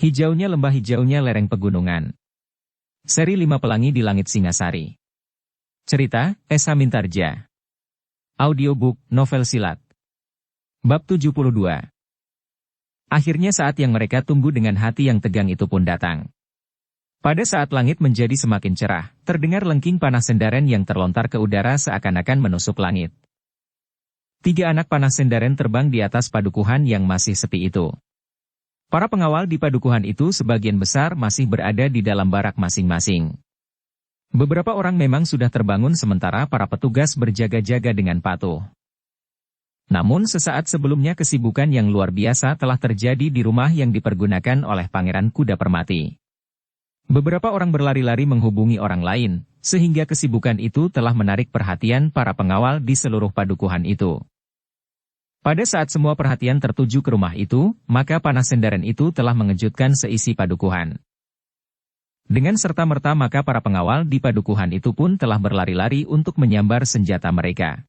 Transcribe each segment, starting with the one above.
Hijaunya lembah, hijaunya lereng pegunungan. Seri 5 Pelangi di Langit Singasari. Cerita, Esa Mintarja. Audiobook, novel silat. Bab 72. Akhirnya saat yang mereka tunggu dengan hati yang tegang itu pun datang. Pada saat langit menjadi semakin cerah, terdengar lengking panah sendaren yang terlontar ke udara seakan-akan menusuk langit. 3 anak panah sendaren terbang di atas padukuhan yang masih sepi itu. Para pengawal di padukuhan itu sebagian besar masih berada di dalam barak masing-masing. Beberapa orang memang sudah terbangun sementara para petugas berjaga-jaga dengan patuh. Namun sesaat sebelumnya kesibukan yang luar biasa telah terjadi di rumah yang dipergunakan oleh Pangeran Kuda Permati. Beberapa orang berlari-lari menghubungi orang lain, sehingga kesibukan itu telah menarik perhatian para pengawal di seluruh padukuhan itu. Pada saat semua perhatian tertuju ke rumah itu, maka panah sendaren itu telah mengejutkan seisi padukuhan. Dengan serta-merta maka para pengawal di padukuhan itu pun telah berlari-lari untuk menyambar senjata mereka.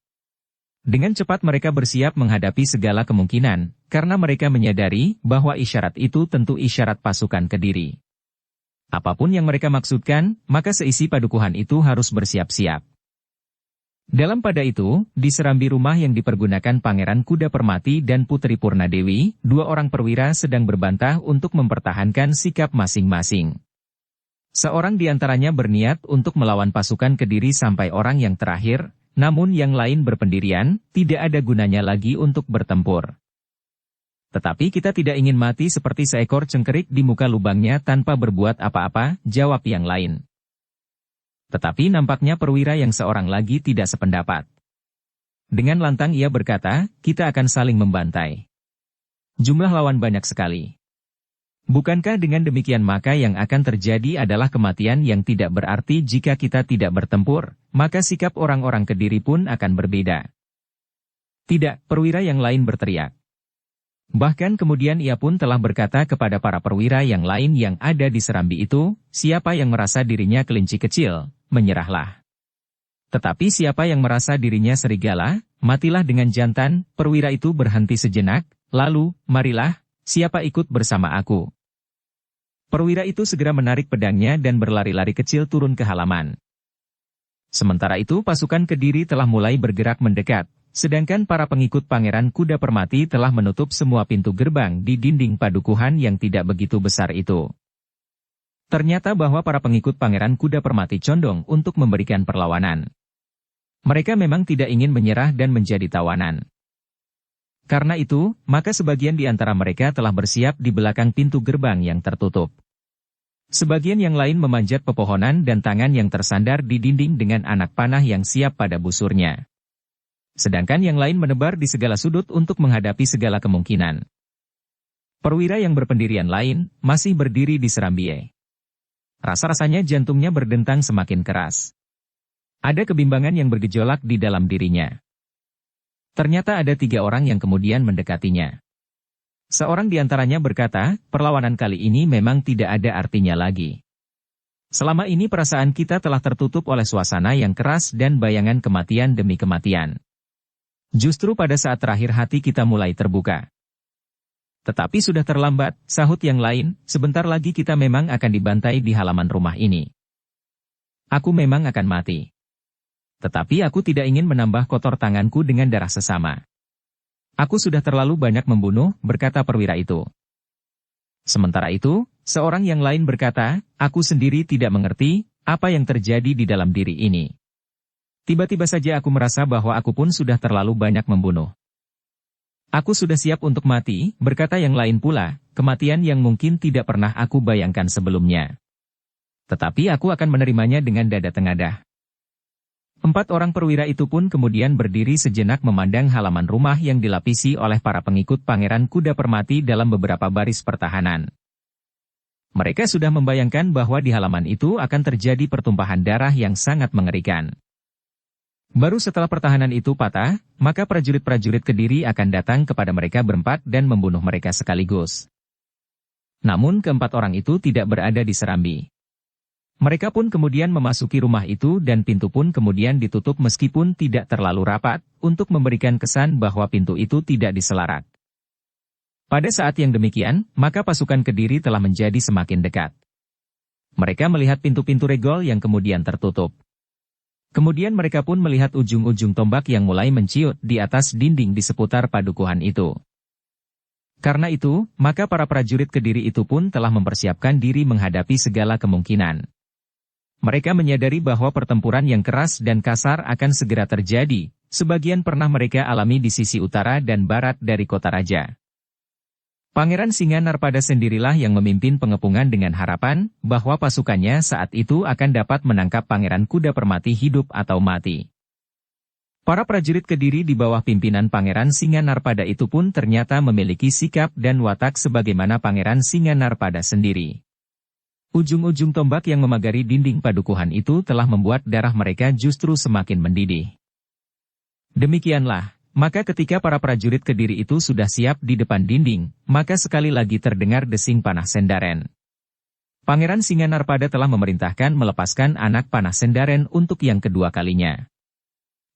Dengan cepat mereka bersiap menghadapi segala kemungkinan, karena mereka menyadari bahwa isyarat itu tentu isyarat pasukan Kediri. Apapun yang mereka maksudkan, maka seisi padukuhan itu harus bersiap-siap. Dalam pada itu, di serambi rumah yang dipergunakan Pangeran Kuda Permati dan Putri Purnadewi, 2 orang perwira sedang berbantah untuk mempertahankan sikap masing-masing. Seorang di antaranya berniat untuk melawan pasukan Kediri sampai orang yang terakhir, namun yang lain berpendirian, tidak ada gunanya lagi untuk bertempur. Tetapi kita tidak ingin mati seperti seekor cengkerik di muka lubangnya tanpa berbuat apa-apa, jawab yang lain. Tetapi nampaknya perwira yang seorang lagi tidak sependapat. Dengan lantang ia berkata, kita akan saling membantai. Jumlah lawan banyak sekali. Bukankah dengan demikian maka yang akan terjadi adalah kematian yang tidak berarti jika kita tidak bertempur, maka sikap orang-orang Kediri pun akan berbeda. Tidak, perwira yang lain berteriak. Bahkan kemudian ia pun telah berkata kepada para perwira yang lain yang ada di serambi itu, siapa yang merasa dirinya kelinci kecil, menyerahlah. Tetapi siapa yang merasa dirinya serigala, matilah dengan jantan. Perwira itu berhenti sejenak, lalu, marilah, siapa ikut bersama aku. Perwira itu segera menarik pedangnya dan berlari-lari kecil turun ke halaman. Sementara itu pasukan Kediri telah mulai bergerak mendekat, sedangkan para pengikut Pangeran Kuda Permati telah menutup semua pintu gerbang di dinding padukuhan yang tidak begitu besar itu. Ternyata bahwa para pengikut Pangeran Kuda Permati condong untuk memberikan perlawanan. Mereka memang tidak ingin menyerah dan menjadi tawanan. Karena itu, maka sebagian di antara mereka telah bersiap di belakang pintu gerbang yang tertutup. Sebagian yang lain memanjat pepohonan dan tangan yang tersandar di dinding dengan anak panah yang siap pada busurnya. Sedangkan yang lain menebar di segala sudut untuk menghadapi segala kemungkinan. Perwira yang berpendirian lain, masih berdiri di serambi. Rasa-rasanya jantungnya berdentang semakin keras. Ada kebimbangan yang bergejolak di dalam dirinya. Ternyata ada 3 orang yang kemudian mendekatinya. Seorang di antaranya berkata, perlawanan kali ini memang tidak ada artinya lagi. Selama ini perasaan kita telah tertutup oleh suasana yang keras dan bayangan kematian demi kematian. Justru pada saat terakhir hati kita mulai terbuka. Tetapi sudah terlambat, sahut yang lain, sebentar lagi kita memang akan dibantai di halaman rumah ini. Aku memang akan mati. Tetapi aku tidak ingin menambah kotor tanganku dengan darah sesama. Aku sudah terlalu banyak membunuh, berkata perwira itu. Sementara itu, seorang yang lain berkata, aku sendiri tidak mengerti apa yang terjadi di dalam diri ini. Tiba-tiba saja aku merasa bahwa aku pun sudah terlalu banyak membunuh. Aku sudah siap untuk mati, berkata yang lain pula, kematian yang mungkin tidak pernah aku bayangkan sebelumnya. Tetapi aku akan menerimanya dengan dada tengadah. 4 orang perwira itu pun kemudian berdiri sejenak memandang halaman rumah yang dilapisi oleh para pengikut Pangeran Kuda Permati dalam beberapa baris pertahanan. Mereka sudah membayangkan bahwa di halaman itu akan terjadi pertumpahan darah yang sangat mengerikan. Baru setelah pertahanan itu patah, maka prajurit-prajurit Kediri akan datang kepada mereka berempat dan membunuh mereka sekaligus. Namun ke-4 orang itu tidak berada di serambi. Mereka pun kemudian memasuki rumah itu dan pintu pun kemudian ditutup meskipun tidak terlalu rapat, untuk memberikan kesan bahwa pintu itu tidak diselarak. Pada saat yang demikian, maka pasukan Kediri telah menjadi semakin dekat. Mereka melihat pintu-pintu regol yang kemudian tertutup. Kemudian mereka pun melihat ujung-ujung tombak yang mulai menciut di atas dinding di seputar padukuhan itu. Karena itu, maka para prajurit Kediri itu pun telah mempersiapkan diri menghadapi segala kemungkinan. Mereka menyadari bahwa pertempuran yang keras dan kasar akan segera terjadi, sebagian pernah mereka alami di sisi utara dan barat dari kota raja. Pangeran Singanarpada sendirilah yang memimpin pengepungan dengan harapan bahwa pasukannya saat itu akan dapat menangkap Pangeran Kuda Permati hidup atau mati. Para prajurit Kediri di bawah pimpinan Pangeran Singanarpada itu pun ternyata memiliki sikap dan watak sebagaimana Pangeran Singanarpada sendiri. Ujung-ujung tombak yang memagari dinding padukuhan itu telah membuat darah mereka justru semakin mendidih. Demikianlah. Maka ketika para prajurit Kediri itu sudah siap di depan dinding, maka sekali lagi terdengar desing panah Sendaren. Pangeran Singanarpada telah memerintahkan melepaskan anak panah Sendaren untuk yang kedua kalinya.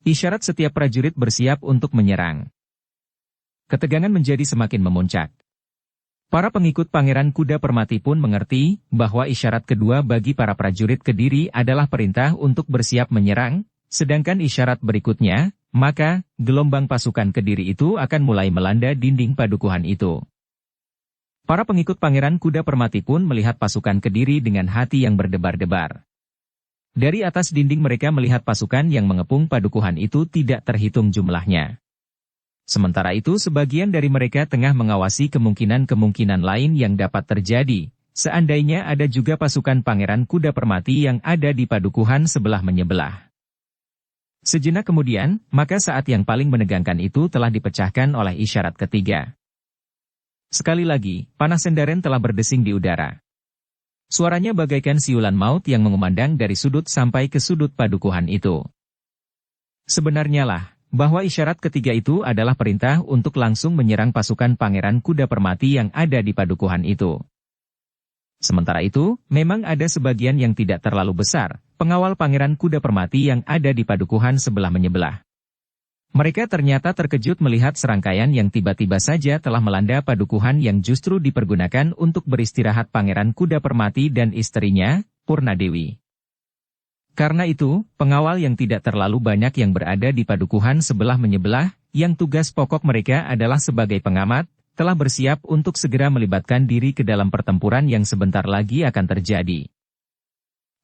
Isyarat setiap prajurit bersiap untuk menyerang. Ketegangan menjadi semakin memuncak. Para pengikut Pangeran Kuda Permati pun mengerti bahwa isyarat kedua bagi para prajurit Kediri adalah perintah untuk bersiap menyerang, sedangkan isyarat berikutnya, maka, gelombang pasukan Kediri itu akan mulai melanda dinding padukuhan itu. Para pengikut Pangeran Kuda Permati pun melihat pasukan Kediri dengan hati yang berdebar-debar. Dari atas dinding mereka melihat pasukan yang mengepung padukuhan itu tidak terhitung jumlahnya. Sementara itu sebagian dari mereka tengah mengawasi kemungkinan-kemungkinan lain yang dapat terjadi, seandainya ada juga pasukan Pangeran Kuda Permati yang ada di padukuhan sebelah menyebelah. Sejenak kemudian, maka saat yang paling menegangkan itu telah dipecahkan oleh isyarat ketiga. Sekali lagi, panah Sendaren telah berdesing di udara. Suaranya bagaikan siulan maut yang mengumandang dari sudut sampai ke sudut padukuhan itu. Sebenarnya lah, bahwa isyarat ketiga itu adalah perintah untuk langsung menyerang pasukan Pangeran Kuda Permati yang ada di padukuhan itu. Sementara itu, memang ada sebagian yang tidak terlalu besar, pengawal Pangeran Kuda Permati yang ada di padukuhan sebelah menyebelah. Mereka ternyata terkejut melihat serangkaian yang tiba-tiba saja telah melanda padukuhan yang justru dipergunakan untuk beristirahat Pangeran Kuda Permati dan istrinya, Purnadewi. Karena itu, pengawal yang tidak terlalu banyak yang berada di padukuhan sebelah menyebelah, yang tugas pokok mereka adalah sebagai pengamat, telah bersiap untuk segera melibatkan diri ke dalam pertempuran yang sebentar lagi akan terjadi.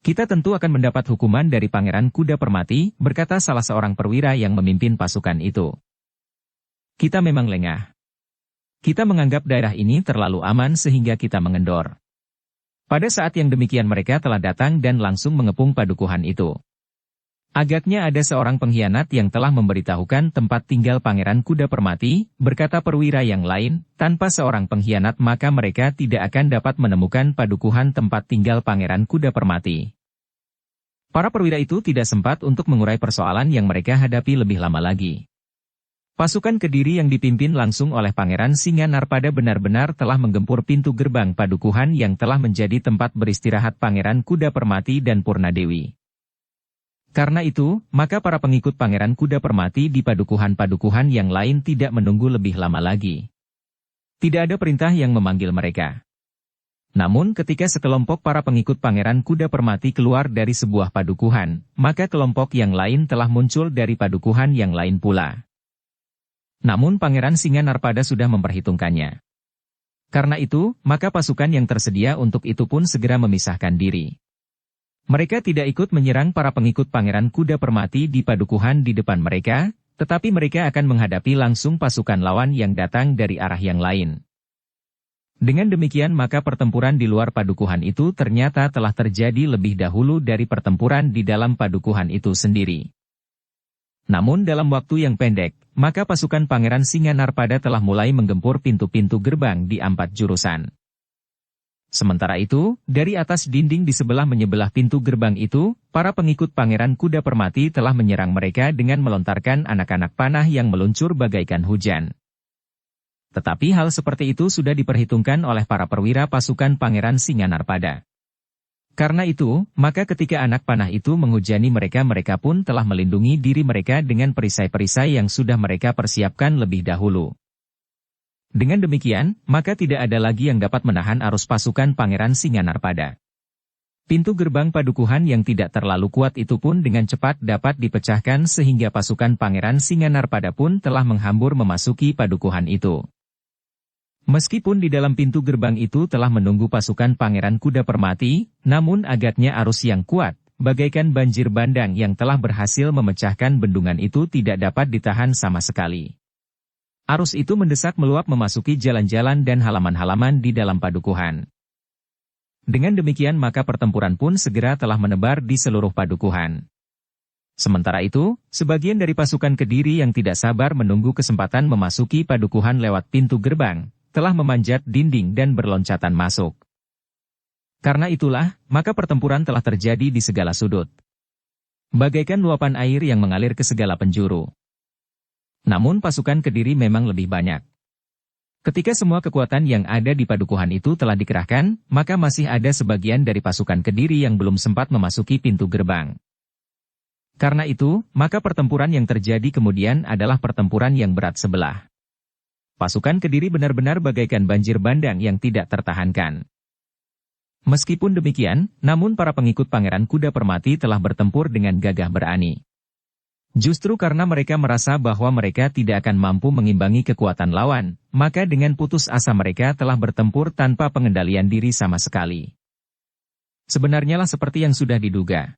Kita tentu akan mendapat hukuman dari Pangeran Kuda Permati, berkata salah seorang perwira yang memimpin pasukan itu. Kita memang lengah. Kita menganggap daerah ini terlalu aman sehingga kita mengendor. Pada saat yang demikian mereka telah datang dan langsung mengepung padukuhan itu. Agaknya ada seorang pengkhianat yang telah memberitahukan tempat tinggal Pangeran Kuda Permati, berkata perwira yang lain, tanpa seorang pengkhianat maka mereka tidak akan dapat menemukan padukuhan tempat tinggal Pangeran Kuda Permati. Para perwira itu tidak sempat untuk mengurai persoalan yang mereka hadapi lebih lama lagi. Pasukan Kediri yang dipimpin langsung oleh Pangeran Singanarpada benar-benar telah menggempur pintu gerbang padukuhan yang telah menjadi tempat beristirahat Pangeran Kuda Permati dan Purnadewi. Karena itu, maka para pengikut Pangeran Kuda Permati di padukuhan-padukuhan yang lain tidak menunggu lebih lama lagi. Tidak ada perintah yang memanggil mereka. Namun ketika sekelompok para pengikut Pangeran Kuda Permati keluar dari sebuah padukuhan, maka kelompok yang lain telah muncul dari padukuhan yang lain pula. Namun Pangeran Singanarpada sudah memperhitungkannya. Karena itu, maka pasukan yang tersedia untuk itu pun segera memisahkan diri. Mereka tidak ikut menyerang para pengikut Pangeran Kuda Permati di padukuhan di depan mereka, tetapi mereka akan menghadapi langsung pasukan lawan yang datang dari arah yang lain. Dengan demikian maka pertempuran di luar padukuhan itu ternyata telah terjadi lebih dahulu dari pertempuran di dalam padukuhan itu sendiri. Namun dalam waktu yang pendek, maka pasukan Pangeran Singanarpada telah mulai menggempur pintu-pintu gerbang di 4 jurusan. Sementara itu, dari atas dinding di sebelah menyebelah pintu gerbang itu, para pengikut Pangeran Kuda Permati telah menyerang mereka dengan melontarkan anak-anak panah yang meluncur bagaikan hujan. Tetapi hal seperti itu sudah diperhitungkan oleh para perwira pasukan Pangeran Singanarpada. Karena itu, maka ketika anak panah itu menghujani mereka pun telah melindungi diri mereka dengan perisai-perisai yang sudah mereka persiapkan lebih dahulu. Dengan demikian, maka tidak ada lagi yang dapat menahan arus pasukan Pangeran Singanarpada. Pintu gerbang padukuhan yang tidak terlalu kuat itu pun dengan cepat dapat dipecahkan sehingga pasukan Pangeran Singanarpada pun telah menghambur memasuki padukuhan itu. Meskipun di dalam pintu gerbang itu telah menunggu pasukan Pangeran Kuda Permati, namun agaknya arus yang kuat, bagaikan banjir bandang yang telah berhasil memecahkan bendungan itu tidak dapat ditahan sama sekali. Arus itu mendesak meluap memasuki jalan-jalan dan halaman-halaman di dalam padukuhan. Dengan demikian maka pertempuran pun segera telah menebar di seluruh padukuhan. Sementara itu, sebagian dari pasukan Kediri yang tidak sabar menunggu kesempatan memasuki padukuhan lewat pintu gerbang, telah memanjat dinding dan berloncatan masuk. Karena itulah, maka pertempuran telah terjadi di segala sudut. Bagaikan luapan air yang mengalir ke segala penjuru. Namun pasukan Kediri memang lebih banyak. Ketika semua kekuatan yang ada di padukuhan itu telah dikerahkan, maka masih ada sebagian dari pasukan Kediri yang belum sempat memasuki pintu gerbang. Karena itu, maka pertempuran yang terjadi kemudian adalah pertempuran yang berat sebelah. Pasukan Kediri benar-benar bagaikan banjir bandang yang tidak tertahankan. Meskipun demikian, namun para pengikut Pangeran Kuda Permati telah bertempur dengan gagah berani. Justru karena mereka merasa bahwa mereka tidak akan mampu mengimbangi kekuatan lawan, maka dengan putus asa mereka telah bertempur tanpa pengendalian diri sama sekali. Sebenarnya lah seperti yang sudah diduga.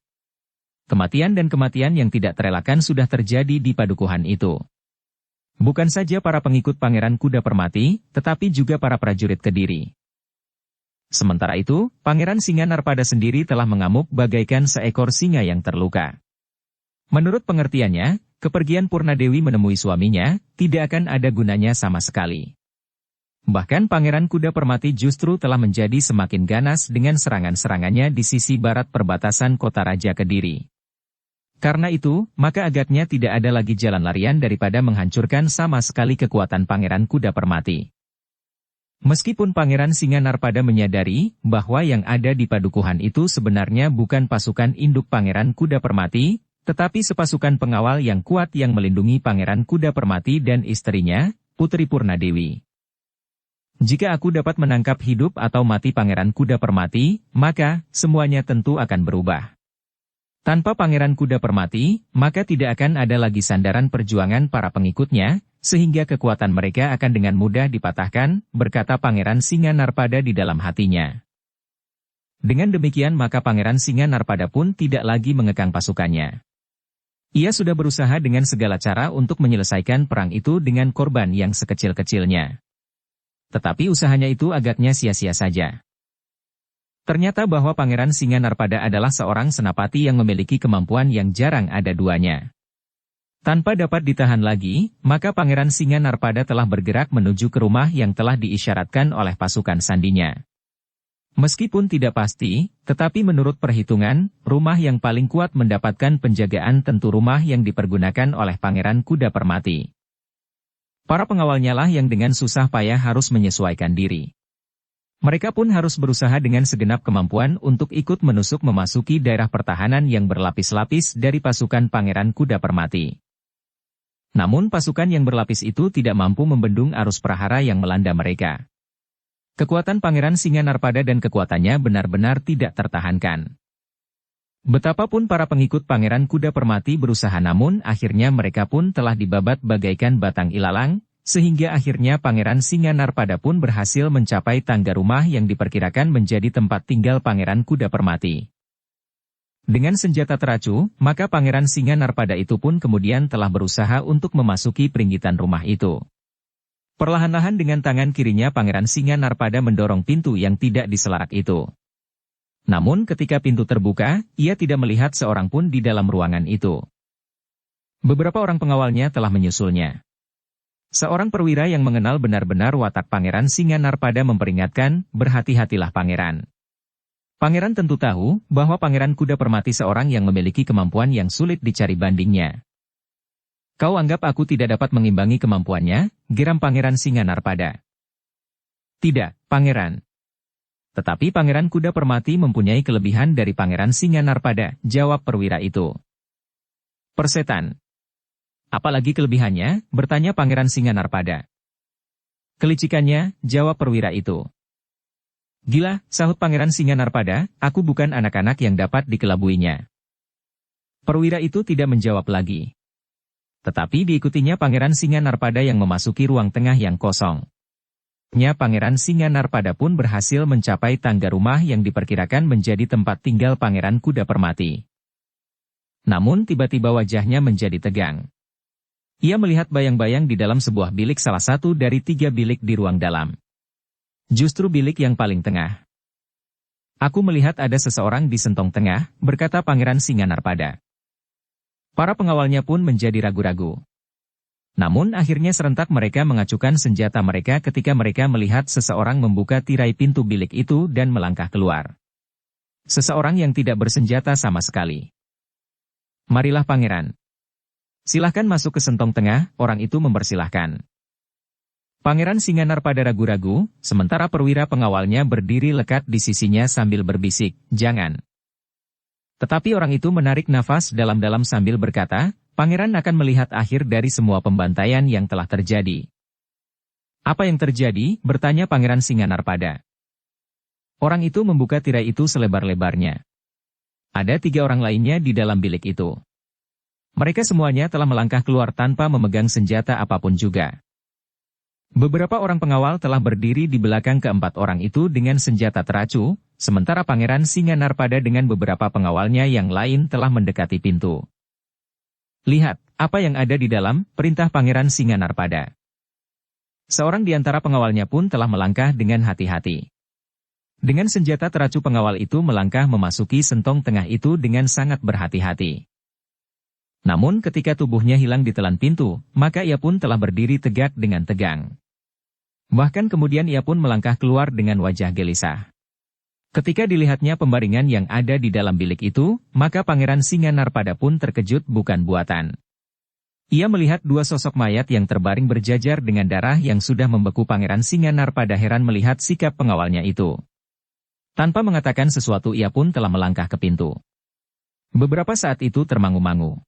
Kematian dan kematian yang tidak terelakkan sudah terjadi di padukuhan itu. Bukan saja para pengikut Pangeran Kuda Permati, tetapi juga para prajurit Kediri. Sementara itu, Pangeran Singanarpada sendiri telah mengamuk bagaikan seekor singa yang terluka. Menurut pengertiannya, kepergian Purnadewi menemui suaminya, tidak akan ada gunanya sama sekali. Bahkan Pangeran Kuda Permati justru telah menjadi semakin ganas dengan serangan-serangannya di sisi barat perbatasan kota Raja Kediri. Karena itu, maka agaknya tidak ada lagi jalan larian daripada menghancurkan sama sekali kekuatan Pangeran Kuda Permati. Meskipun Pangeran Singanarpada menyadari bahwa yang ada di padukuhan itu sebenarnya bukan pasukan induk Pangeran Kuda Permati, tetapi sepasukan pengawal yang kuat yang melindungi Pangeran Kuda Permati dan istrinya, Putri Purnadewi. Jika aku dapat menangkap hidup atau mati Pangeran Kuda Permati, maka semuanya tentu akan berubah. Tanpa Pangeran Kuda Permati, maka tidak akan ada lagi sandaran perjuangan para pengikutnya, sehingga kekuatan mereka akan dengan mudah dipatahkan, berkata Pangeran Singanarpada di dalam hatinya. Dengan demikian maka Pangeran Singanarpada pun tidak lagi mengekang pasukannya. Ia sudah berusaha dengan segala cara untuk menyelesaikan perang itu dengan korban yang sekecil-kecilnya. Tetapi usahanya itu agaknya sia-sia saja. Ternyata bahwa Pangeran Singanarpada adalah seorang senapati yang memiliki kemampuan yang jarang ada duanya. Tanpa dapat ditahan lagi, maka Pangeran Singanarpada telah bergerak menuju ke rumah yang telah diisyaratkan oleh pasukan sandinya. Meskipun tidak pasti, tetapi menurut perhitungan, rumah yang paling kuat mendapatkan penjagaan tentu rumah yang dipergunakan oleh Pangeran Kuda Permati. Para pengawalnya lah yang dengan susah payah harus menyesuaikan diri. Mereka pun harus berusaha dengan segenap kemampuan untuk ikut menusuk memasuki daerah pertahanan yang berlapis-lapis dari pasukan Pangeran Kuda Permati. Namun pasukan yang berlapis itu tidak mampu membendung arus prahara yang melanda mereka. Kekuatan Pangeran Singanarpada dan kekuatannya benar-benar tidak tertahankan. Betapapun para pengikut Pangeran Kuda Permati berusaha namun akhirnya mereka pun telah dibabat bagaikan batang ilalang, sehingga akhirnya Pangeran Singanarpada pun berhasil mencapai tangga rumah yang diperkirakan menjadi tempat tinggal Pangeran Kuda Permati. Dengan senjata teracu, maka Pangeran Singanarpada itu pun kemudian telah berusaha untuk memasuki peringgitan rumah itu. Perlahan-lahan dengan tangan kirinya Pangeran Singanarpada mendorong pintu yang tidak diselarak itu. Namun ketika pintu terbuka, ia tidak melihat seorang pun di dalam ruangan itu. Beberapa orang pengawalnya telah menyusulnya. Seorang perwira yang mengenal benar-benar watak Pangeran Singanarpada memperingatkan, berhati-hatilah Pangeran. Pangeran tentu tahu bahwa Pangeran Kuda Permati seorang yang memiliki kemampuan yang sulit dicari bandingnya. Kau anggap aku tidak dapat mengimbangi kemampuannya, geram Pangeran Singanarpada. Tidak, Pangeran. Tetapi Pangeran Kuda Permati mempunyai kelebihan dari Pangeran Singanarpada, jawab perwira itu. Persetan. Apalagi kelebihannya, bertanya Pangeran Singanarpada. Kelicikannya, jawab perwira itu. Gila, sahut Pangeran Singanarpada, aku bukan anak-anak yang dapat dikelabuinya. Perwira itu tidak menjawab lagi. Tetapi diikutinya Pangeran Singanarpada yang memasuki ruang tengah yang kosong. Pangeran Singanarpada pun berhasil mencapai tangga rumah yang diperkirakan menjadi tempat tinggal Pangeran Kuda Permati. Namun tiba-tiba wajahnya menjadi tegang. Ia melihat bayang-bayang di dalam sebuah bilik salah satu dari 3 bilik di ruang dalam. Justru bilik yang paling tengah. Aku melihat ada seseorang di sentong tengah, berkata Pangeran Singanarpada. Para pengawalnya pun menjadi ragu-ragu. Namun akhirnya serentak mereka mengacukan senjata mereka ketika mereka melihat seseorang membuka tirai pintu bilik itu dan melangkah keluar. Seseorang yang tidak bersenjata sama sekali. Marilah Pangeran. Silahkan masuk ke sentong tengah, orang itu mempersilahkan. Pangeran Singanarpada ragu-ragu, sementara perwira pengawalnya berdiri lekat di sisinya sambil berbisik, jangan. Tetapi orang itu menarik nafas dalam-dalam sambil berkata, Pangeran akan melihat akhir dari semua pembantaian yang telah terjadi. Apa yang terjadi? Bertanya Pangeran Singanarpada. Orang itu membuka tirai itu selebar-lebarnya. Ada 3 orang lainnya di dalam bilik itu. Mereka semuanya telah melangkah keluar tanpa memegang senjata apapun juga. Beberapa orang pengawal telah berdiri di belakang keempat orang itu dengan senjata teracu, sementara Pangeran Singanarpada dengan beberapa pengawalnya yang lain telah mendekati pintu. Lihat, apa yang ada di dalam, perintah Pangeran Singanarpada. Seorang di antara pengawalnya pun telah melangkah dengan hati-hati. Dengan senjata teracu pengawal itu melangkah memasuki sentong tengah itu dengan sangat berhati-hati. Namun ketika tubuhnya hilang di telan pintu, maka ia pun telah berdiri tegak dengan tegang. Bahkan kemudian ia pun melangkah keluar dengan wajah gelisah. Ketika dilihatnya pembaringan yang ada di dalam bilik itu, maka Pangeran Singanarpada pun terkejut bukan buatan. Ia melihat 2 sosok mayat yang terbaring berjajar dengan darah yang sudah membeku. Pangeran Singanarpada heran melihat sikap pengawalnya itu. Tanpa mengatakan sesuatu ia pun telah melangkah ke pintu. Beberapa saat itu termangu-mangu.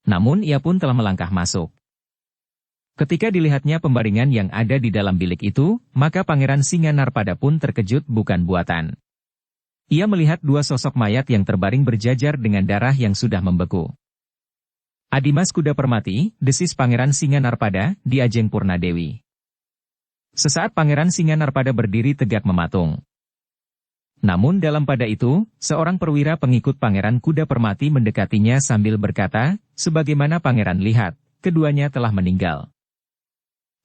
Namun ia pun telah melangkah masuk. Ketika dilihatnya pembaringan yang ada di dalam bilik itu, maka Pangeran Singanarpada pun terkejut bukan buatan. Ia melihat 2 sosok mayat yang terbaring berjajar dengan darah yang sudah membeku. Adimas Kuda Permati, desis Pangeran Singanarpada, di Ajeng Purnadewi. Sesaat Pangeran Singanarpada berdiri tegak mematung. Namun dalam pada itu, seorang perwira pengikut Pangeran Kuda Permati mendekatinya sambil berkata, sebagaimana Pangeran lihat, keduanya telah meninggal.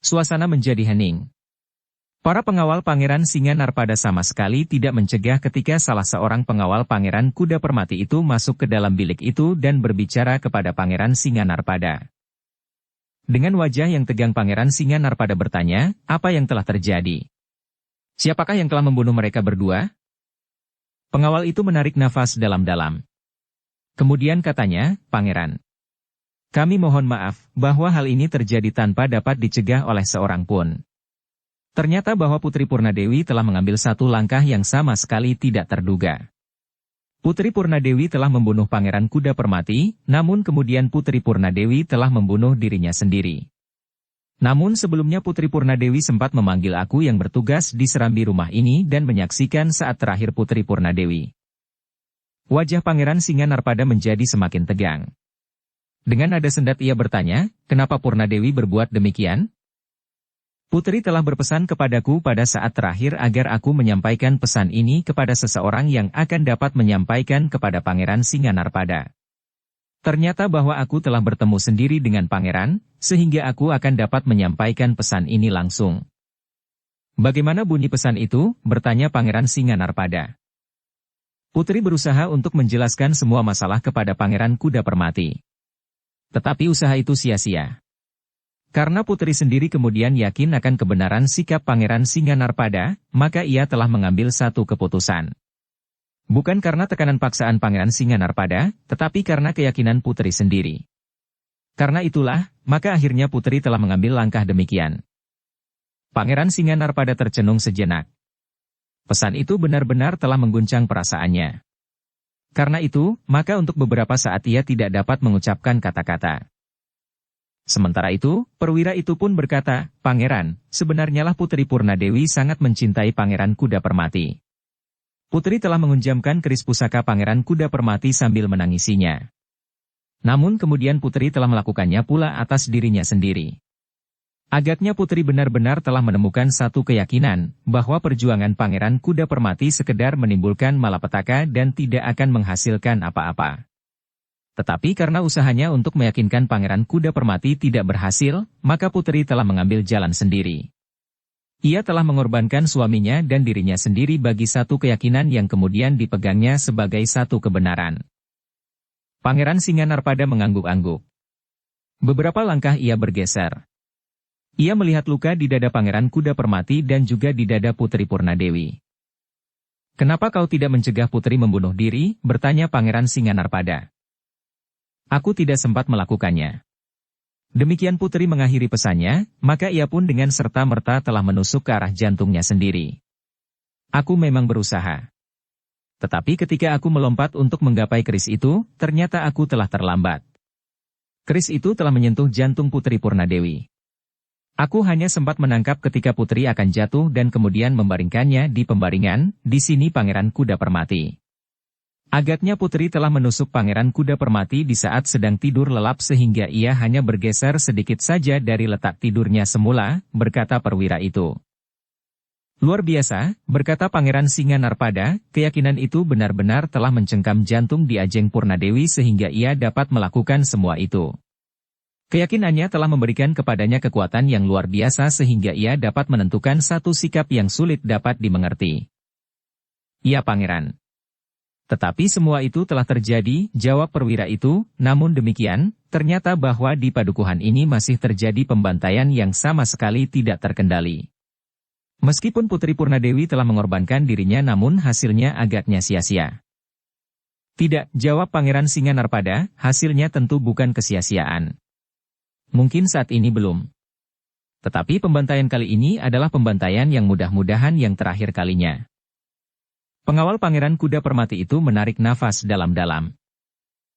Suasana menjadi hening. Para pengawal Pangeran Singanarpada sama sekali tidak mencegah ketika salah seorang pengawal Pangeran Kuda Permati itu masuk ke dalam bilik itu dan berbicara kepada Pangeran Singanarpada. Dengan wajah yang tegang Pangeran Singanarpada bertanya, apa yang telah terjadi? Siapakah yang telah membunuh mereka berdua? Pengawal itu menarik nafas dalam-dalam. Kemudian katanya, Pangeran. Kami mohon maaf, bahwa hal ini terjadi tanpa dapat dicegah oleh seorang pun. Ternyata bahwa Putri Purnadewi telah mengambil satu langkah yang sama sekali tidak terduga. Putri Purnadewi telah membunuh Pangeran Kuda Permati, namun kemudian Putri Purnadewi telah membunuh dirinya sendiri. Namun sebelumnya Putri Purnadewi sempat memanggil aku yang bertugas di serambi rumah ini dan menyaksikan saat terakhir Putri Purnadewi. Wajah Pangeran Singanarpada menjadi semakin tegang. Dengan nada sendat ia bertanya, kenapa Purnadewi berbuat demikian? Putri telah berpesan kepadaku pada saat terakhir agar aku menyampaikan pesan ini kepada seseorang yang akan dapat menyampaikan kepada Pangeran Singanarpada. Ternyata bahwa aku telah bertemu sendiri dengan Pangeran, sehingga aku akan dapat menyampaikan pesan ini langsung. Bagaimana bunyi pesan itu? Bertanya Pangeran Singanarpada. Putri berusaha untuk menjelaskan semua masalah kepada Pangeran Kuda Permati. Tetapi usaha itu sia-sia. Karena Putri sendiri kemudian yakin akan kebenaran sikap Pangeran Singanarpada, maka ia telah mengambil satu keputusan. Bukan karena tekanan paksaan Pangeran Singanarpada, tetapi karena keyakinan Putri sendiri. Karena itulah, maka akhirnya Putri telah mengambil langkah demikian. Pangeran Singanarpada tercenung sejenak. Pesan itu benar-benar telah mengguncang perasaannya. Karena itu, maka untuk beberapa saat ia tidak dapat mengucapkan kata-kata. Sementara itu, perwira itu pun berkata, "Pangeran, sebenarnya lah Putri Purnadewi sangat mencintai Pangeran Kuda Permati." Putri telah mengunjamkan keris pusaka Pangeran Kuda Permati sambil menangisinya. Namun kemudian Putri telah melakukannya pula atas dirinya sendiri. Agaknya Putri benar-benar telah menemukan satu keyakinan, bahwa perjuangan Pangeran Kuda Permati sekedar menimbulkan malapetaka dan tidak akan menghasilkan apa-apa. Tetapi karena usahanya untuk meyakinkan Pangeran Kuda Permati tidak berhasil, maka Putri telah mengambil jalan sendiri. Ia telah mengorbankan suaminya dan dirinya sendiri bagi satu keyakinan yang kemudian dipegangnya sebagai satu kebenaran. Pangeran Singanarpada mengangguk-angguk. Beberapa langkah ia bergeser. Ia melihat luka di dada Pangeran Kuda Permati dan juga di dada Putri Purnadewi. "Kenapa kau tidak mencegah Putri membunuh diri?" bertanya Pangeran Singanarpada. "Aku tidak sempat melakukannya." Demikian Putri mengakhiri pesannya, maka ia pun dengan serta-merta telah menusuk ke arah jantungnya sendiri. "Aku memang berusaha. Tetapi ketika aku melompat untuk menggapai keris itu, ternyata aku telah terlambat. Keris itu telah menyentuh jantung Putri Purnadewi. Aku hanya sempat menangkap ketika Putri akan jatuh dan kemudian membaringkannya di pembaringan, di sini Pangeran Kuda Permati." Agaknya Putri telah menusuk Pangeran Kuda Permati di saat sedang tidur lelap sehingga ia hanya bergeser sedikit saja dari letak tidurnya semula, berkata perwira itu. "Luar biasa," berkata Pangeran Singanarpada, keyakinan itu benar-benar telah mencengkam jantung di Ajeng Purnadewi sehingga ia dapat melakukan semua itu. Keyakinannya telah memberikan kepadanya kekuatan yang luar biasa sehingga ia dapat menentukan satu sikap yang sulit dapat dimengerti. "Ya Pangeran." "Tetapi semua itu telah terjadi," jawab perwira itu, "namun demikian, ternyata bahwa di padukuhan ini masih terjadi pembantaian yang sama sekali tidak terkendali. Meskipun Putri Purnadewi telah mengorbankan dirinya namun hasilnya agaknya sia-sia." "Tidak," jawab Pangeran Singanarpada, "hasilnya tentu bukan kesia-siaan. Mungkin saat ini belum. Tetapi pembantaian kali ini adalah pembantaian yang mudah-mudahan yang terakhir kalinya." Pengawal Pangeran Kuda Permati itu menarik nafas dalam-dalam.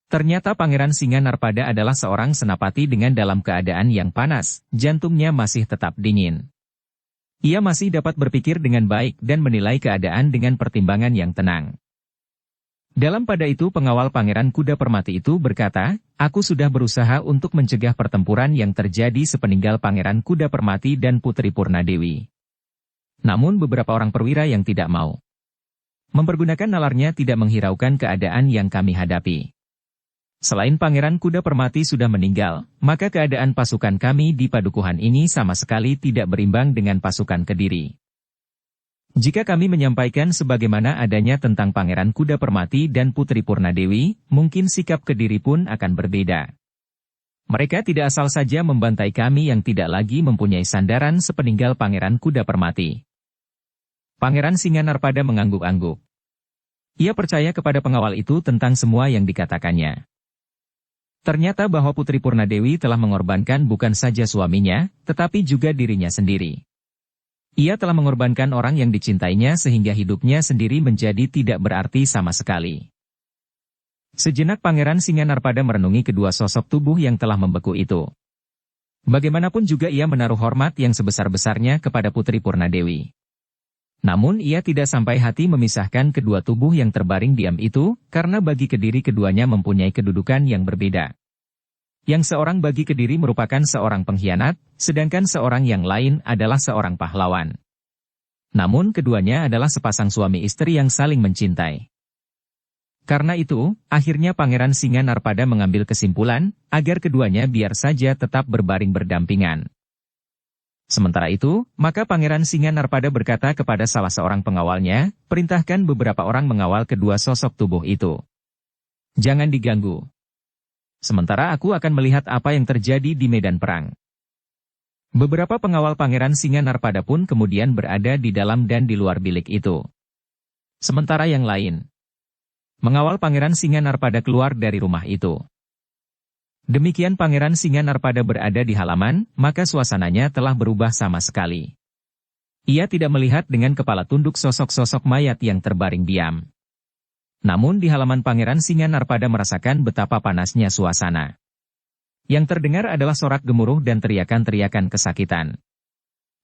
Ternyata Pangeran Singanarpada adalah seorang senapati dengan dalam keadaan yang panas, jantungnya masih tetap dingin. Ia masih dapat berpikir dengan baik dan menilai keadaan dengan pertimbangan yang tenang. Dalam pada itu pengawal Pangeran Kuda Permati itu berkata, "Aku sudah berusaha untuk mencegah pertempuran yang terjadi sepeninggal Pangeran Kuda Permati dan Putri Purnadewi. Namun beberapa orang perwira yang tidak mau mempergunakan nalarnya tidak menghiraukan keadaan yang kami hadapi. Selain Pangeran Kuda Permati sudah meninggal, maka keadaan pasukan kami di padukuhan ini sama sekali tidak berimbang dengan pasukan Kediri. Jika kami menyampaikan sebagaimana adanya tentang Pangeran Kuda Permati dan Putri Purnadewi, mungkin sikap Kediri pun akan berbeda. Mereka tidak asal saja membantai kami yang tidak lagi mempunyai sandaran sepeninggal Pangeran Kuda Permati." Pangeran Singanarpada mengangguk-angguk. Ia percaya kepada pengawal itu tentang semua yang dikatakannya. Ternyata bahwa Putri Purnadewi telah mengorbankan bukan saja suaminya, tetapi juga dirinya sendiri. Ia telah mengorbankan orang yang dicintainya sehingga hidupnya sendiri menjadi tidak berarti sama sekali. Sejenak Pangeran Singanarpada merenungi kedua sosok tubuh yang telah membeku itu. Bagaimanapun juga ia menaruh hormat yang sebesar-besarnya kepada Putri Purnadewi. Namun ia tidak sampai hati memisahkan kedua tubuh yang terbaring diam itu, karena bagi Kediri keduanya mempunyai kedudukan yang berbeda. Yang seorang bagi Kediri merupakan seorang pengkhianat, sedangkan seorang yang lain adalah seorang pahlawan. Namun keduanya adalah sepasang suami istri yang saling mencintai. Karena itu, akhirnya Pangeran Singanarpada mengambil kesimpulan, agar keduanya biar saja tetap berbaring berdampingan. Sementara itu, maka Pangeran Singanarpada berkata kepada salah seorang pengawalnya, "Perintahkan beberapa orang mengawal kedua sosok tubuh itu. Jangan diganggu. Sementara aku akan melihat apa yang terjadi di medan perang." Beberapa pengawal Pangeran Singanarpada pun kemudian berada di dalam dan di luar bilik itu. Sementara yang lain mengawal Pangeran Singanarpada keluar dari rumah itu. Demikian Pangeran Singanarpada berada di halaman, maka suasananya telah berubah sama sekali. Ia tidak melihat dengan kepala tunduk sosok-sosok mayat yang terbaring diam. Namun di halaman Pangeran Singanarpada merasakan betapa panasnya suasana. Yang terdengar adalah sorak gemuruh dan teriakan-teriakan kesakitan.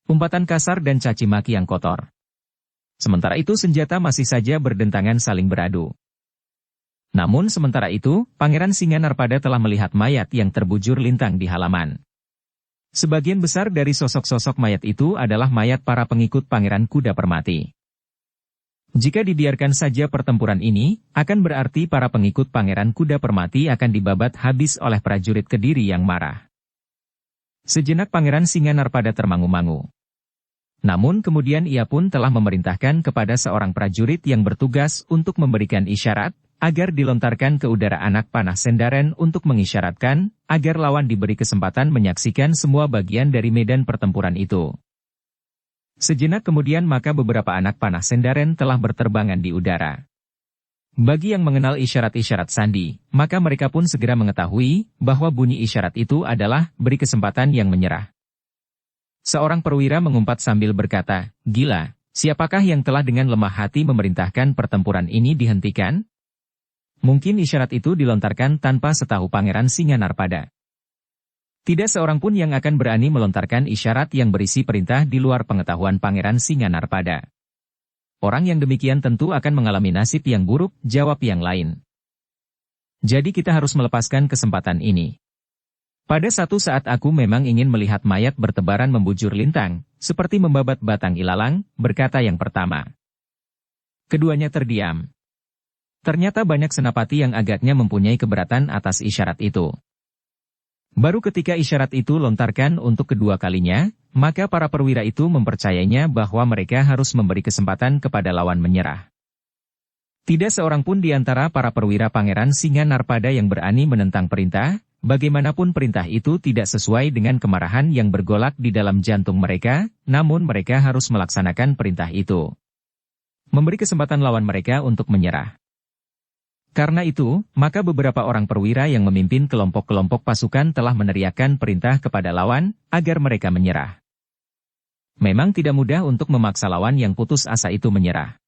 Umpatan kasar dan caci maki yang kotor. Sementara itu senjata masih saja berdentangan saling beradu. Namun sementara itu, Pangeran Singanarpada telah melihat mayat yang terbujur lintang di halaman. Sebagian besar dari sosok-sosok mayat itu adalah mayat para pengikut Pangeran Kuda Permati. Jika dibiarkan saja pertempuran ini, akan berarti para pengikut Pangeran Kuda Permati akan dibabat habis oleh prajurit Kediri yang marah. Sejenak Pangeran Singanarpada termangu-mangu. Namun kemudian ia pun telah memerintahkan kepada seorang prajurit yang bertugas untuk memberikan isyarat, agar dilontarkan ke udara anak panah Sendaren untuk mengisyaratkan, agar lawan diberi kesempatan menyaksikan semua bagian dari medan pertempuran itu. Sejenak kemudian maka beberapa anak panah Sendaren telah berterbangan di udara. Bagi yang mengenal isyarat-isyarat sandi, maka mereka pun segera mengetahui, bahwa bunyi isyarat itu adalah, beri kesempatan yang menyerah. Seorang perwira mengumpat sambil berkata, "Gila, siapakah yang telah dengan lemah hati memerintahkan pertempuran ini dihentikan?" Mungkin isyarat itu dilontarkan tanpa setahu Pangeran Singanarpada. Tidak seorang pun yang akan berani melontarkan isyarat yang berisi perintah di luar pengetahuan Pangeran Singanarpada. Orang yang demikian tentu akan mengalami nasib yang buruk, jawab yang lain. Jadi kita harus melepaskan kesempatan ini. Pada satu saat aku memang ingin melihat mayat bertebaran membujur lintang, seperti membabat batang ilalang, berkata yang pertama. Keduanya terdiam. Ternyata banyak senapati yang agaknya mempunyai keberatan atas isyarat itu. Baru ketika isyarat itu lontarkan untuk kedua kalinya, maka para perwira itu mempercayainya bahwa mereka harus memberi kesempatan kepada lawan menyerah. Tidak seorang pun di antara para perwira Pangeran Singanarpada yang berani menentang perintah, bagaimanapun perintah itu tidak sesuai dengan kemarahan yang bergolak di dalam jantung mereka, namun mereka harus melaksanakan perintah itu. Memberi kesempatan lawan mereka untuk menyerah. Karena itu, maka beberapa orang perwira yang memimpin kelompok-kelompok pasukan telah meneriakkan perintah kepada lawan, agar mereka menyerah. Memang tidak mudah untuk memaksa lawan yang putus asa itu menyerah.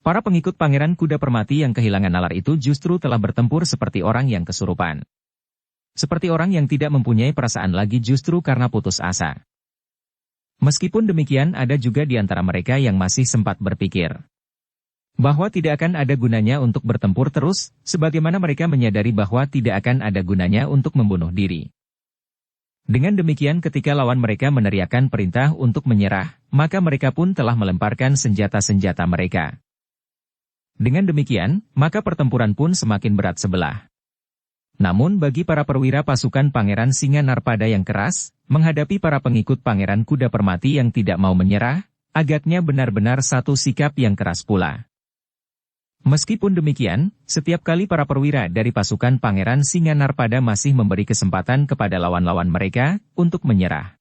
Para pengikut Pangeran Kuda Permati yang kehilangan nalar itu justru telah bertempur seperti orang yang kesurupan. Seperti orang yang tidak mempunyai perasaan lagi justru karena putus asa. Meskipun demikian ada juga di antara mereka yang masih sempat berpikir bahwa tidak akan ada gunanya untuk bertempur terus, sebagaimana mereka menyadari bahwa tidak akan ada gunanya untuk membunuh diri. Dengan demikian ketika lawan mereka meneriakkan perintah untuk menyerah, maka mereka pun telah melemparkan senjata-senjata mereka. Dengan demikian, maka pertempuran pun semakin berat sebelah. Namun bagi para perwira pasukan Pangeran Singanarpada yang keras, menghadapi para pengikut Pangeran Kuda Permati yang tidak mau menyerah, agaknya benar-benar satu sikap yang keras pula. Meskipun demikian, setiap kali para perwira dari pasukan Pangeran Singanarpada masih memberi kesempatan kepada lawan-lawan mereka untuk menyerah.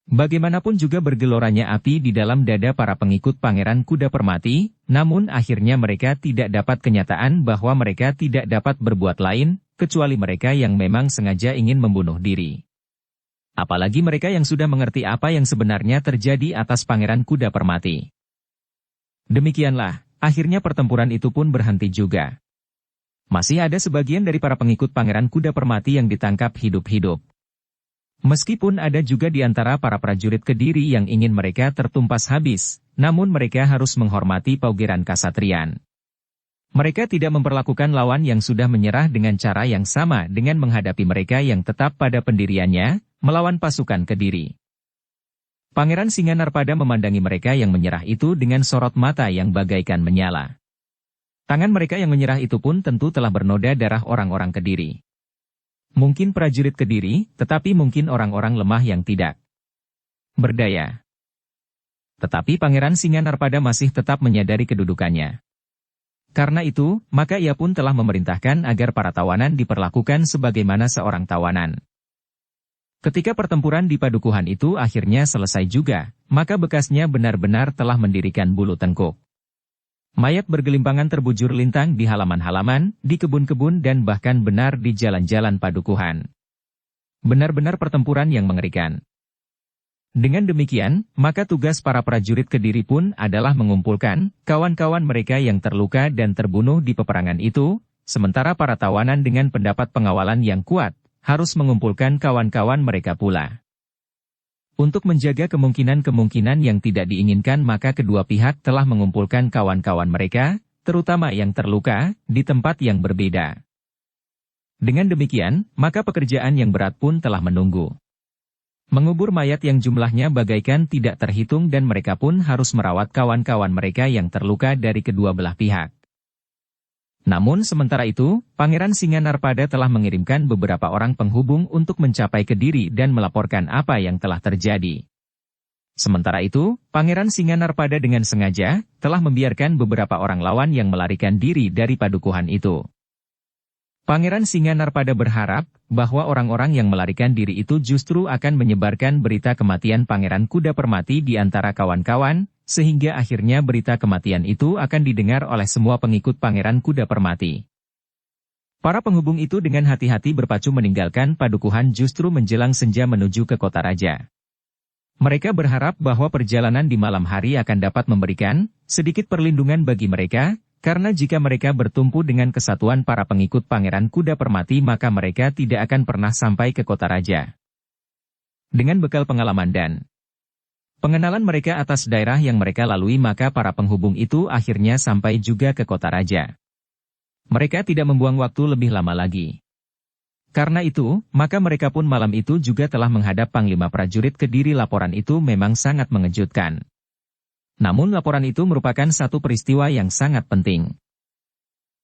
Bagaimanapun juga bergeloranya api di dalam dada para pengikut Pangeran Kuda Permati, namun akhirnya mereka tidak dapat kenyataan bahwa mereka tidak dapat berbuat lain, kecuali mereka yang memang sengaja ingin membunuh diri. Apalagi mereka yang sudah mengerti apa yang sebenarnya terjadi atas Pangeran Kuda Permati. Demikianlah. Akhirnya pertempuran itu pun berhenti juga. Masih ada sebagian dari para pengikut Pangeran Kuda Permati yang ditangkap hidup-hidup. Meskipun ada juga di antara para prajurit Kediri yang ingin mereka tertumpas habis, namun mereka harus menghormati paugeran kasatrian. Mereka tidak memperlakukan lawan yang sudah menyerah dengan cara yang sama dengan menghadapi mereka yang tetap pada pendiriannya, melawan pasukan Kediri. Pangeran Singanarpada memandangi mereka yang menyerah itu dengan sorot mata yang bagaikan menyala. Tangan mereka yang menyerah itu pun tentu telah bernoda darah orang-orang Kediri. Mungkin prajurit Kediri, tetapi mungkin orang-orang lemah yang tidak berdaya. Tetapi Pangeran Singanarpada masih tetap menyadari kedudukannya. Karena itu, maka ia pun telah memerintahkan agar para tawanan diperlakukan sebagaimana seorang tawanan. Ketika pertempuran di padukuhan itu akhirnya selesai juga, maka bekasnya benar-benar telah mendirikan bulu tengkuk. Mayat bergelimpangan terbujur lintang di halaman-halaman, di kebun-kebun dan bahkan benar di jalan-jalan padukuhan. Benar-benar pertempuran yang mengerikan. Dengan demikian, maka tugas para prajurit Kediri pun adalah mengumpulkan kawan-kawan mereka yang terluka dan terbunuh di peperangan itu, sementara para tawanan dengan pendapat pengawalan yang kuat, harus mengumpulkan kawan-kawan mereka pula. Untuk menjaga kemungkinan-kemungkinan yang tidak diinginkan maka kedua pihak telah mengumpulkan kawan-kawan mereka, terutama yang terluka, di tempat yang berbeda. Dengan demikian, maka pekerjaan yang berat pun telah menunggu. Mengubur mayat yang jumlahnya bagaikan tidak terhitung dan mereka pun harus merawat kawan-kawan mereka yang terluka dari kedua belah pihak. Namun sementara itu, Pangeran Singanarpada telah mengirimkan beberapa orang penghubung untuk mencapai Kediri dan melaporkan apa yang telah terjadi. Sementara itu, Pangeran Singanarpada dengan sengaja telah membiarkan beberapa orang lawan yang melarikan diri dari padukuhan itu. Pangeran Singanarpada berharap bahwa orang-orang yang melarikan diri itu justru akan menyebarkan berita kematian Pangeran Kuda Permati di antara kawan-kawan, sehingga akhirnya berita kematian itu akan didengar oleh semua pengikut Pangeran Kuda Permati. Para penghubung itu dengan hati-hati berpacu meninggalkan padukuhan justru menjelang senja menuju ke kota raja. Mereka berharap bahwa perjalanan di malam hari akan dapat memberikan sedikit perlindungan bagi mereka, karena jika mereka bertumpu dengan kesatuan para pengikut Pangeran Kuda Permati maka mereka tidak akan pernah sampai ke kota raja. Dengan bekal pengalaman dan pengenalan mereka atas daerah yang mereka lalui maka para penghubung itu akhirnya sampai juga ke kota raja. Mereka tidak membuang waktu lebih lama lagi. Karena itu, maka mereka pun malam itu juga telah menghadap Panglima Prajurit Kediri. Laporan itu memang sangat mengejutkan. Namun laporan itu merupakan satu peristiwa yang sangat penting.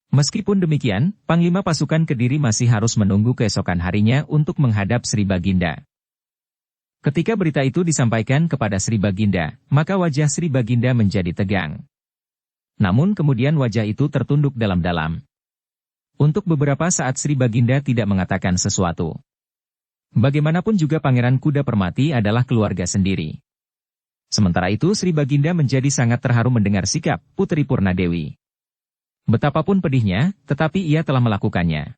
Meskipun demikian, Panglima Pasukan Kediri masih harus menunggu keesokan harinya untuk menghadap Sri Baginda. Ketika berita itu disampaikan kepada Sri Baginda, maka wajah Sri Baginda menjadi tegang. Namun kemudian wajah itu tertunduk dalam-dalam. Untuk beberapa saat Sri Baginda tidak mengatakan sesuatu. Bagaimanapun juga Pangeran Kuda Permati adalah keluarga sendiri. Sementara itu Sri Baginda menjadi sangat terharu mendengar sikap Putri Purnadewi. Betapapun pedihnya, tetapi ia telah melakukannya.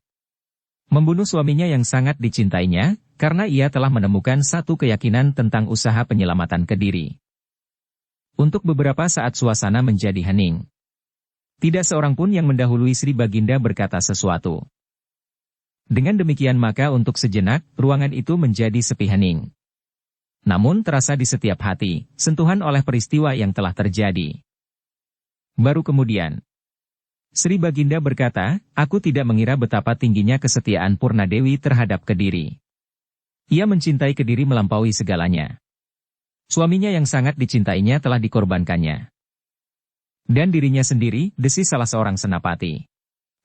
Membunuh suaminya yang sangat dicintainya, karena ia telah menemukan satu keyakinan tentang usaha penyelamatan Kediri. Untuk beberapa saat suasana menjadi hening. Tidak seorang pun yang mendahului Sri Baginda berkata sesuatu. Dengan demikian maka untuk sejenak, ruangan itu menjadi sepi hening. Namun terasa di setiap hati, sentuhan oleh peristiwa yang telah terjadi. Baru kemudian, Sri Baginda berkata, aku tidak mengira betapa tingginya kesetiaan Purnadewi terhadap Kediri. Ia mencintai Kediri melampaui segalanya. Suaminya yang sangat dicintainya telah dikorbankannya. Dan dirinya sendiri, desis salah seorang senapati.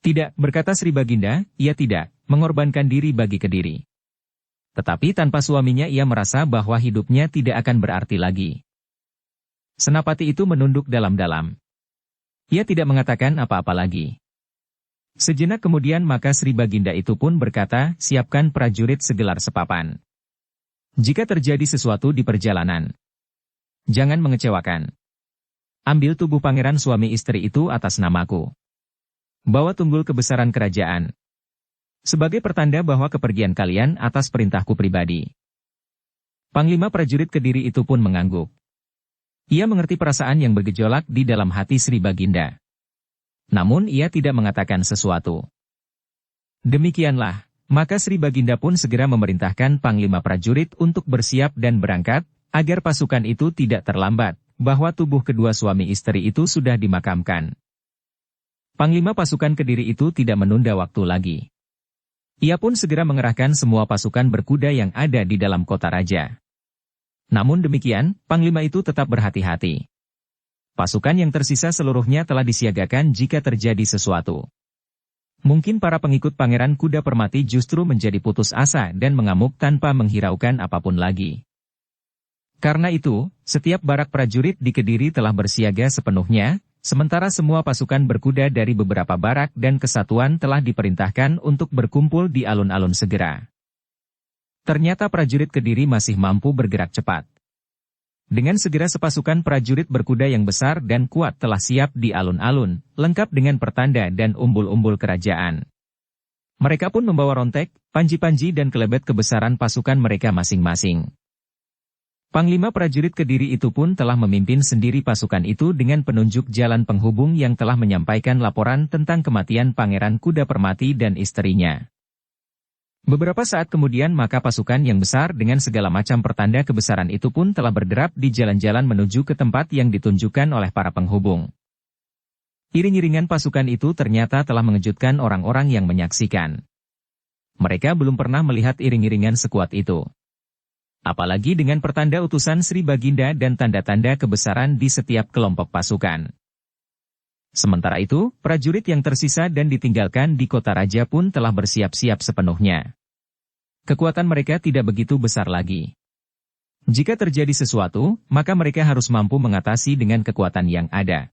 Tidak, berkata Sri Baginda, ia tidak mengorbankan diri bagi Kediri. Tetapi tanpa suaminya ia merasa bahwa hidupnya tidak akan berarti lagi. Senapati itu menunduk dalam-dalam. Ia tidak mengatakan apa-apa lagi. Sejenak kemudian maka Sri Baginda itu pun berkata, siapkan prajurit segelar sepapan. Jika terjadi sesuatu di perjalanan, jangan mengecewakan. Ambil tubuh pangeran suami istri itu atas namaku. Bawa tunggul kebesaran kerajaan. Sebagai pertanda bahwa kepergian kalian atas perintahku pribadi. Panglima prajurit Kediri itu pun mengangguk. Ia mengerti perasaan yang bergejolak di dalam hati Sri Baginda. Namun ia tidak mengatakan sesuatu. Demikianlah, maka Sri Baginda pun segera memerintahkan Panglima prajurit untuk bersiap dan berangkat, agar pasukan itu tidak terlambat, bahwa tubuh kedua suami istri itu sudah dimakamkan. Panglima pasukan Kediri itu tidak menunda waktu lagi. Ia pun segera mengerahkan semua pasukan berkuda yang ada di dalam kota raja. Namun demikian, Panglima itu tetap berhati-hati. Pasukan yang tersisa seluruhnya telah disiagakan jika terjadi sesuatu. Mungkin para pengikut Pangeran Kuda Permati justru menjadi putus asa dan mengamuk tanpa menghiraukan apapun lagi. Karena itu, setiap barak prajurit di Kediri telah bersiaga sepenuhnya, sementara semua pasukan berkuda dari beberapa barak dan kesatuan telah diperintahkan untuk berkumpul di alun-alun segera. Ternyata prajurit Kediri masih mampu bergerak cepat. Dengan segera sepasukan prajurit berkuda yang besar dan kuat telah siap di alun-alun, lengkap dengan pertanda dan umbul-umbul kerajaan. Mereka pun membawa rontek, panji-panji dan kelebet kebesaran pasukan mereka masing-masing. Panglima prajurit Kediri itu pun telah memimpin sendiri pasukan itu dengan penunjuk jalan penghubung yang telah menyampaikan laporan tentang kematian Pangeran Kuda Permati dan istrinya. Beberapa saat kemudian maka pasukan yang besar dengan segala macam pertanda kebesaran itu pun telah berderap di jalan-jalan menuju ke tempat yang ditunjukkan oleh para penghubung. Iring-iringan pasukan itu ternyata telah mengejutkan orang-orang yang menyaksikan. Mereka belum pernah melihat iring-iringan sekuat itu. Apalagi dengan pertanda utusan Sri Baginda dan tanda-tanda kebesaran di setiap kelompok pasukan. Sementara itu, prajurit yang tersisa dan ditinggalkan di kota raja pun telah bersiap-siap sepenuhnya. Kekuatan mereka tidak begitu besar lagi. Jika terjadi sesuatu, maka mereka harus mampu mengatasi dengan kekuatan yang ada.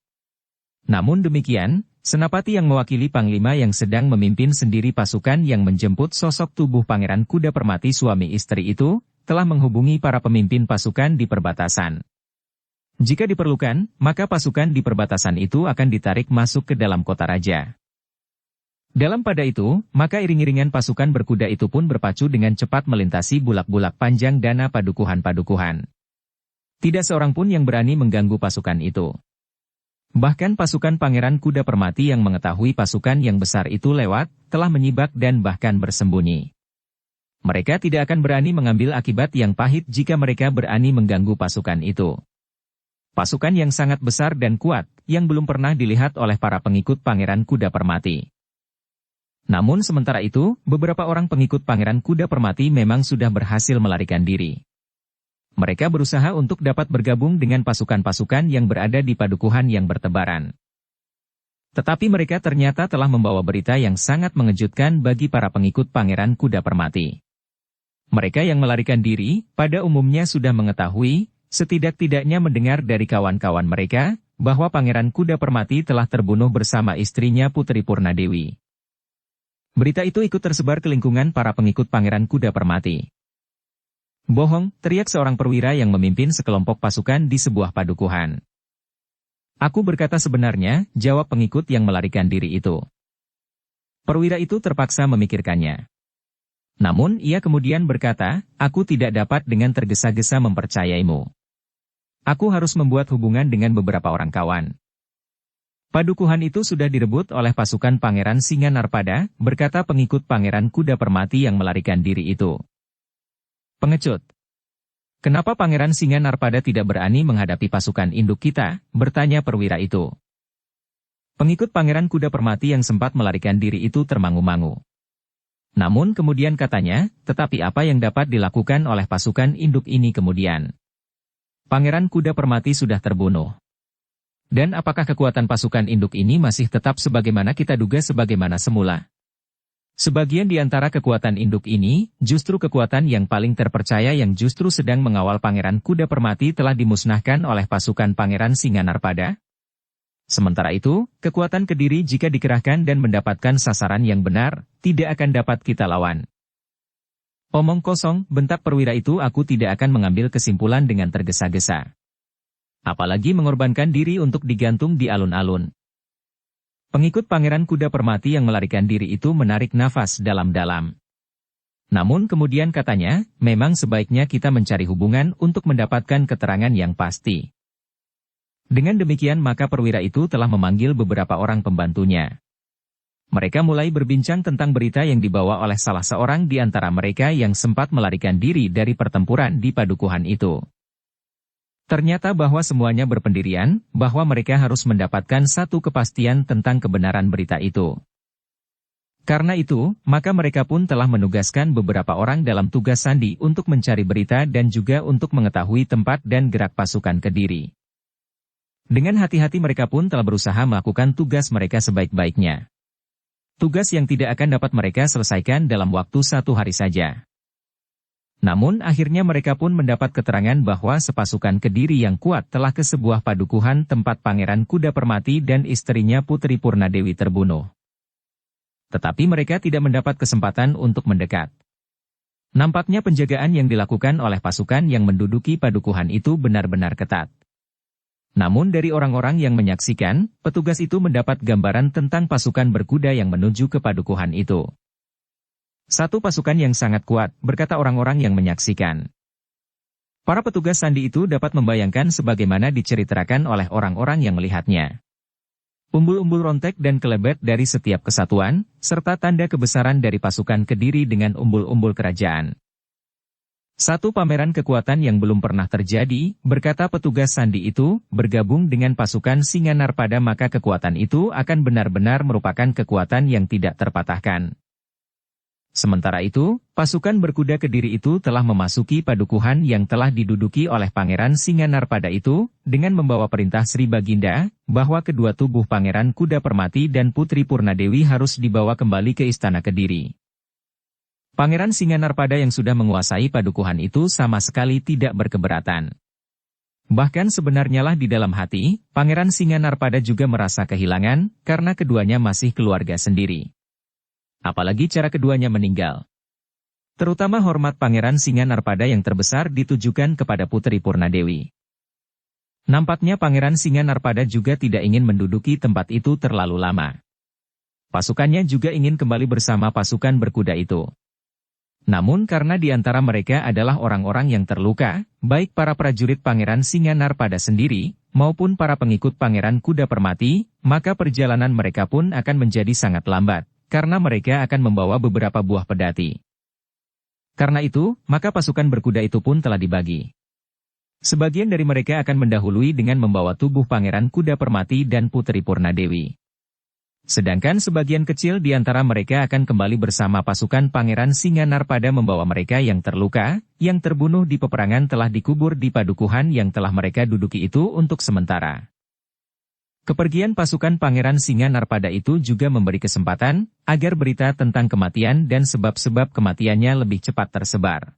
Namun demikian, Senapati yang mewakili Panglima yang sedang memimpin sendiri pasukan yang menjemput sosok tubuh Pangeran Kuda Permati suami istri itu, telah menghubungi para pemimpin pasukan di perbatasan. Jika diperlukan, maka pasukan di perbatasan itu akan ditarik masuk ke dalam kota raja. Dalam pada itu, maka iring-iringan pasukan berkuda itu pun berpacu dengan cepat melintasi bulak-bulak panjang dana padukuhan-padukuhan. Tidak seorang pun yang berani mengganggu pasukan itu. Bahkan pasukan Pangeran Kuda Permati yang mengetahui pasukan yang besar itu lewat, telah menyibak dan bahkan bersembunyi. Mereka tidak akan berani mengambil akibat yang pahit jika mereka berani mengganggu pasukan itu. Pasukan yang sangat besar dan kuat, yang belum pernah dilihat oleh para pengikut Pangeran Kuda Permati. Namun sementara itu, beberapa orang pengikut Pangeran Kuda Permati memang sudah berhasil melarikan diri. Mereka berusaha untuk dapat bergabung dengan pasukan-pasukan yang berada di padukuhan yang bertebaran. Tetapi mereka ternyata telah membawa berita yang sangat mengejutkan bagi para pengikut Pangeran Kuda Permati. Mereka yang melarikan diri, pada umumnya sudah mengetahui, setidak-tidaknya mendengar dari kawan-kawan mereka, bahwa Pangeran Kuda Permati telah terbunuh bersama istrinya Putri Purnadewi. Berita itu ikut tersebar ke lingkungan para pengikut Pangeran Kuda Permati. "Bohong," teriak seorang perwira yang memimpin sekelompok pasukan di sebuah padukuhan. "Aku berkata sebenarnya," jawab pengikut yang melarikan diri itu. Perwira itu terpaksa memikirkannya. Namun ia kemudian berkata, "Aku tidak dapat dengan tergesa-gesa mempercayaimu. Aku harus membuat hubungan dengan beberapa orang kawan." "Padukuhan itu sudah direbut oleh pasukan Pangeran Singanarpada," berkata pengikut Pangeran Kuda Permati yang melarikan diri itu. "Pengecut. Kenapa Pangeran Singanarpada tidak berani menghadapi pasukan induk kita?" bertanya perwira itu. Pengikut Pangeran Kuda Permati yang sempat melarikan diri itu termangu-mangu. Namun kemudian katanya, "Tetapi apa yang dapat dilakukan oleh pasukan induk ini kemudian? Pangeran Kuda Permati sudah terbunuh. Dan apakah kekuatan pasukan induk ini masih tetap sebagaimana kita duga sebagaimana semula? Sebagian di antara kekuatan induk ini, justru kekuatan yang paling terpercaya yang justru sedang mengawal Pangeran Kuda Permati telah dimusnahkan oleh pasukan Pangeran Singanarpada. Sementara itu, kekuatan Kediri jika dikerahkan dan mendapatkan sasaran yang benar, tidak akan dapat kita lawan." "Omong kosong," bentak perwira itu, "aku tidak akan mengambil kesimpulan dengan tergesa-gesa. Apalagi mengorbankan diri untuk digantung di alun-alun." Pengikut Pangeran Kuda Permati yang melarikan diri itu menarik nafas dalam-dalam. Namun kemudian katanya, "Memang sebaiknya kita mencari hubungan untuk mendapatkan keterangan yang pasti." Dengan demikian maka perwira itu telah memanggil beberapa orang pembantunya. Mereka mulai berbincang tentang berita yang dibawa oleh salah seorang di antara mereka yang sempat melarikan diri dari pertempuran di padukuhan itu. Ternyata bahwa semuanya berpendirian, bahwa mereka harus mendapatkan satu kepastian tentang kebenaran berita itu. Karena itu, maka mereka pun telah menugaskan beberapa orang dalam tugas sandi untuk mencari berita dan juga untuk mengetahui tempat dan gerak pasukan Kediri. Dengan hati-hati mereka pun telah berusaha melakukan tugas mereka sebaik-baiknya. Tugas yang tidak akan dapat mereka selesaikan dalam waktu 1 hari saja. Namun akhirnya mereka pun mendapat keterangan bahwa sepasukan Kediri yang kuat telah ke sebuah padukuhan tempat Pangeran Kuda Permati dan istrinya Putri Purnadewi terbunuh. Tetapi mereka tidak mendapat kesempatan untuk mendekat. Nampaknya penjagaan yang dilakukan oleh pasukan yang menduduki padukuhan itu benar-benar ketat. Namun dari orang-orang yang menyaksikan, petugas itu mendapat gambaran tentang pasukan berkuda yang menuju ke padukuhan itu. "Satu pasukan yang sangat kuat," berkata orang-orang yang menyaksikan. Para petugas sandi itu dapat membayangkan sebagaimana diceritakan oleh orang-orang yang melihatnya. Umbul-umbul rontek dan kelebet dari setiap kesatuan, serta tanda kebesaran dari pasukan Kediri dengan umbul-umbul kerajaan. Satu pameran kekuatan yang belum pernah terjadi, berkata petugas sandi itu, bergabung dengan pasukan Singanarpada maka kekuatan itu akan benar-benar merupakan kekuatan yang tidak terpatahkan. Sementara itu, pasukan berkuda Kediri itu telah memasuki padukuhan yang telah diduduki oleh Pangeran Singanarpada itu, dengan membawa perintah Sri Baginda, bahwa kedua tubuh Pangeran Kuda Permati dan Putri Purnadewi harus dibawa kembali ke Istana Kediri. Pangeran Singanarpada yang sudah menguasai padukuhan itu sama sekali tidak berkeberatan. Bahkan sebenarnya lah di dalam hati, Pangeran Singanarpada juga merasa kehilangan, karena keduanya masih keluarga sendiri. Apalagi cara keduanya meninggal. Terutama hormat Pangeran Singanarpada yang terbesar ditujukan kepada Putri Purnadewi. Nampaknya Pangeran Singanarpada juga tidak ingin menduduki tempat itu terlalu lama. Pasukannya juga ingin kembali bersama pasukan berkuda itu. Namun karena di antara mereka adalah orang-orang yang terluka, baik para prajurit Pangeran Singanarpada sendiri, maupun para pengikut Pangeran Kuda Permati, maka perjalanan mereka pun akan menjadi sangat lambat, karena mereka akan membawa beberapa buah pedati. Karena itu, maka pasukan berkuda itu pun telah dibagi. Sebagian dari mereka akan mendahului dengan membawa tubuh Pangeran Kuda Permati dan Putri Purnadewi. Sedangkan sebagian kecil di antara mereka akan kembali bersama pasukan Pangeran Singanarpada membawa mereka yang terluka, yang terbunuh di peperangan telah dikubur di padukuhan yang telah mereka duduki itu untuk sementara. Kepergian pasukan Pangeran Singanarpada itu juga memberi kesempatan, agar berita tentang kematian dan sebab-sebab kematiannya lebih cepat tersebar.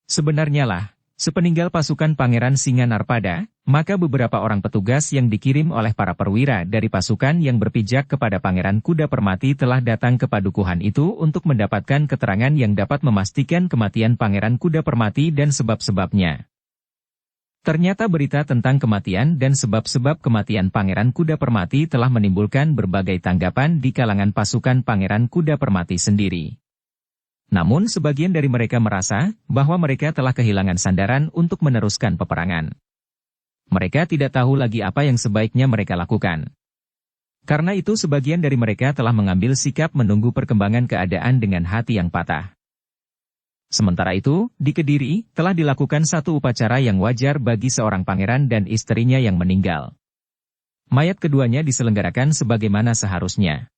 Sebenarnya lah, sepeninggal pasukan Pangeran Singanarpada, maka beberapa orang petugas yang dikirim oleh para perwira dari pasukan yang berpijak kepada Pangeran Kuda Permati telah datang ke padukuhan itu untuk mendapatkan keterangan yang dapat memastikan kematian Pangeran Kuda Permati dan sebab-sebabnya. Ternyata berita tentang kematian dan sebab-sebab kematian Pangeran Kuda Permati telah menimbulkan berbagai tanggapan di kalangan pasukan Pangeran Kuda Permati sendiri. Namun sebagian dari mereka merasa bahwa mereka telah kehilangan sandaran untuk meneruskan peperangan. Mereka tidak tahu lagi apa yang sebaiknya mereka lakukan. Karena itu sebagian dari mereka telah mengambil sikap menunggu perkembangan keadaan dengan hati yang patah. Sementara itu, di Kediri, telah dilakukan satu upacara yang wajar bagi seorang pangeran dan istrinya yang meninggal. Mayat keduanya diselenggarakan sebagaimana seharusnya.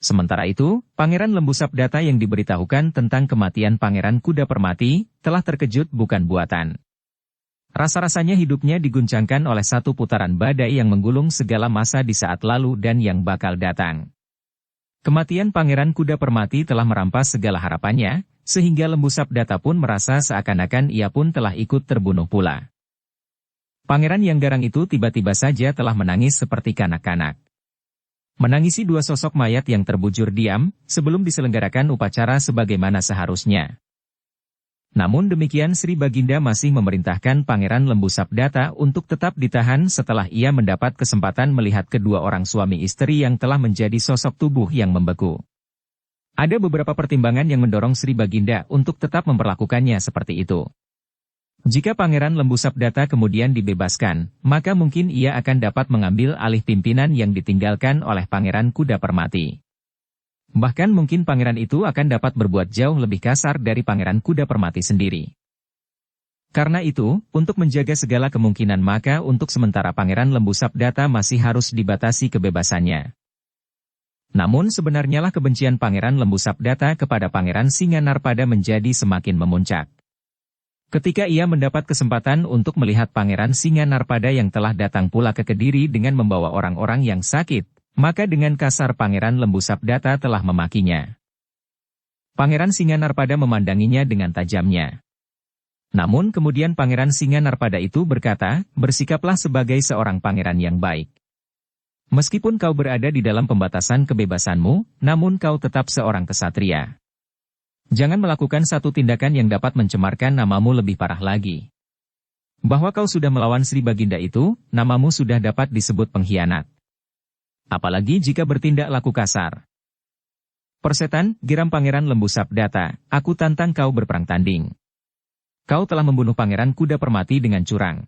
Sementara itu, Pangeran Lembu Sabdata yang diberitahukan tentang kematian Pangeran Kuda Permati, telah terkejut bukan buatan. Rasa-rasanya hidupnya diguncangkan oleh satu putaran badai yang menggulung segala masa di saat lalu dan yang bakal datang. Kematian Pangeran Kuda Permati telah merampas segala harapannya, sehingga Lembu Sabdata pun merasa seakan-akan ia pun telah ikut terbunuh pula. Pangeran yang garang itu tiba-tiba saja telah menangis seperti kanak-kanak. Menangisi dua sosok mayat yang terbujur diam, sebelum diselenggarakan upacara sebagaimana seharusnya. Namun demikian Sri Baginda masih memerintahkan Pangeran Lembu Sabdata untuk tetap ditahan setelah ia mendapat kesempatan melihat kedua orang suami istri yang telah menjadi sosok tubuh yang membeku. Ada beberapa pertimbangan yang mendorong Sri Baginda untuk tetap memperlakukannya seperti itu. Jika Pangeran Lembu Sabdata kemudian dibebaskan, maka mungkin ia akan dapat mengambil alih pimpinan yang ditinggalkan oleh Pangeran Kuda Permati. Bahkan mungkin pangeran itu akan dapat berbuat jauh lebih kasar dari Pangeran Kuda Permati sendiri. Karena itu, untuk menjaga segala kemungkinan maka untuk sementara Pangeran Lembu Sabdata masih harus dibatasi kebebasannya. Namun sebenarnya lah kebencian Pangeran Lembu Sabdata kepada Pangeran Singanarpada menjadi semakin memuncak. Ketika ia mendapat kesempatan untuk melihat Pangeran Singanarpada yang telah datang pula ke Kediri dengan membawa orang-orang yang sakit, maka dengan kasar Pangeran Lembu Sabdata telah memakinya. Pangeran Singanarpada memandanginya dengan tajamnya. Namun kemudian Pangeran Singanarpada itu berkata, bersikaplah sebagai seorang pangeran yang baik. Meskipun kau berada di dalam pembatasan kebebasanmu, namun kau tetap seorang kesatria. Jangan melakukan satu tindakan yang dapat mencemarkan namamu lebih parah lagi. Bahwa kau sudah melawan Sri Baginda itu, namamu sudah dapat disebut pengkhianat. Apalagi jika bertindak laku kasar. Persetan, geram Pangeran Lembu Sabdata, aku tantang kau berperang tanding. Kau telah membunuh Pangeran Kuda Permati dengan curang.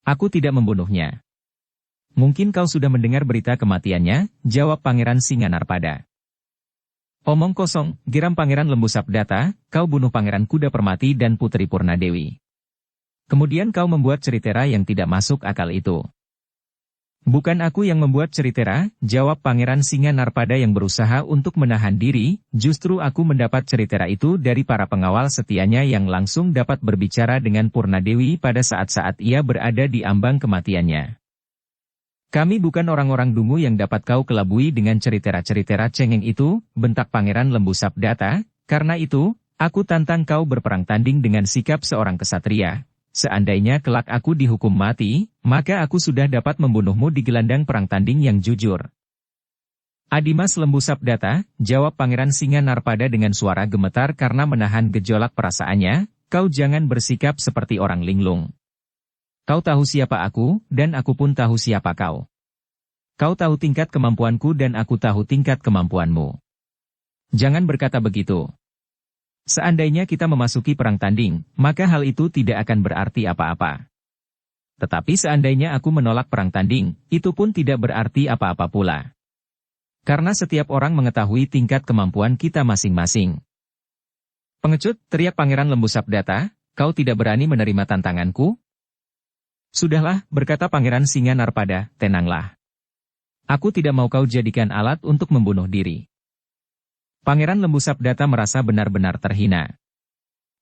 Aku tidak membunuhnya. Mungkin kau sudah mendengar berita kematiannya, jawab Pangeran Singanarpada. Omong kosong, geram Pangeran Lembu Sabdata, kau bunuh Pangeran Kuda Permati dan Putri Purnadewi. Kemudian kau membuat cerita yang tidak masuk akal itu. Bukan aku yang membuat cerita, jawab Pangeran Singanarpada yang berusaha untuk menahan diri, justru aku mendapat cerita itu dari para pengawal setianya yang langsung dapat berbicara dengan Purnadewi pada saat-saat ia berada di ambang kematiannya. Kami bukan orang-orang dungu yang dapat kau kelabui dengan cerita-cerita cengeng itu, bentak Pangeran Lembu Sabdata, karena itu, aku tantang kau berperang tanding dengan sikap seorang kesatria. Seandainya kelak aku dihukum mati, maka aku sudah dapat membunuhmu di gelandang perang tanding yang jujur. Adimas Lembu Sabdata, jawab Pangeran Singanarpada dengan suara gemetar karena menahan gejolak perasaannya, kau jangan bersikap seperti orang linglung. Kau tahu siapa aku, dan aku pun tahu siapa kau. Kau tahu tingkat kemampuanku dan aku tahu tingkat kemampuanmu. Jangan berkata begitu. Seandainya kita memasuki perang tanding, maka hal itu tidak akan berarti apa-apa. Tetapi seandainya aku menolak perang tanding, itu pun tidak berarti apa-apa pula. Karena setiap orang mengetahui tingkat kemampuan kita masing-masing. Pengecut, teriak Pangeran Lembu Sabdata, kau tidak berani menerima tantanganku? Sudahlah, berkata Pangeran Singanarpada, tenanglah. Aku tidak mau kau jadikan alat untuk membunuh diri. Pangeran Lembu Sabdata merasa benar-benar terhina.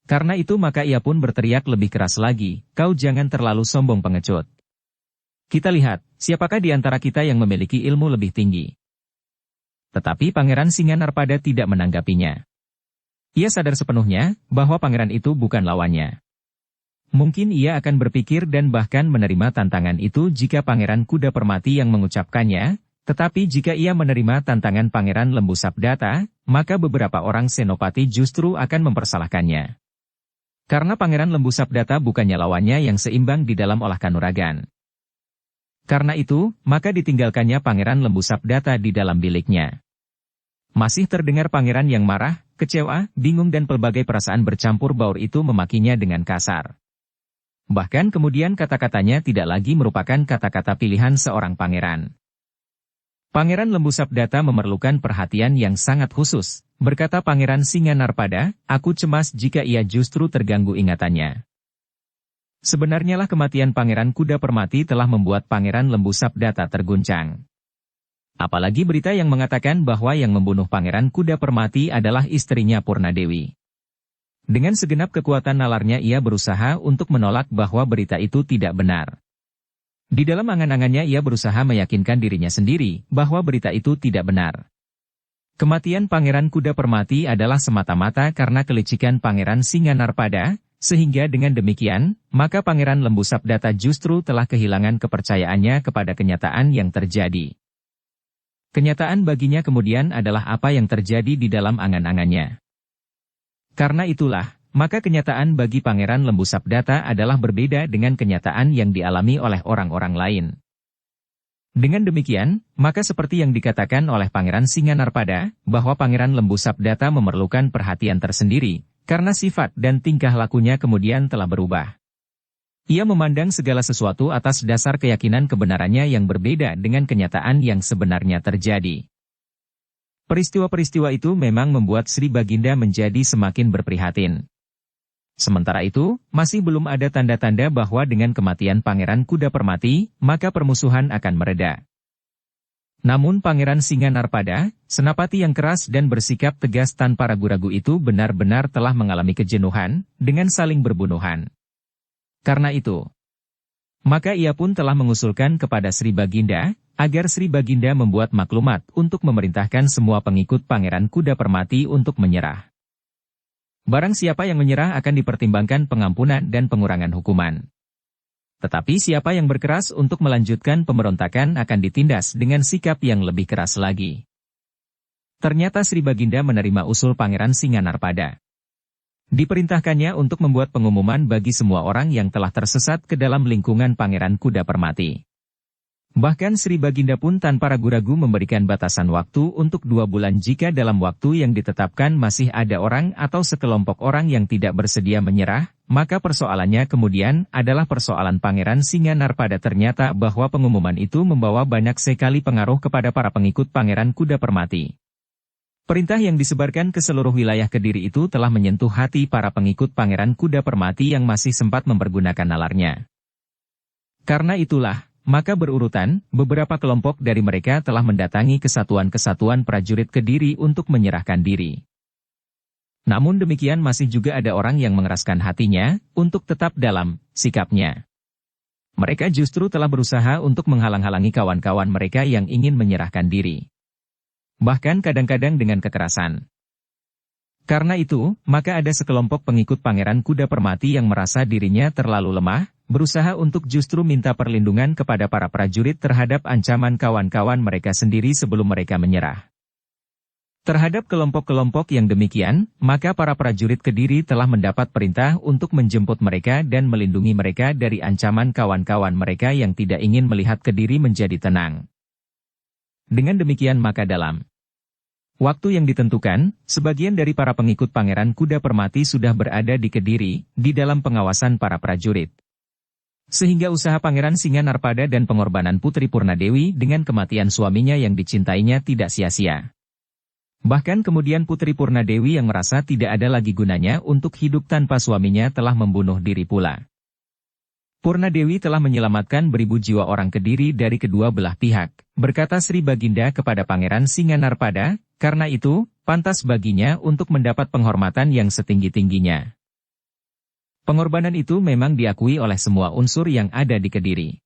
Karena itu maka ia pun berteriak lebih keras lagi, kau jangan terlalu sombong pengecut. Kita lihat, siapakah di antara kita yang memiliki ilmu lebih tinggi. Tetapi Pangeran Singanarpada tidak menanggapinya. Ia sadar sepenuhnya, bahwa pangeran itu bukan lawannya. Mungkin ia akan berpikir dan bahkan menerima tantangan itu jika Pangeran Kuda Permati yang mengucapkannya, tetapi jika ia menerima tantangan Pangeran Lembu Sabdata, maka beberapa orang senopati justru akan mempersalahkannya. Karena Pangeran Lembu Sabdata bukannya lawannya yang seimbang di dalam olah kanuragan. Karena itu, maka ditinggalkannya Pangeran Lembu Sabdata di dalam biliknya. Masih terdengar pangeran yang marah, kecewa, bingung dan pelbagai perasaan bercampur baur itu memakinya dengan kasar. Bahkan kemudian kata-katanya tidak lagi merupakan kata-kata pilihan seorang pangeran. Pangeran Lembu Sabdata memerlukan perhatian yang sangat khusus, berkata Pangeran Singanarpada, aku cemas jika ia justru terganggu ingatannya. Sebenarnya lah kematian Pangeran Kuda Permati telah membuat Pangeran Lembu Sabdata terguncang. Apalagi berita yang mengatakan bahwa yang membunuh Pangeran Kuda Permati adalah istrinya Purnadewi. Dengan segenap kekuatan nalarnya ia berusaha untuk menolak bahwa berita itu tidak benar. Di dalam angan-angannya ia berusaha meyakinkan dirinya sendiri bahwa berita itu tidak benar. Kematian Pangeran Kuda Permati adalah semata-mata karena kelicikan Pangeran Singanarpada, sehingga dengan demikian, maka Pangeran Lembu Sabdata justru telah kehilangan kepercayaannya kepada kenyataan yang terjadi. Kenyataan baginya kemudian adalah apa yang terjadi di dalam angan-angannya. Karena itulah, maka kenyataan bagi Pangeran Lembu Sabdata adalah berbeda dengan kenyataan yang dialami oleh orang-orang lain. Dengan demikian, maka seperti yang dikatakan oleh Pangeran Singanarpada, bahwa Pangeran Lembu Sabdata memerlukan perhatian tersendiri, karena sifat dan tingkah lakunya kemudian telah berubah. Ia memandang segala sesuatu atas dasar keyakinan kebenarannya yang berbeda dengan kenyataan yang sebenarnya terjadi. Peristiwa-peristiwa itu memang membuat Sri Baginda menjadi semakin berprihatin. Sementara itu, masih belum ada tanda-tanda bahwa dengan kematian Pangeran Kuda Permati, maka permusuhan akan mereda. Namun Pangeran Singanarpada, senapati yang keras dan bersikap tegas tanpa ragu-ragu itu benar-benar telah mengalami kejenuhan, dengan saling berbunuhan. Karena itu, maka ia pun telah mengusulkan kepada Sri Baginda, agar Sri Baginda membuat maklumat untuk memerintahkan semua pengikut Pangeran Kuda Permati untuk menyerah. Barang siapa yang menyerah akan dipertimbangkan pengampunan dan pengurangan hukuman. Tetapi siapa yang berkeras untuk melanjutkan pemberontakan akan ditindas dengan sikap yang lebih keras lagi. Ternyata Sri Baginda menerima usul Pangeran Singanarpada. Diperintahkannya untuk membuat pengumuman bagi semua orang yang telah tersesat ke dalam lingkungan Pangeran Kuda Permati. Bahkan Sri Baginda pun tanpa ragu-ragu memberikan batasan waktu untuk 2 bulan jika dalam waktu yang ditetapkan masih ada orang atau sekelompok orang yang tidak bersedia menyerah, maka persoalannya kemudian adalah persoalan Pangeran Singanarpada. Ternyata bahwa pengumuman itu membawa banyak sekali pengaruh kepada para pengikut Pangeran Kuda Permati. Perintah yang disebarkan ke seluruh wilayah Kediri itu telah menyentuh hati para pengikut Pangeran Kuda Permati yang masih sempat mempergunakan nalarnya. Karena itulah, maka berurutan, beberapa kelompok dari mereka telah mendatangi kesatuan-kesatuan prajurit Kediri untuk menyerahkan diri. Namun demikian masih juga ada orang yang mengeraskan hatinya, untuk tetap dalam sikapnya. Mereka justru telah berusaha untuk menghalang-halangi kawan-kawan mereka yang ingin menyerahkan diri. Bahkan kadang-kadang dengan kekerasan. Karena itu, maka ada sekelompok pengikut Pangeran Kuda Permati yang merasa dirinya terlalu lemah, berusaha untuk justru minta perlindungan kepada para prajurit terhadap ancaman kawan-kawan mereka sendiri sebelum mereka menyerah. Terhadap kelompok-kelompok yang demikian, maka para prajurit Kediri telah mendapat perintah untuk menjemput mereka dan melindungi mereka dari ancaman kawan-kawan mereka yang tidak ingin melihat Kediri menjadi tenang. Dengan demikian maka dalam waktu yang ditentukan, sebagian dari para pengikut Pangeran Kuda Permati sudah berada di Kediri, di dalam pengawasan para prajurit. Sehingga usaha Pangeran Singanarpada dan pengorbanan Putri Purnadewi dengan kematian suaminya yang dicintainya tidak sia-sia. Bahkan kemudian Putri Purnadewi yang merasa tidak ada lagi gunanya untuk hidup tanpa suaminya telah membunuh diri pula. Purnadewi telah menyelamatkan beribu jiwa orang Kediri dari kedua belah pihak, berkata Sri Baginda kepada Pangeran Singanarpada, karena itu, pantas baginya untuk mendapat penghormatan yang setinggi-tingginya. Pengorbanan itu memang diakui oleh semua unsur yang ada di Kediri.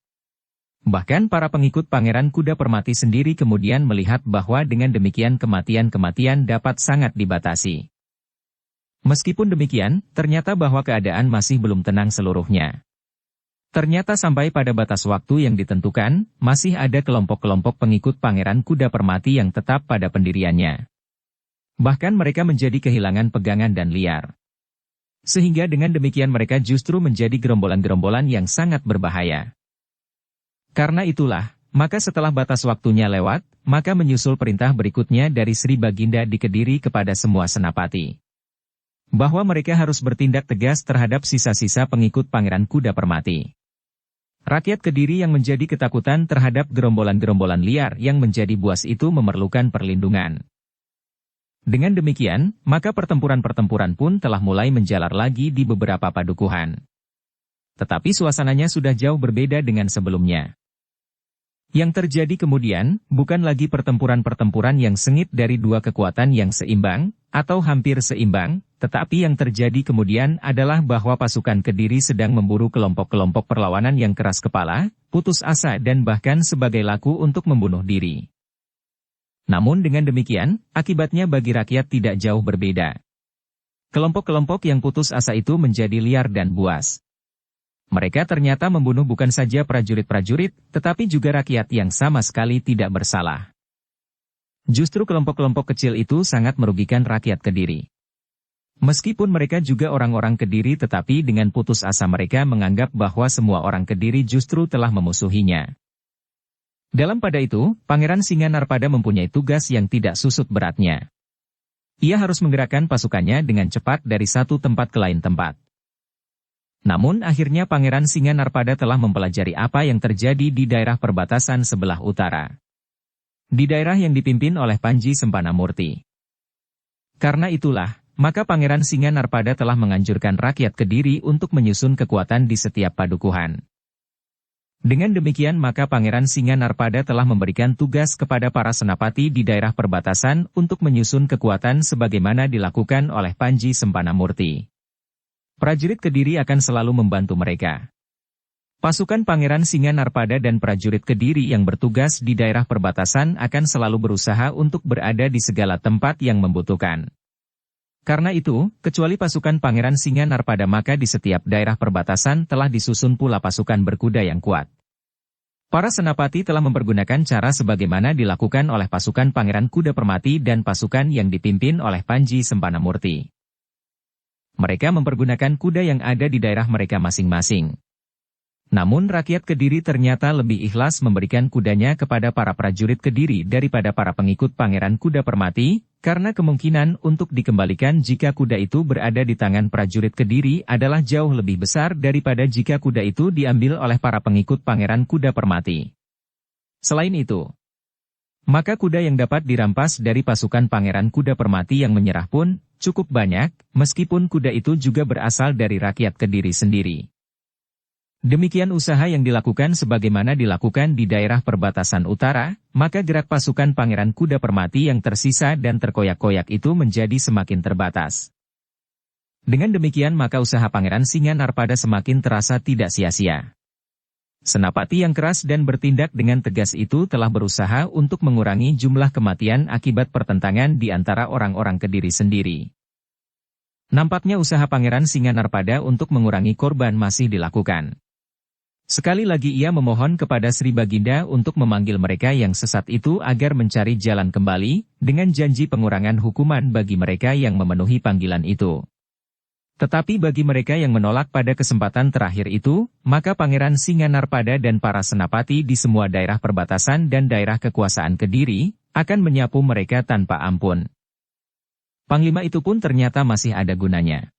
Bahkan para pengikut Pangeran Kuda Permati sendiri kemudian melihat bahwa dengan demikian kematian-kematian dapat sangat dibatasi. Meskipun demikian, ternyata bahwa keadaan masih belum tenang seluruhnya. Ternyata sampai pada batas waktu yang ditentukan, masih ada kelompok-kelompok pengikut Pangeran Kuda Permati yang tetap pada pendiriannya. Bahkan mereka menjadi kehilangan pegangan dan liar. Sehingga dengan demikian mereka justru menjadi gerombolan-gerombolan yang sangat berbahaya. Karena itulah, maka setelah batas waktunya lewat, maka menyusul perintah berikutnya dari Sri Baginda di Kediri kepada semua senapati. Bahwa mereka harus bertindak tegas terhadap sisa-sisa pengikut Pangeran Kuda Permati. Rakyat Kediri yang menjadi ketakutan terhadap gerombolan-gerombolan liar yang menjadi buas itu memerlukan perlindungan. Dengan demikian, maka pertempuran-pertempuran pun telah mulai menjalar lagi di beberapa padukuhan. Tetapi suasananya sudah jauh berbeda dengan sebelumnya. Yang terjadi kemudian, bukan lagi pertempuran-pertempuran yang sengit dari dua kekuatan yang seimbang, atau hampir seimbang, tetapi yang terjadi kemudian adalah bahwa pasukan Kediri sedang memburu kelompok-kelompok perlawanan yang keras kepala, putus asa dan bahkan sebagai laku untuk membunuh diri. Namun dengan demikian, akibatnya bagi rakyat tidak jauh berbeda. Kelompok-kelompok yang putus asa itu menjadi liar dan buas. Mereka ternyata membunuh bukan saja prajurit-prajurit, tetapi juga rakyat yang sama sekali tidak bersalah. Justru kelompok-kelompok kecil itu sangat merugikan rakyat Kediri. Meskipun mereka juga orang-orang Kediri tetapi dengan putus asa mereka menganggap bahwa semua orang Kediri justru telah memusuhinya. Dalam pada itu, Pangeran Singanarpada mempunyai tugas yang tidak susut beratnya. Ia harus menggerakkan pasukannya dengan cepat dari satu tempat ke lain tempat. Namun akhirnya Pangeran Singanarpada telah mempelajari apa yang terjadi di daerah perbatasan sebelah utara. Di daerah yang dipimpin oleh Panji Sempana Murti. Karena itulah, maka Pangeran Singanarpada telah menganjurkan rakyat Kediri untuk menyusun kekuatan di setiap padukuhan. Dengan demikian maka Pangeran Singanarpada telah memberikan tugas kepada para senapati di daerah perbatasan untuk menyusun kekuatan sebagaimana dilakukan oleh Panji Sempana Murti. Prajurit Kediri akan selalu membantu mereka. Pasukan Pangeran Singanarpada dan prajurit Kediri yang bertugas di daerah perbatasan akan selalu berusaha untuk berada di segala tempat yang membutuhkan. Karena itu, kecuali pasukan Pangeran Singanarpada maka di setiap daerah perbatasan telah disusun pula pasukan berkuda yang kuat. Para senapati telah mempergunakan cara sebagaimana dilakukan oleh pasukan Pangeran Kuda Permati dan pasukan yang dipimpin oleh Panji Sempana Murti. Mereka mempergunakan kuda yang ada di daerah mereka masing-masing. Namun rakyat Kediri ternyata lebih ikhlas memberikan kudanya kepada para prajurit Kediri daripada para pengikut Pangeran Kuda Permati, karena kemungkinan untuk dikembalikan jika kuda itu berada di tangan prajurit Kediri adalah jauh lebih besar daripada jika kuda itu diambil oleh para pengikut Pangeran Kuda Permati. Selain itu, maka kuda yang dapat dirampas dari pasukan Pangeran Kuda Permati yang menyerah pun cukup banyak, meskipun kuda itu juga berasal dari rakyat Kediri sendiri. Demikian usaha yang dilakukan sebagaimana dilakukan di daerah perbatasan utara, maka gerak pasukan Pangeran Kuda Permati yang tersisa dan terkoyak-koyak itu menjadi semakin terbatas. Dengan demikian maka usaha Pangeran Singanarpada semakin terasa tidak sia-sia. Senapati yang keras dan bertindak dengan tegas itu telah berusaha untuk mengurangi jumlah kematian akibat pertentangan di antara orang-orang Kediri sendiri. Nampaknya usaha Pangeran Singanarpada untuk mengurangi korban masih dilakukan. Sekali lagi ia memohon kepada Sri Baginda untuk memanggil mereka yang sesat itu agar mencari jalan kembali, dengan janji pengurangan hukuman bagi mereka yang memenuhi panggilan itu. Tetapi bagi mereka yang menolak pada kesempatan terakhir itu, maka Pangeran Singanarpada dan para senapati di semua daerah perbatasan dan daerah kekuasaan Kediri, akan menyapu mereka tanpa ampun. Panglima itu pun ternyata masih ada gunanya.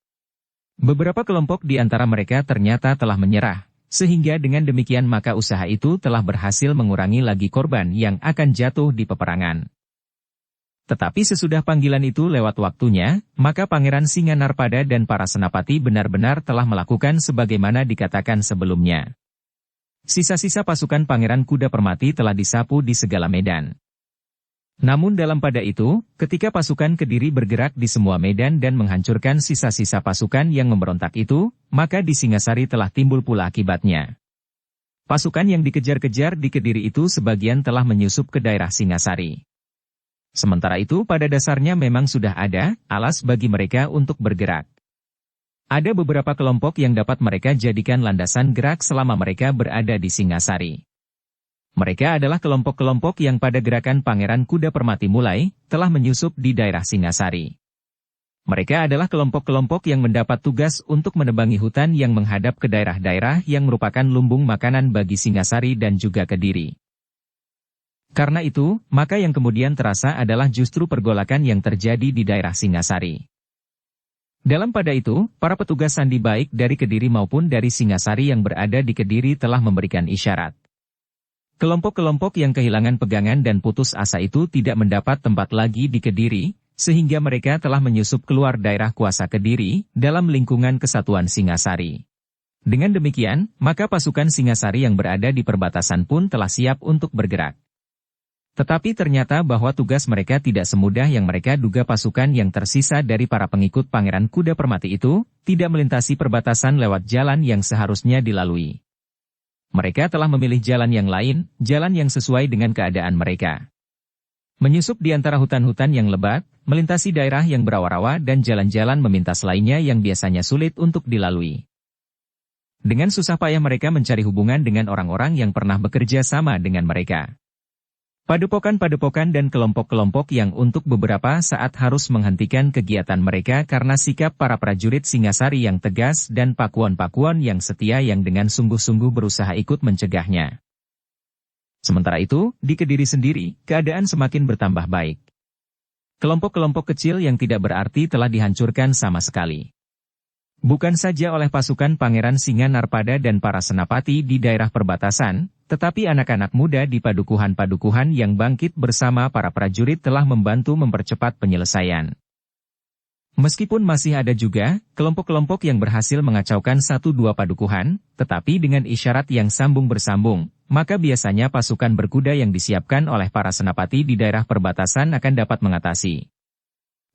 Beberapa kelompok di antara mereka ternyata telah menyerah, sehingga dengan demikian maka usaha itu telah berhasil mengurangi lagi korban yang akan jatuh di peperangan. Tetapi sesudah panggilan itu lewat waktunya, maka Pangeran Singanarpada dan para senapati benar-benar telah melakukan sebagaimana dikatakan sebelumnya. Sisa-sisa pasukan Pangeran Kuda Permati telah disapu di segala medan. Namun dalam pada itu, ketika pasukan Kediri bergerak di semua medan dan menghancurkan sisa-sisa pasukan yang memberontak itu, maka di Singasari telah timbul pula akibatnya. Pasukan yang dikejar-kejar di Kediri itu sebagian telah menyusup ke daerah Singasari. Sementara itu pada dasarnya memang sudah ada alas bagi mereka untuk bergerak. Ada beberapa kelompok yang dapat mereka jadikan landasan gerak selama mereka berada di Singasari. Mereka adalah kelompok-kelompok yang pada gerakan Pangeran Kuda Permati mulai, telah menyusup di daerah Singasari. Mereka adalah kelompok-kelompok yang mendapat tugas untuk menebangi hutan yang menghadap ke daerah-daerah yang merupakan lumbung makanan bagi Singasari dan juga Kediri. Karena itu, maka yang kemudian terasa adalah justru pergolakan yang terjadi di daerah Singasari. Dalam pada itu, para petugas sandi baik dari Kediri maupun dari Singasari yang berada di Kediri telah memberikan isyarat. Kelompok-kelompok yang kehilangan pegangan dan putus asa itu tidak mendapat tempat lagi di Kediri, sehingga mereka telah menyusup keluar daerah kuasa Kediri dalam lingkungan kesatuan Singasari. Dengan demikian, maka pasukan Singasari yang berada di perbatasan pun telah siap untuk bergerak. Tetapi ternyata bahwa tugas mereka tidak semudah yang mereka duga. Pasukan yang tersisa dari para pengikut Pangeran Kuda Permati itu, tidak melintasi perbatasan lewat jalan yang seharusnya dilalui. Mereka telah memilih jalan yang lain, jalan yang sesuai dengan keadaan mereka. Menyusup di antara hutan-hutan yang lebat, melintasi daerah yang berawa-rawa dan jalan-jalan memintas lainnya yang biasanya sulit untuk dilalui. Dengan susah payah mereka mencari hubungan dengan orang-orang yang pernah bekerja sama dengan mereka. Padepokan-padepokan dan kelompok-kelompok yang untuk beberapa saat harus menghentikan kegiatan mereka karena sikap para prajurit Singasari yang tegas dan pakuan-pakuan yang setia yang dengan sungguh-sungguh berusaha ikut mencegahnya. Sementara itu, di Kediri sendiri, keadaan semakin bertambah baik. Kelompok-kelompok kecil yang tidak berarti telah dihancurkan sama sekali. Bukan saja oleh pasukan Pangeran Singanarpada dan para senapati di daerah perbatasan, tetapi anak-anak muda di padukuhan-padukuhan yang bangkit bersama para prajurit telah membantu mempercepat penyelesaian. Meskipun masih ada juga kelompok-kelompok yang berhasil mengacaukan 1-2 padukuhan, tetapi dengan isyarat yang sambung bersambung, maka biasanya pasukan berkuda yang disiapkan oleh para senapati di daerah perbatasan akan dapat mengatasi.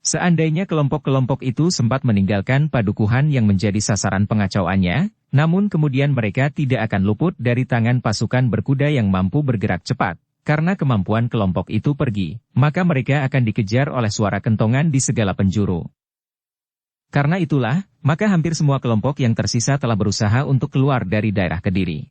Seandainya kelompok-kelompok itu sempat meninggalkan padukuhan yang menjadi sasaran pengacauannya, namun kemudian mereka tidak akan luput dari tangan pasukan berkuda yang mampu bergerak cepat. Karena kemampuan kelompok itu pergi, maka mereka akan dikejar oleh suara kentongan di segala penjuru. Karena itulah, maka hampir semua kelompok yang tersisa telah berusaha untuk keluar dari daerah Kediri.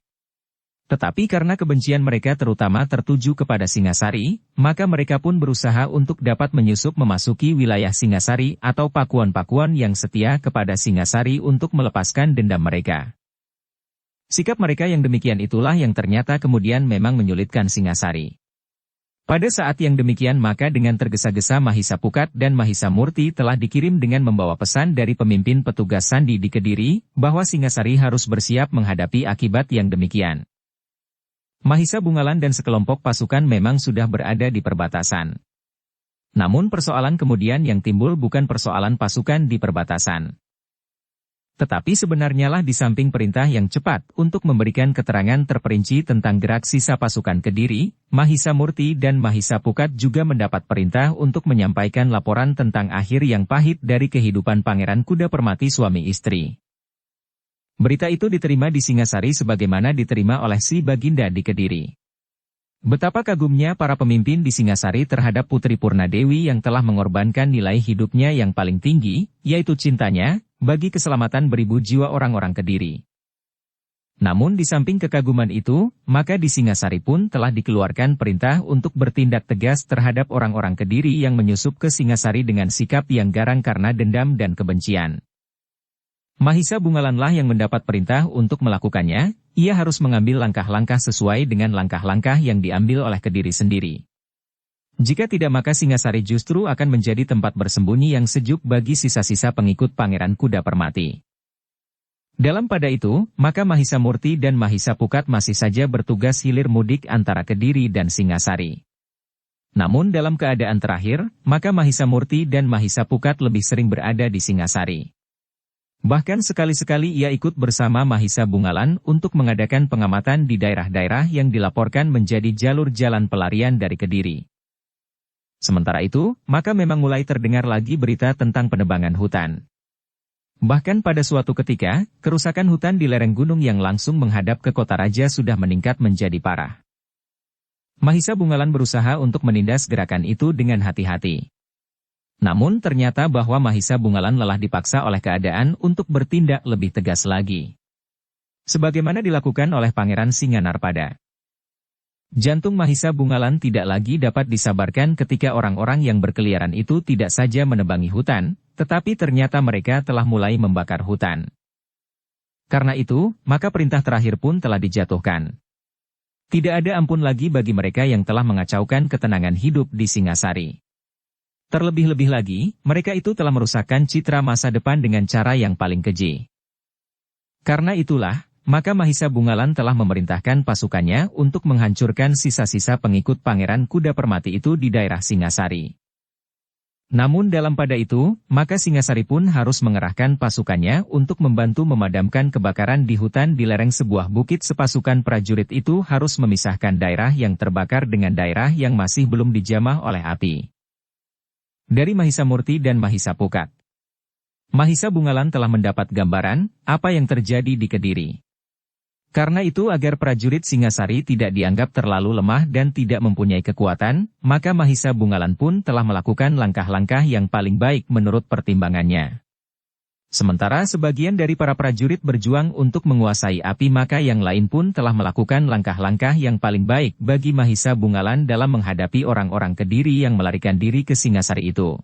Tetapi karena kebencian mereka terutama tertuju kepada Singasari, maka mereka pun berusaha untuk dapat menyusup memasuki wilayah Singasari atau pakuan-pakuan yang setia kepada Singasari untuk melepaskan dendam mereka. Sikap mereka yang demikian itulah yang ternyata kemudian memang menyulitkan Singasari. Pada saat yang demikian maka dengan tergesa-gesa Mahisa Pukat dan Mahisa Murti telah dikirim dengan membawa pesan dari pemimpin petugas sandi di Kediri, bahwa Singasari harus bersiap menghadapi akibat yang demikian. Mahisa Bungalan dan sekelompok pasukan memang sudah berada di perbatasan. Namun persoalan kemudian yang timbul bukan persoalan pasukan di perbatasan. Tetapi sebenarnya lah di samping perintah yang cepat untuk memberikan keterangan terperinci tentang gerak sisa pasukan Kediri, Mahisa Murti dan Mahisa Pukat juga mendapat perintah untuk menyampaikan laporan tentang akhir yang pahit dari kehidupan Pangeran Kuda Permati suami istri. Berita itu diterima di Singasari sebagaimana diterima oleh si Baginda di Kediri. Betapa kagumnya para pemimpin di Singasari terhadap Putri Purnadewi yang telah mengorbankan nilai hidupnya yang paling tinggi, yaitu cintanya, bagi keselamatan beribu jiwa orang-orang Kediri. Namun di samping kekaguman itu, maka di Singasari pun telah dikeluarkan perintah untuk bertindak tegas terhadap orang-orang Kediri yang menyusup ke Singasari dengan sikap yang garang karena dendam dan kebencian. Mahisa Bungalanlah yang mendapat perintah untuk melakukannya, ia harus mengambil langkah-langkah sesuai dengan langkah-langkah yang diambil oleh Kediri sendiri. Jika tidak maka Singasari justru akan menjadi tempat bersembunyi yang sejuk bagi sisa-sisa pengikut Pangeran Kuda Permati. Dalam pada itu, maka Mahisa Murti dan Mahisa Pukat masih saja bertugas hilir mudik antara Kediri dan Singasari. Namun dalam keadaan terakhir, maka Mahisa Murti dan Mahisa Pukat lebih sering berada di Singasari. Bahkan sekali-sekali ia ikut bersama Mahisa Bungalan untuk mengadakan pengamatan di daerah-daerah yang dilaporkan menjadi jalur jalan pelarian dari Kediri. Sementara itu, maka memang mulai terdengar lagi berita tentang penebangan hutan. Bahkan pada suatu ketika, kerusakan hutan di lereng gunung yang langsung menghadap ke kota raja sudah meningkat menjadi parah. Mahisa Bungalan berusaha untuk menindas gerakan itu dengan hati-hati. Namun ternyata bahwa Mahisa Bungalan lelah dipaksa oleh keadaan untuk bertindak lebih tegas lagi. Sebagaimana dilakukan oleh Pangeran Singanarpada. Jantung Mahisa Bungalan tidak lagi dapat disabarkan ketika orang-orang yang berkeliaran itu tidak saja menebangi hutan, tetapi ternyata mereka telah mulai membakar hutan. Karena itu, maka perintah terakhir pun telah dijatuhkan. Tidak ada ampun lagi bagi mereka yang telah mengacaukan ketenangan hidup di Singasari. Terlebih-lebih lagi, mereka itu telah merusakkan citra masa depan dengan cara yang paling keji. Karena itulah, maka Mahisa Bungalan telah memerintahkan pasukannya untuk menghancurkan sisa-sisa pengikut Pangeran Kuda Permati itu di daerah Singasari. Namun dalam pada itu, maka Singasari pun harus mengerahkan pasukannya untuk membantu memadamkan kebakaran di hutan di lereng sebuah bukit. Sepasukan prajurit itu harus memisahkan daerah yang terbakar dengan daerah yang masih belum dijamah oleh api. Dari Mahisa Murti dan Mahisa Pukat. Mahisa Bungalan telah mendapat gambaran apa yang terjadi di Kediri. Karena itu agar prajurit Singasari tidak dianggap terlalu lemah dan tidak mempunyai kekuatan, maka Mahisa Bungalan pun telah melakukan langkah-langkah yang paling baik menurut pertimbangannya. Sementara sebagian dari para prajurit berjuang untuk menguasai api, maka yang lain pun telah melakukan langkah-langkah yang paling baik bagi Mahisa Bungalan dalam menghadapi orang-orang Kediri yang melarikan diri ke Singasari itu.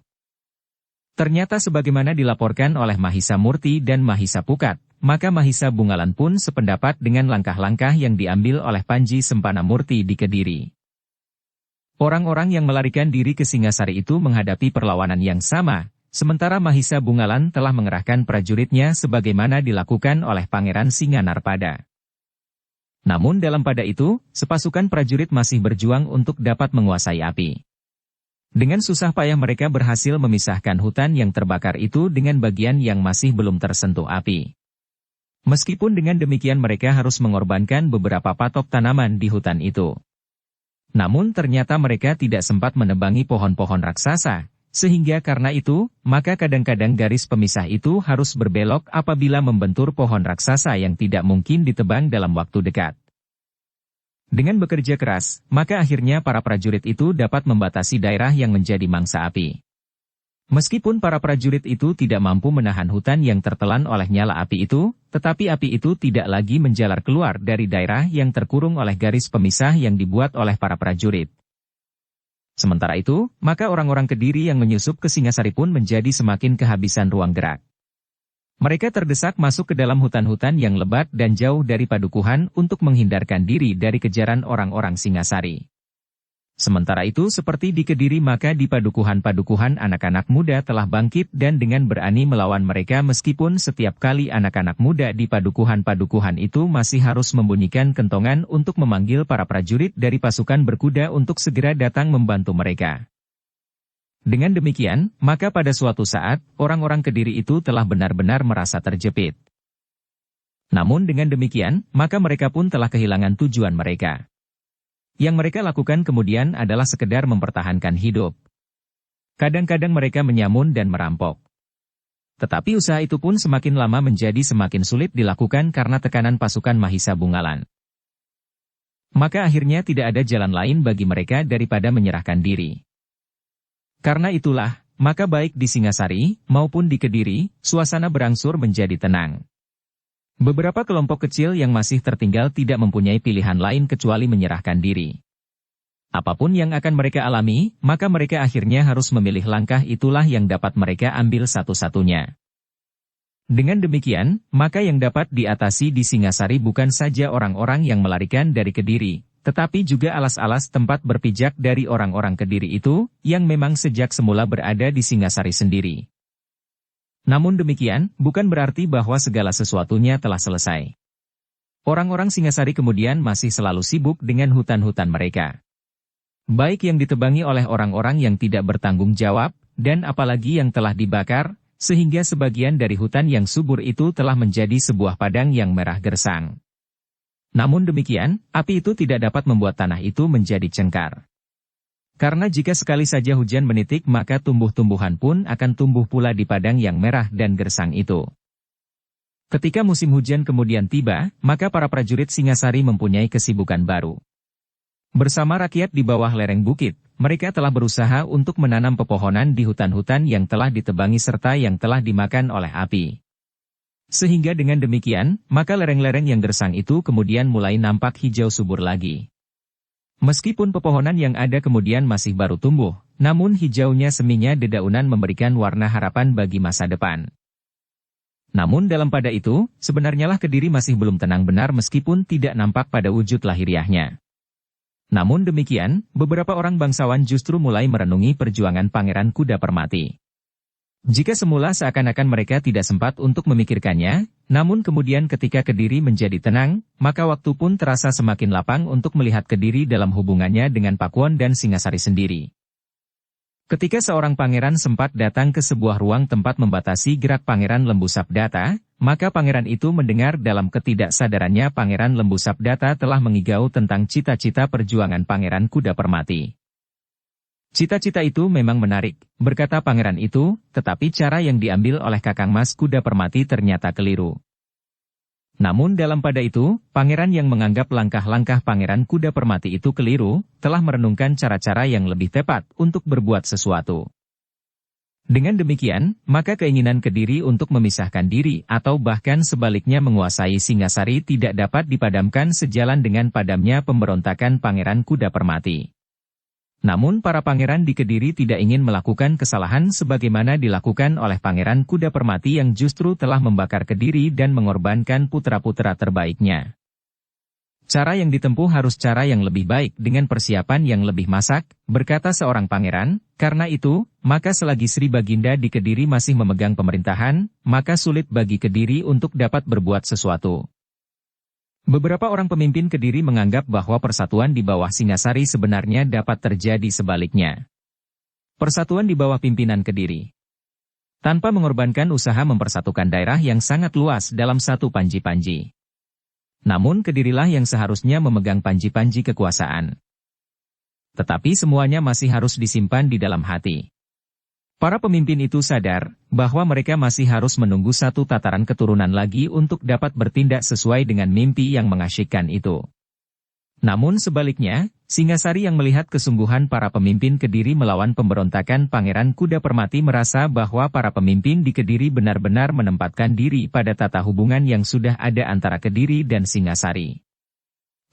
Ternyata sebagaimana dilaporkan oleh Mahisa Murti dan Mahisa Pukat, maka Mahisa Bungalan pun sependapat dengan langkah-langkah yang diambil oleh Panji Sempana Murti di Kediri. Orang-orang yang melarikan diri ke Singasari itu menghadapi perlawanan yang sama, sementara Mahisa Bungalan telah mengerahkan prajuritnya sebagaimana dilakukan oleh Pangeran Singanarpada. Namun dalam pada itu, sepasukan prajurit masih berjuang untuk dapat menguasai api. Dengan susah payah mereka berhasil memisahkan hutan yang terbakar itu dengan bagian yang masih belum tersentuh api. Meskipun dengan demikian mereka harus mengorbankan beberapa patok tanaman di hutan itu. Namun ternyata mereka tidak sempat menebangi pohon-pohon raksasa. Sehingga karena itu, maka kadang-kadang garis pemisah itu harus berbelok apabila membentur pohon raksasa yang tidak mungkin ditebang dalam waktu dekat. Dengan bekerja keras, maka akhirnya para prajurit itu dapat membatasi daerah yang menjadi mangsa api. Meskipun para prajurit itu tidak mampu menahan hutan yang tertelan oleh nyala api itu, tetapi api itu tidak lagi menjalar keluar dari daerah yang terkurung oleh garis pemisah yang dibuat oleh para prajurit. Sementara itu, maka orang-orang Kediri yang menyusup ke Singasari pun menjadi semakin kehabisan ruang gerak. Mereka terdesak masuk ke dalam hutan-hutan yang lebat dan jauh dari padukuhan untuk menghindarkan diri dari kejaran orang-orang Singasari. Sementara itu seperti di Kediri maka di padukuhan-padukuhan anak-anak muda telah bangkit dan dengan berani melawan mereka meskipun setiap kali anak-anak muda di padukuhan-padukuhan itu masih harus membunyikan kentongan untuk memanggil para prajurit dari pasukan berkuda untuk segera datang membantu mereka. Dengan demikian, maka pada suatu saat, orang-orang Kediri itu telah benar-benar merasa terjepit. Namun dengan demikian, maka mereka pun telah kehilangan tujuan mereka. Yang mereka lakukan kemudian adalah sekedar mempertahankan hidup. Kadang-kadang mereka menyamun dan merampok. Tetapi usaha itu pun semakin lama menjadi semakin sulit dilakukan karena tekanan pasukan Mahisa Bungalan. Maka akhirnya tidak ada jalan lain bagi mereka daripada menyerahkan diri. Karena itulah, maka baik di Singasari maupun di Kediri, suasana berangsur menjadi tenang. Beberapa kelompok kecil yang masih tertinggal tidak mempunyai pilihan lain kecuali menyerahkan diri. Apapun yang akan mereka alami, maka mereka akhirnya harus memilih langkah itulah yang dapat mereka ambil satu-satunya. Dengan demikian, maka yang dapat diatasi di Singasari bukan saja orang-orang yang melarikan dari Kediri, tetapi juga alas-alas tempat berpijak dari orang-orang Kediri itu, yang memang sejak semula berada di Singasari sendiri. Namun demikian, bukan berarti bahwa segala sesuatunya telah selesai. Orang-orang Singasari kemudian masih selalu sibuk dengan hutan-hutan mereka. Baik yang ditebangi oleh orang-orang yang tidak bertanggung jawab, dan apalagi yang telah dibakar, sehingga sebagian dari hutan yang subur itu telah menjadi sebuah padang yang merah gersang. Namun demikian, api itu tidak dapat membuat tanah itu menjadi cengkar. Karena jika sekali saja hujan menitik maka tumbuh-tumbuhan pun akan tumbuh pula di padang yang merah dan gersang itu. Ketika musim hujan kemudian tiba, maka para prajurit Singasari mempunyai kesibukan baru. Bersama rakyat di bawah lereng bukit, mereka telah berusaha untuk menanam pepohonan di hutan-hutan yang telah ditebangi serta yang telah dimakan oleh api. Sehingga dengan demikian, maka lereng-lereng yang gersang itu kemudian mulai nampak hijau subur lagi. Meskipun pepohonan yang ada kemudian masih baru tumbuh, namun hijaunya seminya dedaunan memberikan warna harapan bagi masa depan. Namun dalam pada itu, sebenarnya lah Kediri masih belum tenang benar meskipun tidak nampak pada wujud lahiriahnya. Namun demikian, beberapa orang bangsawan justru mulai merenungi perjuangan Pangeran Kuda Permati. Jika semula seakan-akan mereka tidak sempat untuk memikirkannya, namun kemudian ketika Kediri menjadi tenang, maka waktu pun terasa semakin lapang untuk melihat Kediri dalam hubungannya dengan Pakuwon dan Singasari sendiri. Ketika seorang pangeran sempat datang ke sebuah ruang tempat membatasi gerak Pangeran Lembu Sabdata, maka pangeran itu mendengar dalam ketidaksadarannya Pangeran Lembu Sabdata telah mengigau tentang cita-cita perjuangan Pangeran Kuda Permati. Cita-cita itu memang menarik, berkata pangeran itu, tetapi cara yang diambil oleh Kakang Mas Kuda Permati ternyata keliru. Namun dalam pada itu, pangeran yang menganggap langkah-langkah Pangeran Kuda Permati itu keliru, telah merenungkan cara-cara yang lebih tepat untuk berbuat sesuatu. Dengan demikian, maka keinginan Kediri untuk memisahkan diri atau bahkan sebaliknya menguasai Singasari tidak dapat dipadamkan sejalan dengan padamnya pemberontakan Pangeran Kuda Permati. Namun para pangeran di Kediri tidak ingin melakukan kesalahan sebagaimana dilakukan oleh Pangeran Kuda Permati yang justru telah membakar Kediri dan mengorbankan putra-putra terbaiknya. Cara yang ditempuh harus cara yang lebih baik dengan persiapan yang lebih masak, berkata seorang pangeran, karena itu, maka selagi Sri Baginda di Kediri masih memegang pemerintahan, maka sulit bagi Kediri untuk dapat berbuat sesuatu. Beberapa orang pemimpin Kediri menganggap bahwa persatuan di bawah Singasari sebenarnya dapat terjadi sebaliknya. Persatuan di bawah pimpinan Kediri. Tanpa mengorbankan usaha mempersatukan daerah yang sangat luas dalam satu panji-panji. Namun Kedirilah yang seharusnya memegang panji-panji kekuasaan. Tetapi semuanya masih harus disimpan di dalam hati. Para pemimpin itu sadar bahwa mereka masih harus menunggu satu tataran keturunan lagi untuk dapat bertindak sesuai dengan mimpi yang mengasyikkan itu. Namun sebaliknya, Singasari yang melihat kesungguhan para pemimpin Kediri melawan pemberontakan Pangeran Kuda Permati merasa bahwa para pemimpin di Kediri benar-benar menempatkan diri pada tata hubungan yang sudah ada antara Kediri dan Singasari.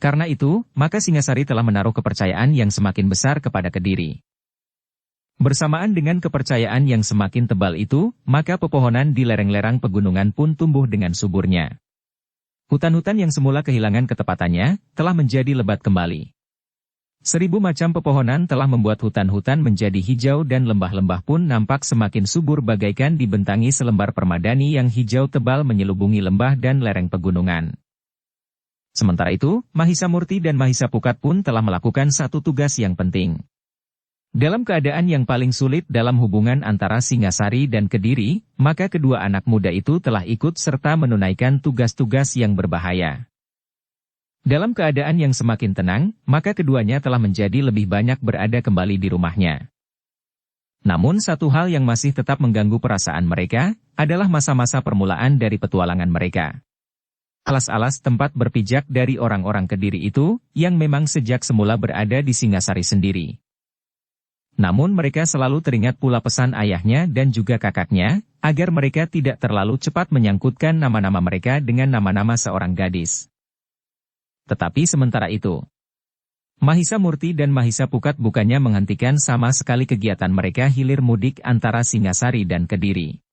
Karena itu, maka Singasari telah menaruh kepercayaan yang semakin besar kepada Kediri. Bersamaan dengan kepercayaan yang semakin tebal itu, maka pepohonan di lereng-lereng pegunungan pun tumbuh dengan suburnya. Hutan-hutan yang semula kehilangan ketepatannya, telah menjadi lebat kembali. 1000 macam pepohonan telah membuat hutan-hutan menjadi hijau dan lembah-lembah pun nampak semakin subur bagaikan dibentangi selembar permadani yang hijau tebal menyelubungi lembah dan lereng pegunungan. Sementara itu, Mahisa Murti dan Mahisa Pukat pun telah melakukan satu tugas yang penting. Dalam keadaan yang paling sulit dalam hubungan antara Singasari dan Kediri, maka kedua anak muda itu telah ikut serta menunaikan tugas-tugas yang berbahaya. Dalam keadaan yang semakin tenang, maka keduanya telah menjadi lebih banyak berada kembali di rumahnya. Namun satu hal yang masih tetap mengganggu perasaan mereka, adalah masa-masa permulaan dari petualangan mereka. Alas-alas tempat berpijak dari orang-orang Kediri itu, yang memang sejak semula berada di Singasari sendiri. Namun mereka selalu teringat pula pesan ayahnya dan juga kakaknya, agar mereka tidak terlalu cepat menyangkutkan nama-nama mereka dengan nama-nama seorang gadis. Tetapi sementara itu, Mahisa Murti dan Mahisa Pukat bukannya menghentikan sama sekali kegiatan mereka hilir mudik antara Singasari dan Kediri.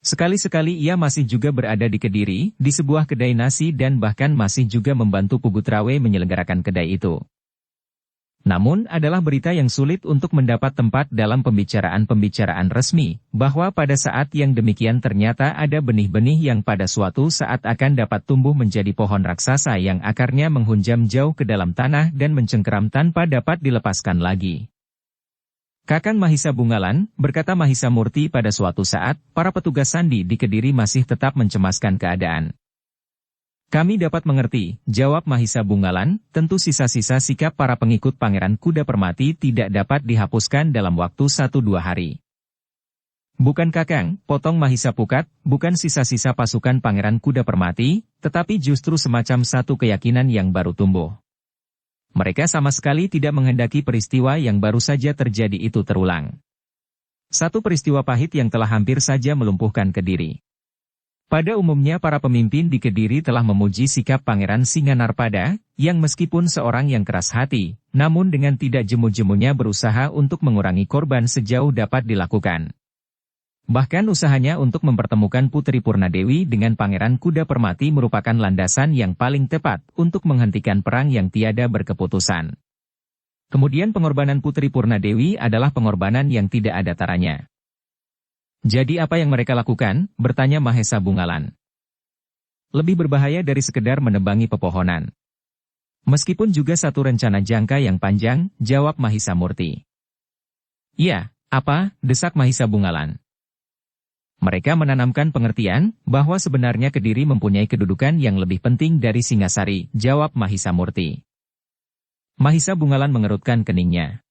Sekali-sekali ia masih juga berada di Kediri, di sebuah kedai nasi dan bahkan masih juga membantu Pugutrawe menyelenggarakan kedai itu. Namun adalah berita yang sulit untuk mendapat tempat dalam pembicaraan-pembicaraan resmi, bahwa pada saat yang demikian ternyata ada benih-benih yang pada suatu saat akan dapat tumbuh menjadi pohon raksasa yang akarnya menghunjam jauh ke dalam tanah dan mencengkeram tanpa dapat dilepaskan lagi. Kakang Mahisa Bungalan, berkata Mahisa Murti pada suatu saat, para petugas sandi di Kediri masih tetap mencemaskan keadaan. Kami dapat mengerti, jawab Mahisa Bungalan, tentu sisa-sisa sikap para pengikut Pangeran Kuda Permati tidak dapat dihapuskan dalam waktu 1-2 hari. Bukan Kakang, potong Mahisa Pukat, bukan sisa-sisa pasukan Pangeran Kuda Permati, tetapi justru semacam satu keyakinan yang baru tumbuh. Mereka sama sekali tidak menghendaki peristiwa yang baru saja terjadi itu terulang. Satu peristiwa pahit yang telah hampir saja melumpuhkan Kediri. Pada umumnya para pemimpin di Kediri telah memuji sikap Pangeran Singanarpada, yang meskipun seorang yang keras hati, namun dengan tidak jemu-jemunya berusaha untuk mengurangi korban sejauh dapat dilakukan. Bahkan usahanya untuk mempertemukan Putri Purnadewi dengan Pangeran Kuda Permati merupakan landasan yang paling tepat untuk menghentikan perang yang tiada berkeputusan. Kemudian pengorbanan Putri Purnadewi adalah pengorbanan yang tidak ada taranya. Jadi apa yang mereka lakukan? Bertanya Mahesa Bungalan. Lebih berbahaya dari sekedar menebangi pepohonan. Meskipun juga satu rencana jangka yang panjang, jawab Mahisa Murti. Ya, apa? Desak Mahisa Bungalan. Mereka menanamkan pengertian, bahwa sebenarnya Kediri mempunyai kedudukan yang lebih penting dari Singasari, jawab Mahisa Murti. Mahisa Bungalan mengerutkan keningnya.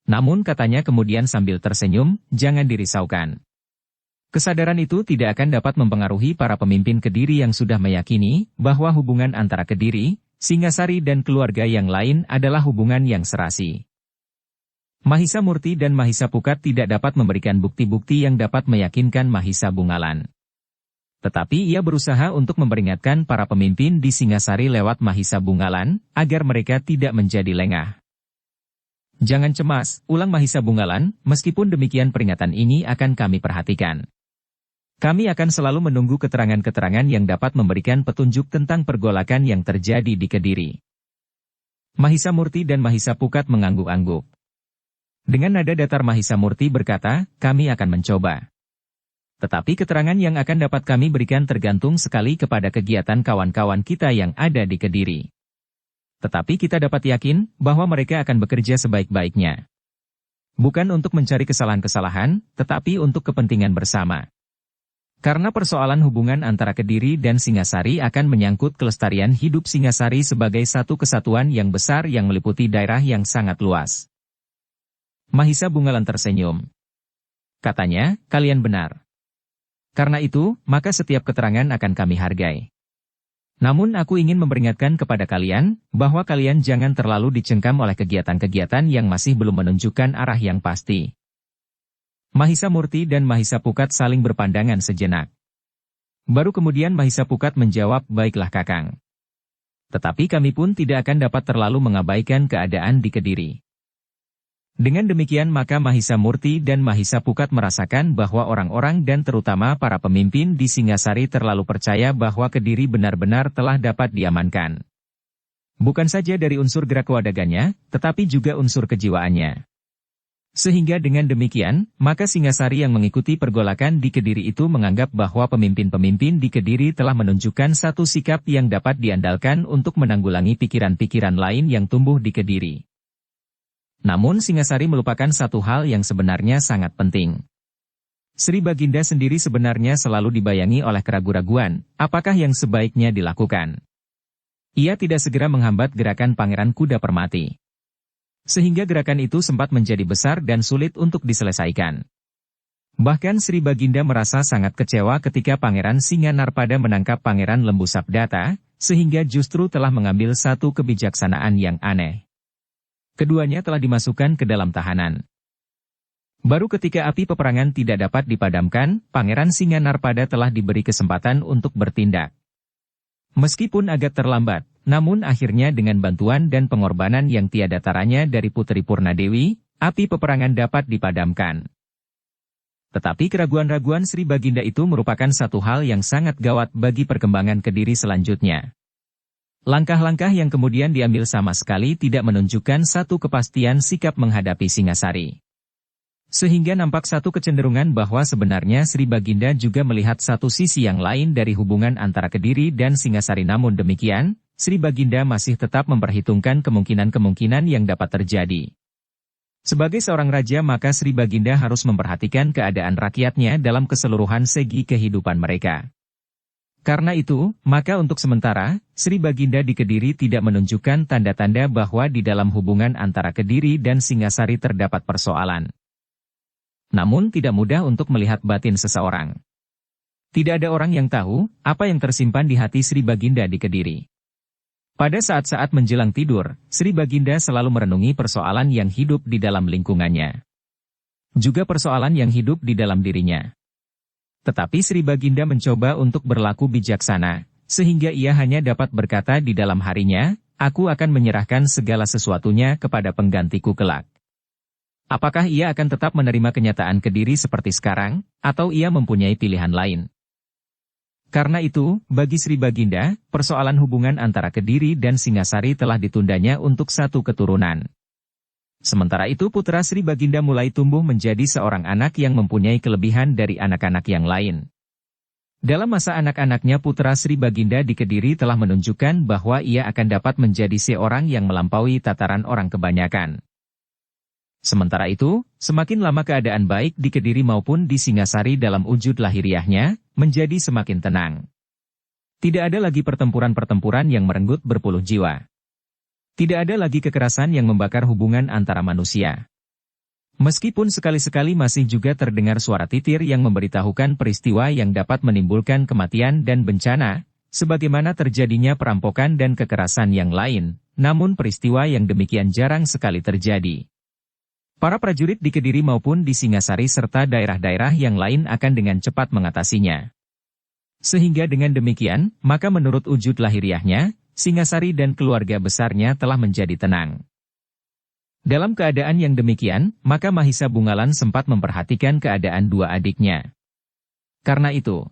Namun katanya kemudian sambil tersenyum, jangan dirisaukan. Kesadaran itu tidak akan dapat mempengaruhi para pemimpin Kediri yang sudah meyakini, bahwa hubungan antara Kediri, Singasari dan keluarga yang lain adalah hubungan yang serasi. Mahisa Murti dan Mahisa Pukat tidak dapat memberikan bukti-bukti yang dapat meyakinkan Mahisa Bungalan. Tetapi ia berusaha untuk memperingatkan para pemimpin di Singasari lewat Mahisa Bungalan, agar mereka tidak menjadi lengah. Jangan cemas, ulang Mahisa Bungalan, meskipun demikian peringatan ini akan kami perhatikan. Kami akan selalu menunggu keterangan-keterangan yang dapat memberikan petunjuk tentang pergolakan yang terjadi di Kediri. Mahisa Murti dan Mahisa Pukat mengangguk-angguk. Dengan nada datar Mahisa Murti berkata, kami akan mencoba. Tetapi keterangan yang akan dapat kami berikan tergantung sekali kepada kegiatan kawan-kawan kita yang ada di Kediri. Tetapi kita dapat yakin, bahwa mereka akan bekerja sebaik-baiknya. Bukan untuk mencari kesalahan-kesalahan, tetapi untuk kepentingan bersama. Karena persoalan hubungan antara Kediri dan Singasari akan menyangkut kelestarian hidup Singasari sebagai satu kesatuan yang besar yang meliputi daerah yang sangat luas. Mahisa Bungalan tersenyum. Katanya, kalian benar. Karena itu, maka setiap keterangan akan kami hargai. Namun aku ingin memperingatkan kepada kalian, bahwa kalian jangan terlalu dicengkam oleh kegiatan-kegiatan yang masih belum menunjukkan arah yang pasti. Mahisa Murti dan Mahisa Pukat saling berpandangan sejenak. Baru kemudian Mahisa Pukat menjawab, baiklah Kakang. Tetapi kami pun tidak akan dapat terlalu mengabaikan keadaan di Kediri. Dengan demikian maka Mahisa Murti dan Mahisa Pukat merasakan bahwa orang-orang dan terutama para pemimpin di Singasari terlalu percaya bahwa Kediri benar-benar telah dapat diamankan. Bukan saja dari unsur gerak wadagannya, tetapi juga unsur kejiwaannya. Sehingga dengan demikian, maka Singasari yang mengikuti pergolakan di Kediri itu menganggap bahwa pemimpin-pemimpin di Kediri telah menunjukkan satu sikap yang dapat diandalkan untuk menanggulangi pikiran-pikiran lain yang tumbuh di Kediri. Namun Singasari melupakan satu hal yang sebenarnya sangat penting. Sri Baginda sendiri sebenarnya selalu dibayangi oleh keraguan-raguan, apakah yang sebaiknya dilakukan. Ia tidak segera menghambat gerakan Pangeran Kuda Permati. Sehingga gerakan itu sempat menjadi besar dan sulit untuk diselesaikan. Bahkan Sri Baginda merasa sangat kecewa ketika Pangeran Singanarpada menangkap Pangeran Lembu Sabdata, sehingga justru telah mengambil satu kebijaksanaan yang aneh. Keduanya telah dimasukkan ke dalam tahanan. Baru ketika api peperangan tidak dapat dipadamkan, Pangeran Singanarpada telah diberi kesempatan untuk bertindak. Meskipun agak terlambat, namun akhirnya dengan bantuan dan pengorbanan yang tiada taranya dari Putri Purnadewi, api peperangan dapat dipadamkan. Tetapi keraguan-raguan Sri Baginda itu merupakan satu hal yang sangat gawat bagi perkembangan Kediri selanjutnya. Langkah-langkah yang kemudian diambil sama sekali tidak menunjukkan satu kepastian sikap menghadapi Singasari. Sehingga nampak satu kecenderungan bahwa sebenarnya Sri Baginda juga melihat satu sisi yang lain dari hubungan antara Kediri dan Singasari. Namun demikian, Sri Baginda masih tetap memperhitungkan kemungkinan-kemungkinan yang dapat terjadi. Sebagai seorang raja maka Sri Baginda harus memperhatikan keadaan rakyatnya dalam keseluruhan segi kehidupan mereka. Karena itu, maka untuk sementara, Sri Baginda di Kediri tidak menunjukkan tanda-tanda bahwa di dalam hubungan antara Kediri dan Singasari terdapat persoalan. Namun tidak mudah untuk melihat batin seseorang. Tidak ada orang yang tahu apa yang tersimpan di hati Sri Baginda di Kediri. Pada saat-saat menjelang tidur, Sri Baginda selalu merenungi persoalan yang hidup di dalam lingkungannya. Juga persoalan yang hidup di dalam dirinya. Tetapi Sri Baginda mencoba untuk berlaku bijaksana, sehingga ia hanya dapat berkata di dalam harinya, "Aku akan menyerahkan segala sesuatunya kepada penggantiku kelak." Apakah ia akan tetap menerima kenyataan Kediri seperti sekarang, atau ia mempunyai pilihan lain? Karena itu, bagi Sri Baginda, persoalan hubungan antara Kediri dan Singasari telah ditundanya untuk satu keturunan. Sementara itu putra Sri Baginda mulai tumbuh menjadi seorang anak yang mempunyai kelebihan dari anak-anak yang lain. Dalam masa anak-anaknya putra Sri Baginda di Kediri telah menunjukkan bahwa ia akan dapat menjadi seorang yang melampaui tataran orang kebanyakan. Sementara itu, semakin lama keadaan baik di Kediri maupun di Singasari dalam wujud lahiriahnya, menjadi semakin tenang. Tidak ada lagi pertempuran-pertempuran yang merenggut berpuluh jiwa. Tidak ada lagi kekerasan yang membakar hubungan antara manusia. Meskipun sekali-sekali masih juga terdengar suara titir yang memberitahukan peristiwa yang dapat menimbulkan kematian dan bencana, sebagaimana terjadinya perampokan dan kekerasan yang lain, namun peristiwa yang demikian jarang sekali terjadi. Para prajurit di Kediri maupun di Singasari serta daerah-daerah yang lain akan dengan cepat mengatasinya. Sehingga dengan demikian, maka menurut wujud lahiriahnya, Singasari dan keluarga besarnya telah menjadi tenang. Dalam keadaan yang demikian, maka Mahisa Bungalan sempat memperhatikan keadaan dua adiknya. Karena itu,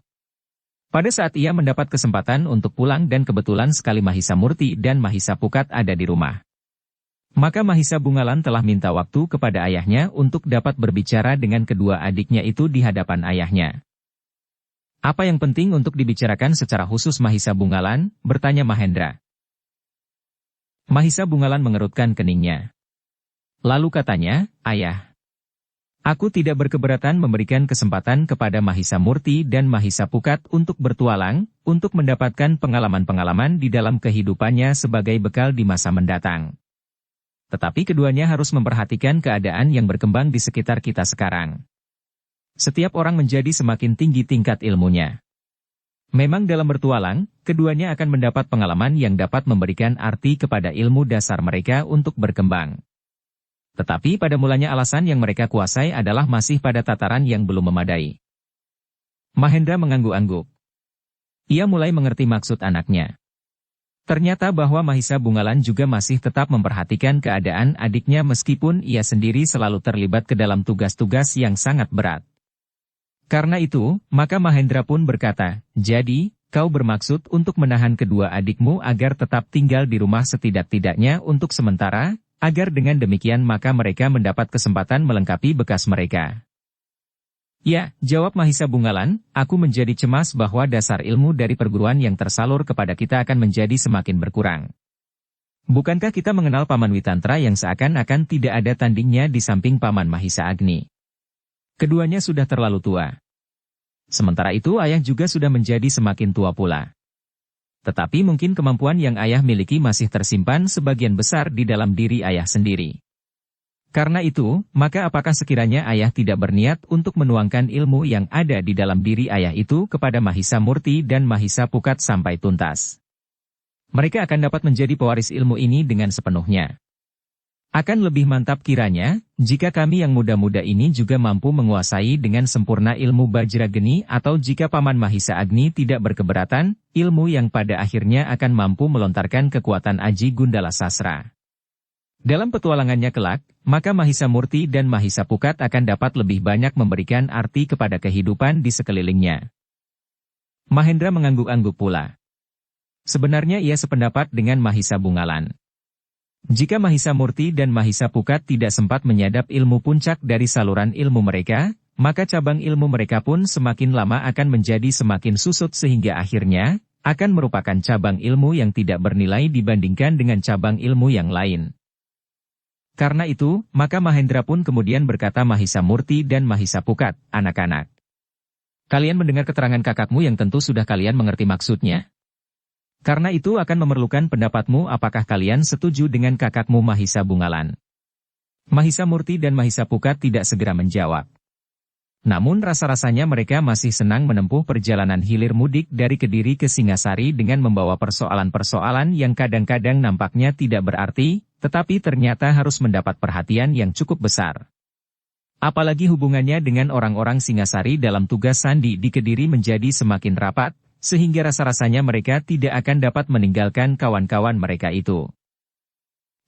pada saat ia mendapat kesempatan untuk pulang dan kebetulan sekali Mahisa Murti dan Mahisa Pukat ada di rumah, maka Mahisa Bungalan telah minta waktu kepada ayahnya untuk dapat berbicara dengan kedua adiknya itu di hadapan ayahnya. "Apa yang penting untuk dibicarakan secara khusus Mahisa Bungalan?" bertanya Mahendra. Mahisa Bungalan mengerutkan keningnya. Lalu katanya, "Ayah, aku tidak berkeberatan memberikan kesempatan kepada Mahisa Murti dan Mahisa Pukat untuk bertualang, untuk mendapatkan pengalaman-pengalaman di dalam kehidupannya sebagai bekal di masa mendatang. Tetapi keduanya harus memperhatikan keadaan yang berkembang di sekitar kita sekarang. Setiap orang menjadi semakin tinggi tingkat ilmunya. Memang dalam bertualang, keduanya akan mendapat pengalaman yang dapat memberikan arti kepada ilmu dasar mereka untuk berkembang. Tetapi pada mulanya alasan yang mereka kuasai adalah masih pada tataran yang belum memadai." Mahendra mengangguk-angguk. Ia mulai mengerti maksud anaknya. Ternyata bahwa Mahisa Bungalan juga masih tetap memperhatikan keadaan adiknya meskipun ia sendiri selalu terlibat ke dalam tugas-tugas yang sangat berat. Karena itu, maka Mahendra pun berkata, "Jadi, kau bermaksud untuk menahan kedua adikmu agar tetap tinggal di rumah setidak-tidaknya untuk sementara, agar dengan demikian maka mereka mendapat kesempatan melengkapi bekas mereka. Ya, jawab Mahisa Bungalan, aku menjadi cemas bahwa dasar ilmu dari perguruan yang tersalur kepada kita akan menjadi semakin berkurang. Bukankah kita mengenal Paman Witantra yang seakan-akan tidak ada tandingnya di samping Paman Mahisa Agni? Keduanya sudah terlalu tua. Sementara itu ayah juga sudah menjadi semakin tua pula. Tetapi mungkin kemampuan yang ayah miliki masih tersimpan sebagian besar di dalam diri ayah sendiri. Karena itu, maka apakah sekiranya ayah tidak berniat untuk menuangkan ilmu yang ada di dalam diri ayah itu kepada Mahisa Murti dan Mahisa Pukat sampai tuntas? Mereka akan dapat menjadi pewaris ilmu ini dengan sepenuhnya. Akan lebih mantap kiranya, jika kami yang muda-muda ini juga mampu menguasai dengan sempurna ilmu Bajrageni atau jika Paman Mahisa Agni tidak berkeberatan, ilmu yang pada akhirnya akan mampu melontarkan kekuatan Aji Gundala Sasra. Dalam petualangannya kelak, maka Mahisa Murti dan Mahisa Pukat akan dapat lebih banyak memberikan arti kepada kehidupan di sekelilingnya. Mahendra mengangguk-angguk pula. Sebenarnya ia sependapat dengan Mahisa Bungalan. Jika Mahisa Murti dan Mahisa Pukat tidak sempat menyadap ilmu puncak dari saluran ilmu mereka, maka cabang ilmu mereka pun semakin lama akan menjadi semakin susut sehingga akhirnya akan merupakan cabang ilmu yang tidak bernilai dibandingkan dengan cabang ilmu yang lain. Karena itu, maka Mahendra pun kemudian berkata Mahisa Murti dan Mahisa Pukat, anak-anak. Kalian mendengar keterangan kakakmu yang tentu sudah kalian mengerti maksudnya. Karena itu akan memerlukan pendapatmu apakah kalian setuju dengan kakakmu Mahisa Bungalan. Mahisa Murti dan Mahisa Pukat tidak segera menjawab. Namun rasa-rasanya mereka masih senang menempuh perjalanan hilir mudik dari Kediri ke Singasari dengan membawa persoalan-persoalan yang kadang-kadang nampaknya tidak berarti, tetapi ternyata harus mendapat perhatian yang cukup besar. Apalagi hubungannya dengan orang-orang Singasari dalam tugas sandi di Kediri menjadi semakin rapat, sehingga rasa-rasanya mereka tidak akan dapat meninggalkan kawan-kawan mereka itu.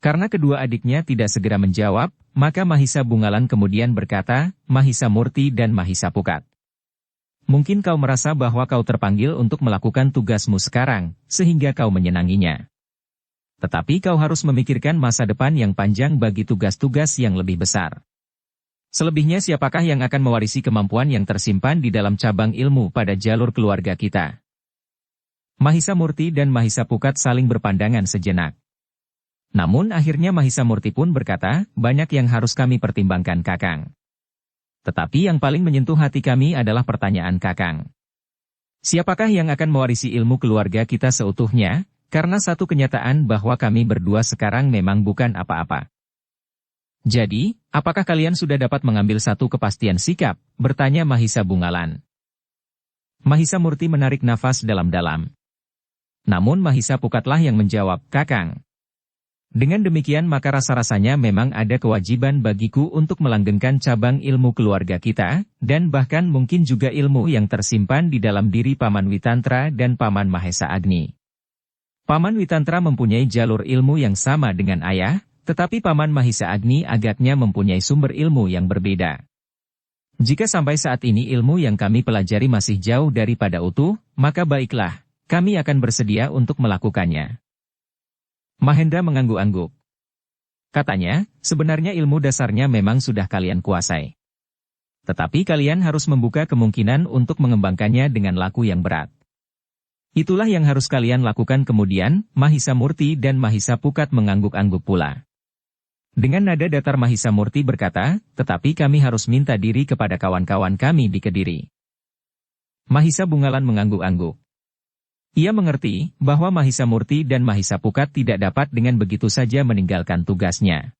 Karena kedua adiknya tidak segera menjawab, maka Mahisa Bungalan kemudian berkata, Mahisa Murti dan Mahisa Pukat. Mungkin kau merasa bahwa kau terpanggil untuk melakukan tugasmu sekarang, sehingga kau menyenanginya. Tetapi kau harus memikirkan masa depan yang panjang bagi tugas-tugas yang lebih besar. Selebihnya siapakah yang akan mewarisi kemampuan yang tersimpan di dalam cabang ilmu pada jalur keluarga kita? Mahisa Murti dan Mahisa Pukat saling berpandangan sejenak. Namun akhirnya Mahisa Murti pun berkata, banyak yang harus kami pertimbangkan Kakang. Tetapi yang paling menyentuh hati kami adalah pertanyaan Kakang. Siapakah yang akan mewarisi ilmu keluarga kita seutuhnya? Karena satu kenyataan bahwa kami berdua sekarang memang bukan apa-apa. Jadi, apakah kalian sudah dapat mengambil satu kepastian sikap? Bertanya Mahisa Bungalan. Mahisa Murti menarik nafas dalam-dalam. Namun Mahisa Pukatlah yang menjawab, Kakang. Dengan demikian maka rasa-rasanya memang ada kewajiban bagiku untuk melanggengkan cabang ilmu keluarga kita, dan bahkan mungkin juga ilmu yang tersimpan di dalam diri Paman Witantra dan Paman Mahesa Agni. Paman Witantra mempunyai jalur ilmu yang sama dengan ayah, tetapi Paman Mahisa Agni agaknya mempunyai sumber ilmu yang berbeda. Jika sampai saat ini ilmu yang kami pelajari masih jauh daripada utuh, maka baiklah, kami akan bersedia untuk melakukannya. Mahendra mengangguk-angguk. Katanya, sebenarnya ilmu dasarnya memang sudah kalian kuasai. Tetapi kalian harus membuka kemungkinan untuk mengembangkannya dengan laku yang berat. Itulah yang harus kalian lakukan kemudian, Mahisa Murti dan Mahisa Pukat mengangguk-angguk pula. Dengan nada datar Mahisa Murti berkata, tetapi kami harus minta diri kepada kawan-kawan kami di Kediri. Mahisa Bungalan mengangguk-angguk. Ia mengerti bahwa Mahisa Murti dan Mahisa Pukat tidak dapat dengan begitu saja meninggalkan tugasnya.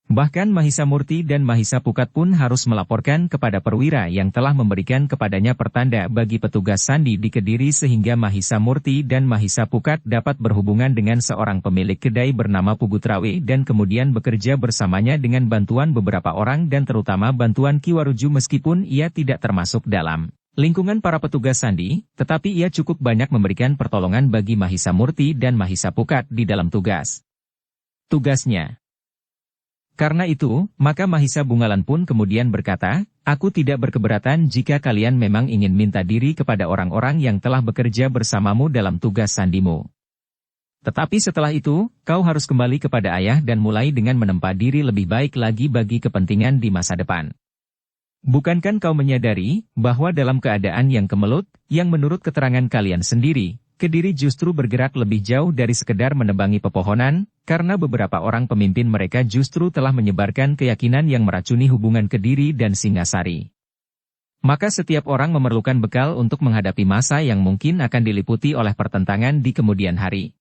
Bahkan Mahisa Murti dan Mahisa Pukat pun harus melaporkan kepada perwira yang telah memberikan kepadanya pertanda bagi petugas sandi di Kediri sehingga Mahisa Murti dan Mahisa Pukat dapat berhubungan dengan seorang pemilik kedai bernama Pugutrawe dan kemudian bekerja bersamanya dengan bantuan beberapa orang dan terutama bantuan Ki Waruju meskipun ia tidak termasuk dalam lingkungan para petugas sandi, tetapi ia cukup banyak memberikan pertolongan bagi Mahisa Murti dan Mahisa Pukat di dalam tugasnya. Karena itu, maka Mahisa Bungalan pun kemudian berkata, aku tidak berkeberatan jika kalian memang ingin minta diri kepada orang-orang yang telah bekerja bersamamu dalam tugas sandimu. Tetapi setelah itu, kau harus kembali kepada ayah dan mulai dengan menempa diri lebih baik lagi bagi kepentingan di masa depan. Bukankah kau menyadari bahwa dalam keadaan yang kemelut, yang menurut keterangan kalian sendiri, Kediri justru bergerak lebih jauh dari sekedar menebangi pepohonan, karena beberapa orang pemimpin mereka justru telah menyebarkan keyakinan yang meracuni hubungan Kediri dan Singasari. Maka setiap orang memerlukan bekal untuk menghadapi masa yang mungkin akan diliputi oleh pertentangan di kemudian hari.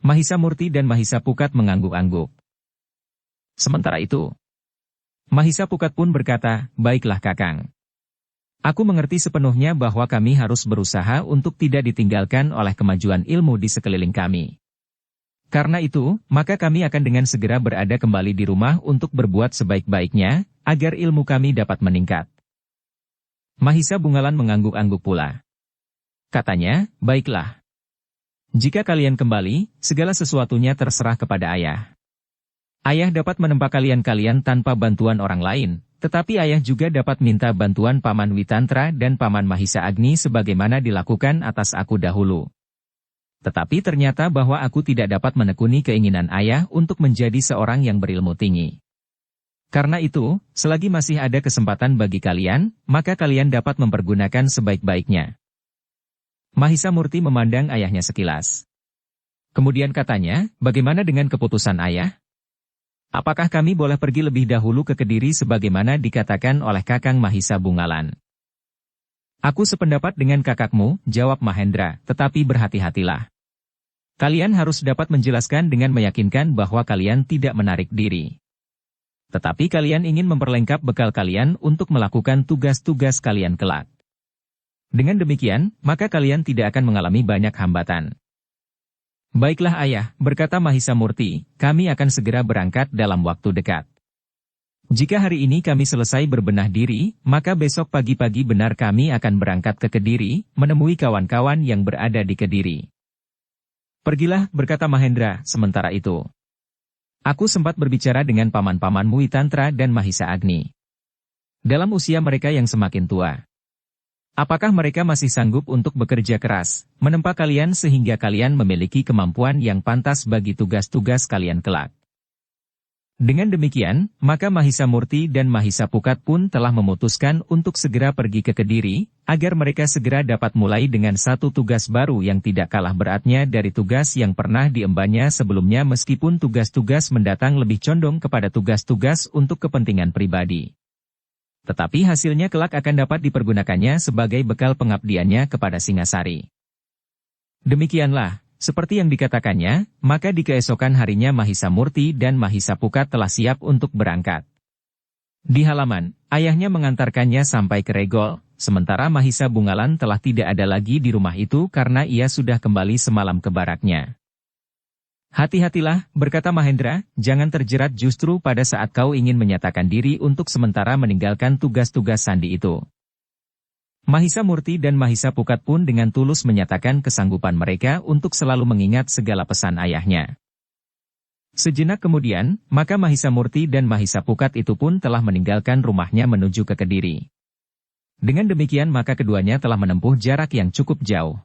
Mahisa Murti dan Mahisa Pukat mengangguk-angguk. Sementara itu, Mahisa Pukat pun berkata, "Baiklah Kakang. Aku mengerti sepenuhnya bahwa kami harus berusaha untuk tidak ditinggalkan oleh kemajuan ilmu di sekeliling kami. Karena itu, maka kami akan dengan segera berada kembali di rumah untuk berbuat sebaik-baiknya, agar ilmu kami dapat meningkat." Mahisa Bungalan mengangguk-angguk pula. Katanya, "Baiklah. Jika kalian kembali, segala sesuatunya terserah kepada ayah. Ayah dapat menempa kalian tanpa bantuan orang lain, tetapi ayah juga dapat minta bantuan Paman Witantra dan Paman Mahisa Agni sebagaimana dilakukan atas aku dahulu. Tetapi ternyata bahwa aku tidak dapat menekuni keinginan ayah untuk menjadi seorang yang berilmu tinggi. Karena itu, selagi masih ada kesempatan bagi kalian, maka kalian dapat mempergunakan sebaik-baiknya." Mahisa Murti memandang ayahnya sekilas. Kemudian katanya, "Bagaimana dengan keputusan ayah? Apakah kami boleh pergi lebih dahulu ke Kediri sebagaimana dikatakan oleh Kakang Mahisa Bungalan?" "Aku sependapat dengan kakakmu," jawab Mahendra, "tetapi berhati-hatilah. Kalian harus dapat menjelaskan dengan meyakinkan bahwa kalian tidak menarik diri. Tetapi kalian ingin memperlengkap bekal kalian untuk melakukan tugas-tugas kalian kelak. Dengan demikian, maka kalian tidak akan mengalami banyak hambatan." "Baiklah ayah," berkata Mahisa Murti, "kami akan segera berangkat dalam waktu dekat. Jika hari ini kami selesai berbenah diri, maka besok pagi-pagi benar kami akan berangkat ke Kediri, menemui kawan-kawan yang berada di Kediri." "Pergilah," berkata Mahendra, "sementara itu. Aku sempat berbicara dengan paman-paman Witantra dan Mahisa Agni. Dalam usia mereka yang semakin tua, apakah mereka masih sanggup untuk bekerja keras, menempa kalian sehingga kalian memiliki kemampuan yang pantas bagi tugas-tugas kalian kelak?" Dengan demikian, maka Mahisa Murti dan Mahisa Pukat pun telah memutuskan untuk segera pergi ke Kediri, agar mereka segera dapat mulai dengan satu tugas baru yang tidak kalah beratnya dari tugas yang pernah diembannya sebelumnya meskipun tugas-tugas mendatang lebih condong kepada tugas-tugas untuk kepentingan pribadi. Tetapi hasilnya kelak akan dapat dipergunakannya sebagai bekal pengabdiannya kepada Singasari. Demikianlah, seperti yang dikatakannya, maka di keesokan harinya Mahisa Murti dan Mahisa Pukat telah siap untuk berangkat. Di halaman, ayahnya mengantarkannya sampai ke Regol, sementara Mahisa Bungalan telah tidak ada lagi di rumah itu karena ia sudah kembali semalam ke baraknya. "Hati-hatilah," berkata Mahendra, "jangan terjerat justru pada saat kau ingin menyatakan diri untuk sementara meninggalkan tugas-tugas sandi itu." Mahisa Murti dan Mahisa Pukat pun dengan tulus menyatakan kesanggupan mereka untuk selalu mengingat segala pesan ayahnya. Sejenak kemudian, maka Mahisa Murti dan Mahisa Pukat itu pun telah meninggalkan rumahnya menuju ke Kediri. Dengan demikian maka keduanya telah menempuh jarak yang cukup jauh.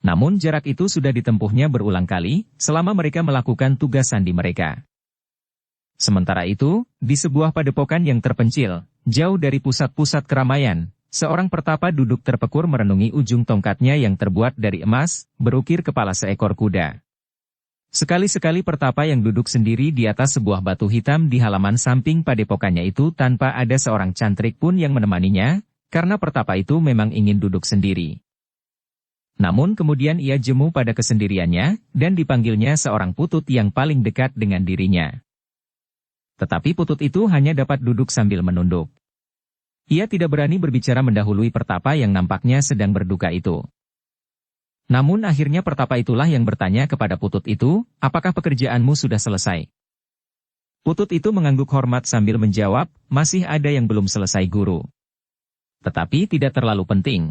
Namun jarak itu sudah ditempuhnya berulang kali, selama mereka melakukan tugas sandi mereka. Sementara itu, di sebuah padepokan yang terpencil, jauh dari pusat-pusat keramaian, seorang pertapa duduk terpekur merenungi ujung tongkatnya yang terbuat dari emas, berukir kepala seekor kuda. Sekali-sekali pertapa yang duduk sendiri di atas sebuah batu hitam di halaman samping padepokannya itu tanpa ada seorang cantrik pun yang menemaninya, karena pertapa itu memang ingin duduk sendiri. Namun kemudian ia jemu pada kesendiriannya, dan dipanggilnya seorang putut yang paling dekat dengan dirinya. Tetapi putut itu hanya dapat duduk sambil menunduk. Ia tidak berani berbicara mendahului pertapa yang nampaknya sedang berduka itu. Namun akhirnya pertapa itulah yang bertanya kepada putut itu, "Apakah pekerjaanmu sudah selesai?" Putut itu mengangguk hormat sambil menjawab, "Masih ada yang belum selesai guru. Tetapi tidak terlalu penting."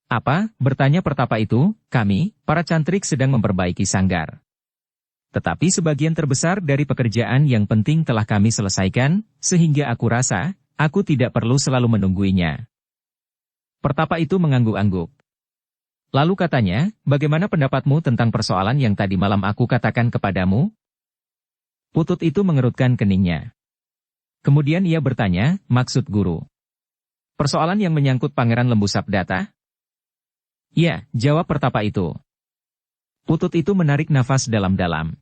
"Apa?" bertanya pertapa itu, "Kami, para cantrik sedang memperbaiki sanggar. Tetapi sebagian terbesar dari pekerjaan yang penting telah kami selesaikan, sehingga aku rasa, aku tidak perlu selalu menungguinya. Pertapa itu mengangguk-angguk. Lalu katanya, bagaimana pendapatmu tentang persoalan yang tadi malam aku katakan kepadamu? Putut itu mengerutkan keningnya. Kemudian ia bertanya, maksud guru. Persoalan yang menyangkut Pangeran Lembu Sabdata? Ya, jawab Pertapa itu. Putut itu menarik nafas dalam-dalam.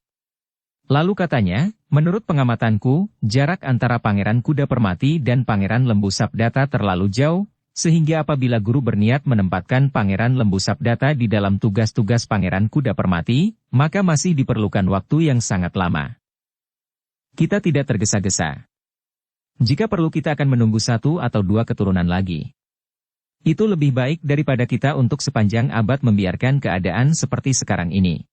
Lalu katanya, menurut pengamatanku, jarak antara Pangeran Kuda Permati dan Pangeran Lembu Sabdata terlalu jauh, sehingga apabila guru berniat menempatkan Pangeran Lembu Sabdata di dalam tugas-tugas Pangeran Kuda Permati, maka masih diperlukan waktu yang sangat lama. Kita tidak tergesa-gesa. Jika perlu kita akan menunggu 1 atau 2 keturunan lagi. Itu lebih baik daripada kita untuk sepanjang abad membiarkan keadaan seperti sekarang ini.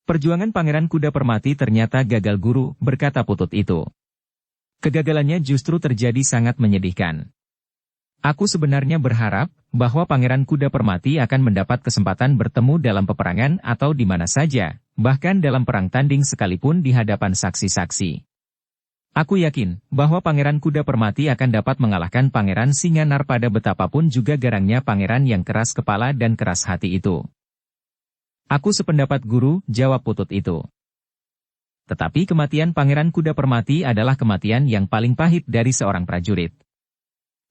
Perjuangan Pangeran Kuda Permati ternyata gagal guru, berkata Putut itu. Kegagalannya justru terjadi sangat menyedihkan. Aku sebenarnya berharap bahwa Pangeran Kuda Permati akan mendapat kesempatan bertemu dalam peperangan atau di mana saja, bahkan dalam perang tanding sekalipun di hadapan saksi-saksi. Aku yakin bahwa Pangeran Kuda Permati akan dapat mengalahkan Pangeran Singa Narpada betapapun juga garangnya pangeran yang keras kepala dan keras hati itu. Aku sependapat guru, jawab Putut itu. Tetapi kematian Pangeran Kuda Permati adalah kematian yang paling pahit dari seorang prajurit.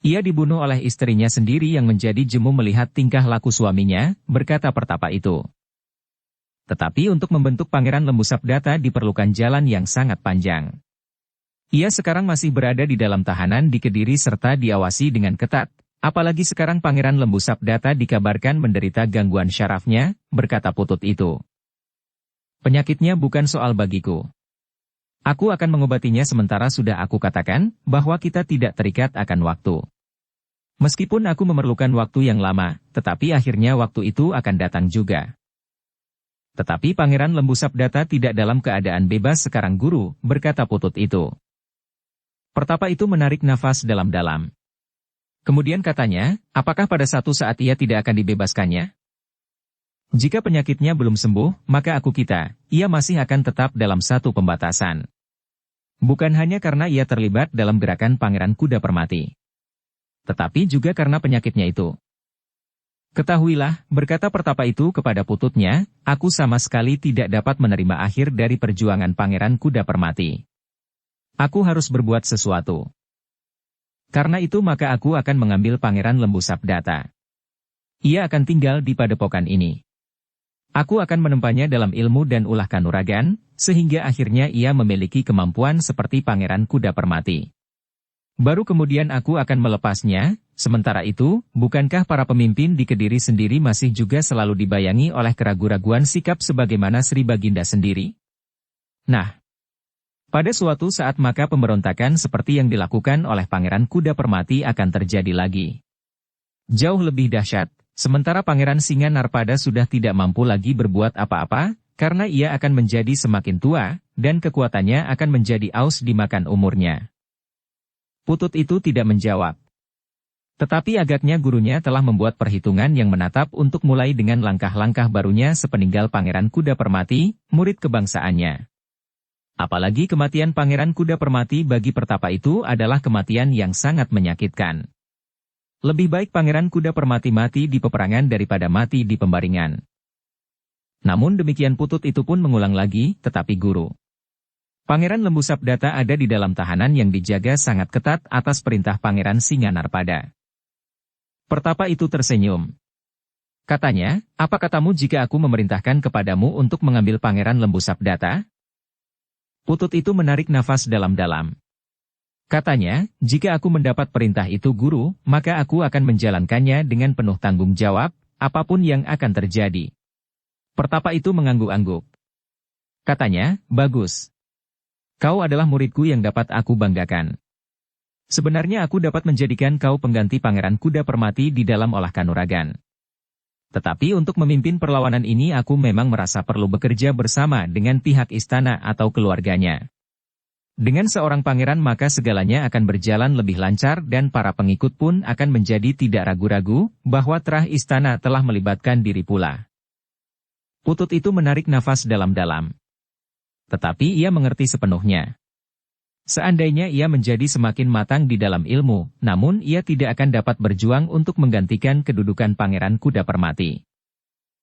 Ia dibunuh oleh istrinya sendiri yang menjadi jemu melihat tingkah laku suaminya, berkata Pertapa itu. Tetapi untuk membentuk Pangeran Lembu Sabdata diperlukan jalan yang sangat panjang. Ia sekarang masih berada di dalam tahanan di Kediri serta diawasi dengan ketat. Apalagi sekarang Pangeran Lembu Sabdata dikabarkan menderita gangguan syarafnya, berkata Putut itu. Penyakitnya bukan soal bagiku. Aku akan mengobatinya sementara sudah aku katakan, bahwa kita tidak terikat akan waktu. Meskipun aku memerlukan waktu yang lama, tetapi akhirnya waktu itu akan datang juga. Tetapi Pangeran Lembu Sabdata tidak dalam keadaan bebas sekarang guru, berkata Putut itu. Pertapa itu menarik nafas dalam-dalam. Kemudian katanya, apakah pada satu saat ia tidak akan dibebaskannya? Jika penyakitnya belum sembuh, maka ia masih akan tetap dalam satu pembatasan. Bukan hanya karena ia terlibat dalam gerakan Pangeran Kuda Permati. Tetapi juga karena penyakitnya itu. Ketahuilah, berkata Pertapa itu kepada Pututnya, aku sama sekali tidak dapat menerima akhir dari perjuangan Pangeran Kuda Permati. Aku harus berbuat sesuatu. Karena itu maka aku akan mengambil Pangeran Lembu Sabdata. Ia akan tinggal di padepokan ini. Aku akan menempanya dalam ilmu dan ulah kanuragan, sehingga akhirnya ia memiliki kemampuan seperti Pangeran Kuda Permati. Baru kemudian aku akan melepasnya, sementara itu, bukankah para pemimpin di Kediri sendiri masih juga selalu dibayangi oleh keraguan-raguan sikap sebagaimana Sri Baginda sendiri? Nah, pada suatu saat maka pemberontakan seperti yang dilakukan oleh Pangeran Kuda Permati akan terjadi lagi. Jauh lebih dahsyat, sementara Pangeran Singa Narpada sudah tidak mampu lagi berbuat apa-apa, karena ia akan menjadi semakin tua, dan kekuatannya akan menjadi aus dimakan umurnya. Putut itu tidak menjawab. Tetapi agaknya gurunya telah membuat perhitungan yang menatap untuk mulai dengan langkah-langkah barunya sepeninggal Pangeran Kuda Permati, murid kebangsaannya. Apalagi kematian Pangeran Kuda Permati bagi Pertapa itu adalah kematian yang sangat menyakitkan. Lebih baik Pangeran Kuda Permati mati di peperangan daripada mati di pembaringan. Namun demikian Putut itu pun mengulang lagi, tetapi guru. Pangeran Lembu Sabdata ada di dalam tahanan yang dijaga sangat ketat atas perintah Pangeran Singa Narpada. Pertapa itu tersenyum. Katanya, apa katamu jika aku memerintahkan kepadamu untuk mengambil Pangeran Lembu Sabdata? Putut itu menarik nafas dalam-dalam. Katanya, jika aku mendapat perintah itu guru, maka aku akan menjalankannya dengan penuh tanggung jawab, apapun yang akan terjadi. Pertapa itu mengangguk-angguk. Katanya, bagus. Kau adalah muridku yang dapat aku banggakan. Sebenarnya aku dapat menjadikan kau pengganti Pangeran Kuda Permati di dalam olah kanuragan. Tetapi untuk memimpin perlawanan ini aku memang merasa perlu bekerja bersama dengan pihak istana atau keluarganya. Dengan seorang pangeran maka segalanya akan berjalan lebih lancar dan para pengikut pun akan menjadi tidak ragu-ragu bahwa terah istana telah melibatkan diri pula. Putut itu menarik nafas dalam-dalam. Tetapi ia mengerti sepenuhnya. Seandainya ia menjadi semakin matang di dalam ilmu, namun ia tidak akan dapat berjuang untuk menggantikan kedudukan Pangeran Kuda Permati.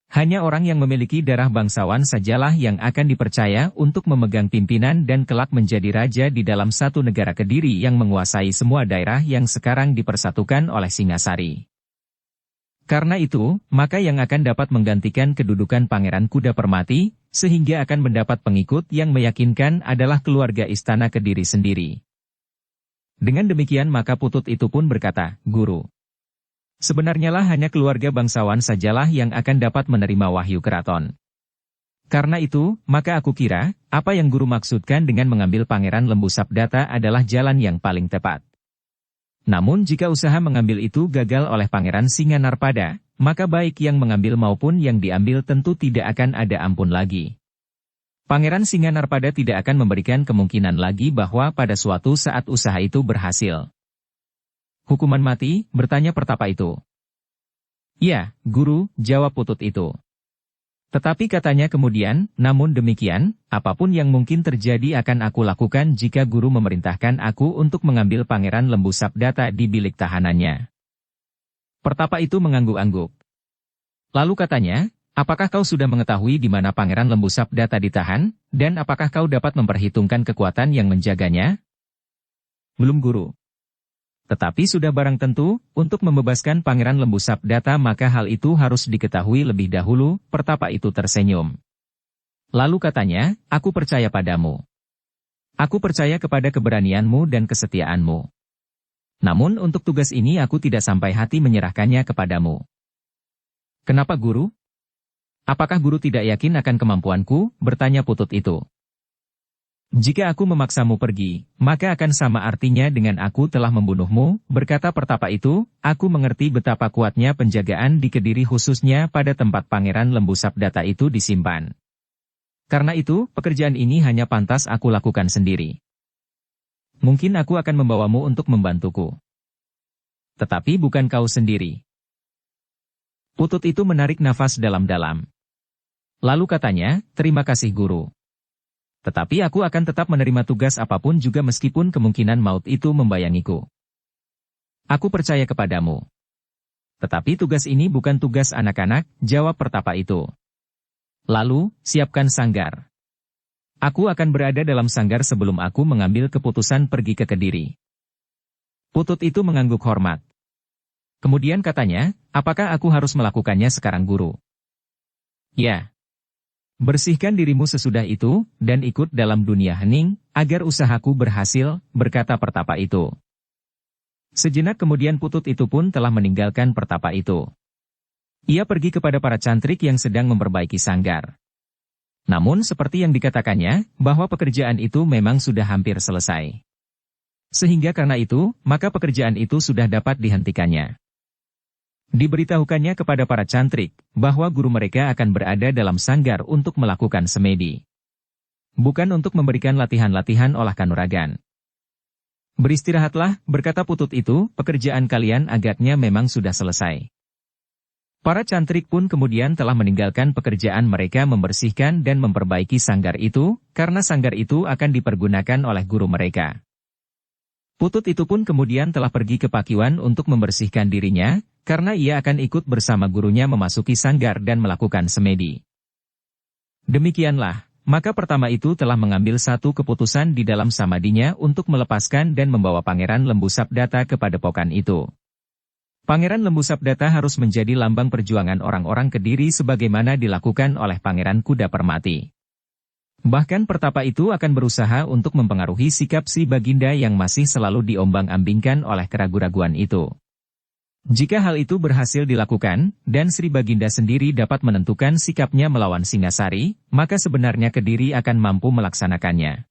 Hanya orang yang memiliki darah bangsawan sajalah yang akan dipercaya untuk memegang pimpinan dan kelak menjadi raja di dalam satu negara Kediri yang menguasai semua daerah yang sekarang dipersatukan oleh Singasari. Karena itu, maka yang akan dapat menggantikan kedudukan Pangeran Kuda Permati, sehingga akan mendapat pengikut yang meyakinkan adalah keluarga Istana Kediri sendiri. Dengan demikian maka Putut itu pun berkata, "Guru, sebenarnya lah hanya keluarga bangsawan sajalah yang akan dapat menerima wahyu keraton. Karena itu, maka aku kira, apa yang guru maksudkan dengan mengambil Pangeran Lembu Sabdata adalah jalan yang paling tepat. Namun jika usaha mengambil itu gagal oleh Pangeran Singanarpada, maka baik yang mengambil maupun yang diambil tentu tidak akan ada ampun lagi. Pangeran Singanarpada tidak akan memberikan kemungkinan lagi bahwa pada suatu saat usaha itu berhasil." "Hukuman mati?" bertanya pertapa itu. "Ya, Guru," jawab Putut itu. "Tetapi katanya kemudian, namun demikian, apapun yang mungkin terjadi akan aku lakukan jika guru memerintahkan aku untuk mengambil Pangeran Lembu Sabdata di bilik tahanannya." Pertapa itu mengangguk-angguk. Lalu katanya, "Apakah kau sudah mengetahui di mana Pangeran Lembu Sabdata ditahan, dan apakah kau dapat memperhitungkan kekuatan yang menjaganya?" "Belum, Guru. Tetapi sudah barang tentu, untuk membebaskan Pangeran Lembu Sabdata maka hal itu harus diketahui lebih dahulu." Pertapa itu tersenyum. Lalu katanya, "Aku percaya padamu. Aku percaya kepada keberanianmu dan kesetiaanmu. Namun untuk tugas ini aku tidak sampai hati menyerahkannya kepadamu." "Kenapa, Guru? Apakah Guru tidak yakin akan kemampuanku?" bertanya Putut itu. "Jika aku memaksamu pergi, maka akan sama artinya dengan aku telah membunuhmu," berkata pertapa itu. "Aku mengerti betapa kuatnya penjagaan di Kediri khususnya pada tempat Pangeran Lembu Sabdata itu disimpan. Karena itu, pekerjaan ini hanya pantas aku lakukan sendiri. Mungkin aku akan membawamu untuk membantuku. Tetapi bukan kau sendiri." Putut itu menarik nafas dalam-dalam. Lalu katanya, "Terima kasih, Guru. Tetapi aku akan tetap menerima tugas apapun juga meskipun kemungkinan maut itu membayangiku. Aku percaya kepadamu." "Tetapi tugas ini bukan tugas anak-anak," jawab pertapa itu. "Lalu, siapkan sanggar. Aku akan berada dalam sanggar sebelum aku mengambil keputusan pergi ke Kediri." Putut itu mengangguk hormat. Kemudian katanya, "Apakah aku harus melakukannya sekarang, Guru?" "Ya. Bersihkan dirimu sesudah itu, dan ikut dalam dunia hening, agar usahaku berhasil," berkata pertapa itu. Sejenak kemudian Putut itu pun telah meninggalkan pertapa itu. Ia pergi kepada para cantrik yang sedang memperbaiki sanggar. Namun seperti yang dikatakannya, bahwa pekerjaan itu memang sudah hampir selesai. Sehingga karena itu, maka pekerjaan itu sudah dapat dihentikannya. Diberitahukannya kepada para cantrik, bahwa guru mereka akan berada dalam sanggar untuk melakukan semedi. Bukan untuk memberikan latihan-latihan olah kanuragan. "Beristirahatlah," berkata Putut itu, "pekerjaan kalian agaknya memang sudah selesai." Para cantrik pun kemudian telah meninggalkan pekerjaan mereka membersihkan dan memperbaiki sanggar itu, karena sanggar itu akan dipergunakan oleh guru mereka. Putut itu pun kemudian telah pergi ke Pakiwan untuk membersihkan dirinya, karena ia akan ikut bersama gurunya memasuki sanggar dan melakukan semedi. Demikianlah, maka pertama itu telah mengambil satu keputusan di dalam samadinya untuk melepaskan dan membawa Pangeran Lembu Sabdata ke padepokan itu. Pangeran Lembu Sabdata harus menjadi lambang perjuangan orang-orang Kediri sebagaimana dilakukan oleh Pangeran Kuda Permati. Bahkan pertapa itu akan berusaha untuk mempengaruhi sikap si Baginda yang masih selalu diombang-ambingkan oleh keraguan-raguan itu. Jika hal itu berhasil dilakukan, dan Sri Baginda sendiri dapat menentukan sikapnya melawan Singasari, maka sebenarnya Kediri akan mampu melaksanakannya.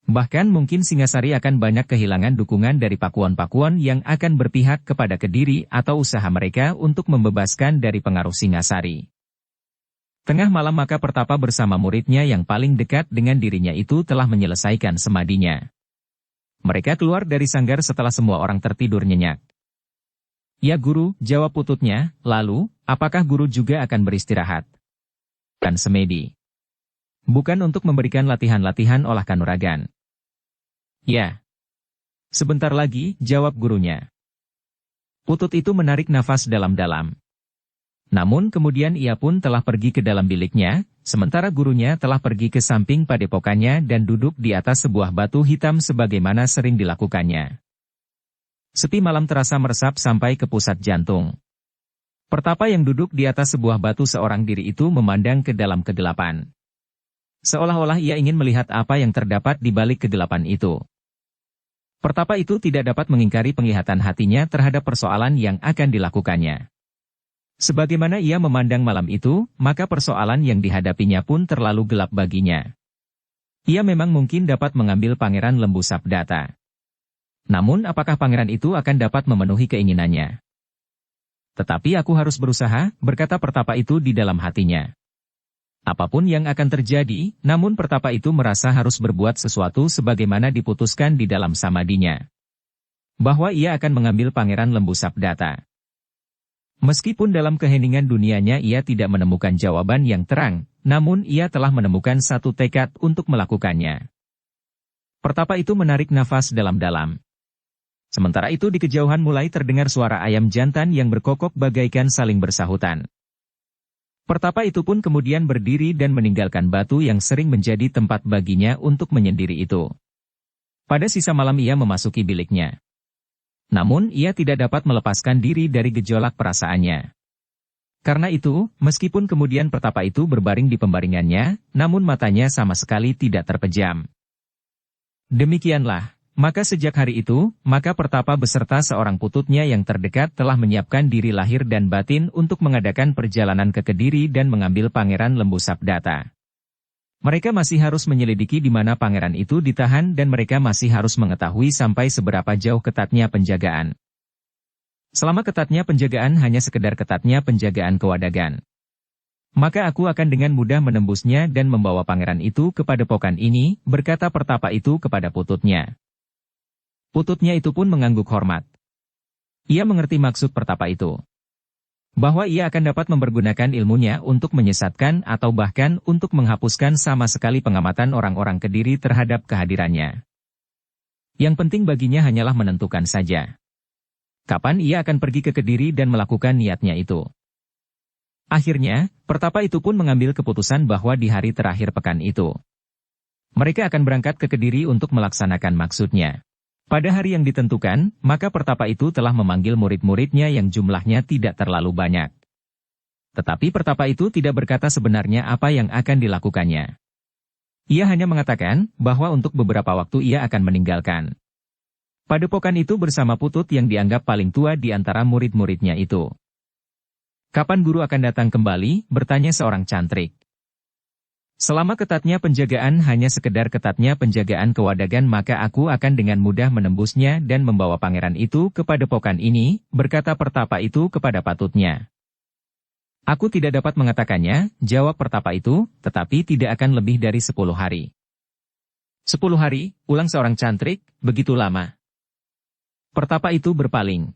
Bahkan mungkin Singasari akan banyak kehilangan dukungan dari pakuan-pakuan yang akan berpihak kepada Kediri atau usaha mereka untuk membebaskan dari pengaruh Singasari. Tengah malam maka pertapa bersama muridnya yang paling dekat dengan dirinya itu telah menyelesaikan semadinya. Mereka keluar dari sanggar setelah semua orang tertidur nyenyak. "Ya Guru," jawab Pututnya, "lalu, apakah Guru juga akan beristirahat?" "Kan semedi. Bukan untuk memberikan latihan-latihan olah kanuragan." Ya. Sebentar lagi, jawab gurunya. Putut itu menarik nafas dalam-dalam. Namun kemudian ia pun telah pergi ke dalam biliknya, sementara gurunya telah pergi ke samping padepokannya dan duduk di atas sebuah batu hitam sebagaimana sering dilakukannya. Sepi malam terasa meresap sampai ke pusat jantung. Pertapa yang duduk di atas sebuah batu seorang diri itu memandang ke dalam kegelapan. Seolah-olah ia ingin melihat apa yang terdapat di balik kegelapan itu. Pertapa itu tidak dapat mengingkari penglihatan hatinya terhadap persoalan yang akan dilakukannya. Sebagaimana ia memandang malam itu, maka persoalan yang dihadapinya pun terlalu gelap baginya. Ia memang mungkin dapat mengambil Pangeran Lembu Sabdata. Namun apakah pangeran itu akan dapat memenuhi keinginannya? Tetapi aku harus berusaha, berkata pertapa itu di dalam hatinya. Apapun yang akan terjadi, namun pertapa itu merasa harus berbuat sesuatu sebagaimana diputuskan di dalam samadinya. Bahwa ia akan mengambil Pangeran Lembu Sabdata. Meskipun dalam keheningan dunianya ia tidak menemukan jawaban yang terang, namun ia telah menemukan satu tekad untuk melakukannya. Pertapa itu menarik nafas dalam-dalam. Sementara itu di kejauhan mulai terdengar suara ayam jantan yang berkokok bagaikan saling bersahutan. Pertapa itu pun kemudian berdiri dan meninggalkan batu yang sering menjadi tempat baginya untuk menyendiri itu. Pada sisa malam ia memasuki biliknya. Namun ia tidak dapat melepaskan diri dari gejolak perasaannya. Karena itu, meskipun kemudian pertapa itu berbaring di pembaringannya, namun matanya sama sekali tidak terpejam. Demikianlah. Maka sejak hari itu, maka pertapa beserta seorang pututnya yang terdekat telah menyiapkan diri lahir dan batin untuk mengadakan perjalanan ke Kediri dan mengambil Pangeran Lembu Sabdata. Mereka masih harus menyelidiki di mana pangeran itu ditahan dan mereka masih harus mengetahui sampai seberapa jauh ketatnya penjagaan. Selama ketatnya penjagaan hanya sekedar ketatnya penjagaan kewadagan. Maka aku akan dengan mudah menembusnya dan membawa pangeran itu ke padepokan ini, berkata pertapa itu kepada pututnya. Pututnya itu pun mengangguk hormat. Ia mengerti maksud pertapa itu. Bahwa ia akan dapat mempergunakan ilmunya untuk menyesatkan atau bahkan untuk menghapuskan sama sekali pengamatan orang-orang Kediri terhadap kehadirannya. Yang penting baginya hanyalah menentukan saja. Kapan ia akan pergi ke Kediri dan melakukan niatnya itu. Akhirnya, pertapa itu pun mengambil keputusan bahwa di hari terakhir pekan itu, mereka akan berangkat ke Kediri untuk melaksanakan maksudnya. Pada hari yang ditentukan, maka pertapa itu telah memanggil murid-muridnya yang jumlahnya tidak terlalu banyak. Tetapi pertapa itu tidak berkata sebenarnya apa yang akan dilakukannya. Ia hanya mengatakan bahwa untuk beberapa waktu ia akan meninggalkan padepokan itu bersama Putut yang dianggap paling tua di antara murid-muridnya itu. Kapan guru akan datang kembali, bertanya seorang cantrik. Selama ketatnya penjagaan hanya sekedar ketatnya penjagaan kewadagan maka aku akan dengan mudah menembusnya dan membawa pangeran itu ke padepokan ini, berkata pertapa itu kepada patutnya. Aku tidak dapat mengatakannya, jawab pertapa itu, tetapi tidak akan lebih dari 10 hari. 10 hari, ulang seorang cantrik, begitu lama. Pertapa itu berpaling.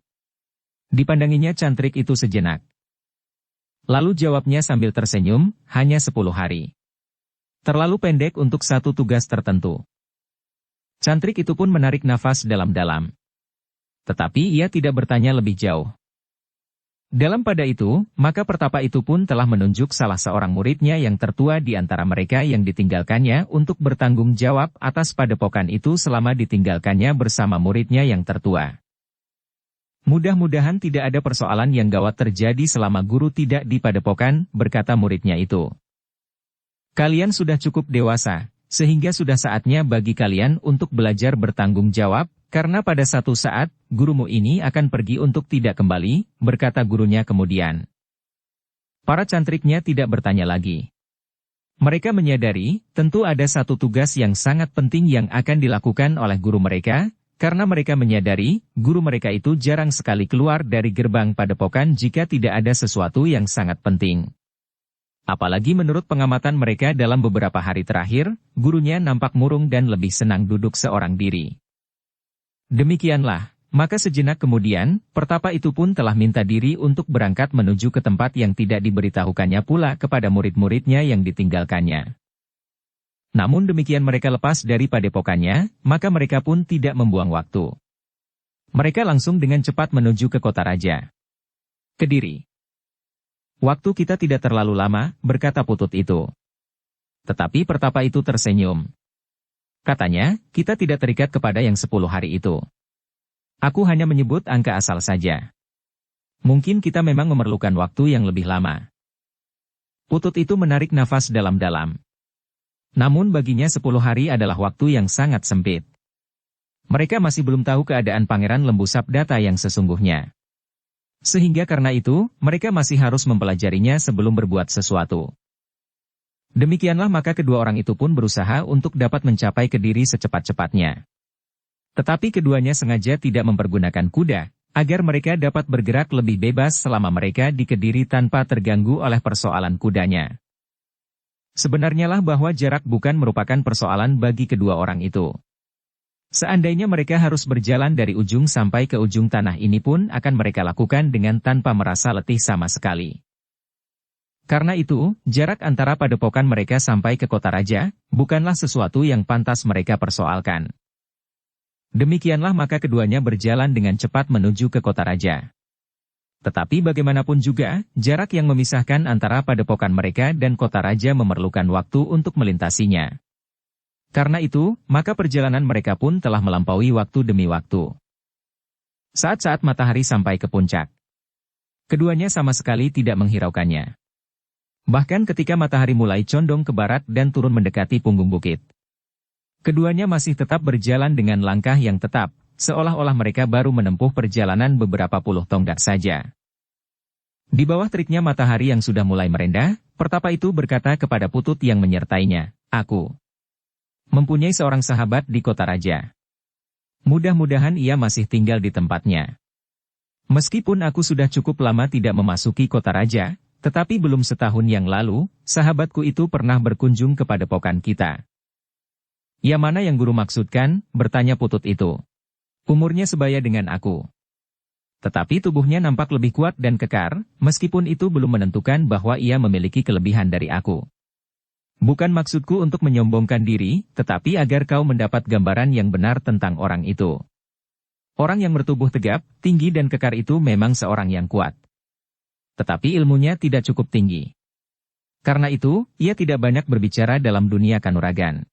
Dipandanginya cantrik itu sejenak. Lalu jawabnya sambil tersenyum, hanya 10 hari. Terlalu pendek untuk satu tugas tertentu. Cantrik itu pun menarik nafas dalam-dalam. Tetapi ia tidak bertanya lebih jauh. Dalam pada itu, maka pertapa itu pun telah menunjuk salah seorang muridnya yang tertua di antara mereka yang ditinggalkannya untuk bertanggung jawab atas padepokan itu selama ditinggalkannya bersama muridnya yang tertua. Mudah-mudahan tidak ada persoalan yang gawat terjadi selama guru tidak di padepokan, berkata muridnya itu. Kalian sudah cukup dewasa, sehingga sudah saatnya bagi kalian untuk belajar bertanggung jawab, karena pada satu saat, gurumu ini akan pergi untuk tidak kembali, berkata gurunya kemudian. Para cantriknya tidak bertanya lagi. Mereka menyadari, tentu ada satu tugas yang sangat penting yang akan dilakukan oleh guru mereka, karena mereka menyadari, guru mereka itu jarang sekali keluar dari gerbang padepokan jika tidak ada sesuatu yang sangat penting. Apalagi menurut pengamatan mereka dalam beberapa hari terakhir, gurunya nampak murung dan lebih senang duduk seorang diri. Demikianlah, maka sejenak kemudian, pertapa itu pun telah minta diri untuk berangkat menuju ke tempat yang tidak diberitahukannya pula kepada murid-muridnya yang ditinggalkannya. Namun demikian mereka lepas dari padepokannya, maka mereka pun tidak membuang waktu. Mereka langsung dengan cepat menuju ke kota raja. Kediri. Waktu kita tidak terlalu lama, berkata Putut itu. Tetapi pertapa itu tersenyum. Katanya, kita tidak terikat kepada yang 10 hari itu. Aku hanya menyebut angka asal saja. Mungkin kita memang memerlukan waktu yang lebih lama. Putut itu menarik nafas dalam-dalam. Namun baginya 10 hari adalah waktu yang sangat sempit. Mereka masih belum tahu keadaan Pangeran Lembu Sabdata yang sesungguhnya. Sehingga karena itu, mereka masih harus mempelajarinya sebelum berbuat sesuatu. Demikianlah maka kedua orang itu pun berusaha untuk dapat mencapai Kediri secepat-cepatnya. Tetapi keduanya sengaja tidak mempergunakan kuda, agar mereka dapat bergerak lebih bebas selama mereka di Kediri tanpa terganggu oleh persoalan kudanya. Sebenarnya lah bahwa jarak bukan merupakan persoalan bagi kedua orang itu. Seandainya mereka harus berjalan dari ujung sampai ke ujung tanah ini pun akan mereka lakukan dengan tanpa merasa letih sama sekali. Karena itu, jarak antara padepokan mereka sampai ke kota raja, bukanlah sesuatu yang pantas mereka persoalkan. Demikianlah maka keduanya berjalan dengan cepat menuju ke kota raja. Tetapi bagaimanapun juga, jarak yang memisahkan antara padepokan mereka dan kota raja memerlukan waktu untuk melintasinya. Karena itu, maka perjalanan mereka pun telah melampaui waktu demi waktu. Saat-saat matahari sampai ke puncak, keduanya sama sekali tidak menghiraukannya. Bahkan ketika matahari mulai condong ke barat dan turun mendekati punggung bukit, keduanya masih tetap berjalan dengan langkah yang tetap, seolah-olah mereka baru menempuh perjalanan beberapa puluh tonggak saja. Di bawah teriknya matahari yang sudah mulai merendah, pertapa itu berkata kepada Putut yang menyertainya, "Aku mempunyai seorang sahabat di kota raja. Mudah-mudahan ia masih tinggal di tempatnya. Meskipun aku sudah cukup lama tidak memasuki kota raja, tetapi belum setahun yang lalu, sahabatku itu pernah berkunjung ke padepokan kita." "Ya mana yang guru maksudkan?" bertanya Putut itu. "Umurnya sebaya dengan aku. Tetapi tubuhnya nampak lebih kuat dan kekar, meskipun itu belum menentukan bahwa ia memiliki kelebihan dari aku. Bukan maksudku untuk menyombongkan diri, tetapi agar kau mendapat gambaran yang benar tentang orang itu. Orang yang bertubuh tegap, tinggi dan kekar itu memang seorang yang kuat. Tetapi ilmunya tidak cukup tinggi. Karena itu, ia tidak banyak berbicara dalam dunia kanuragan.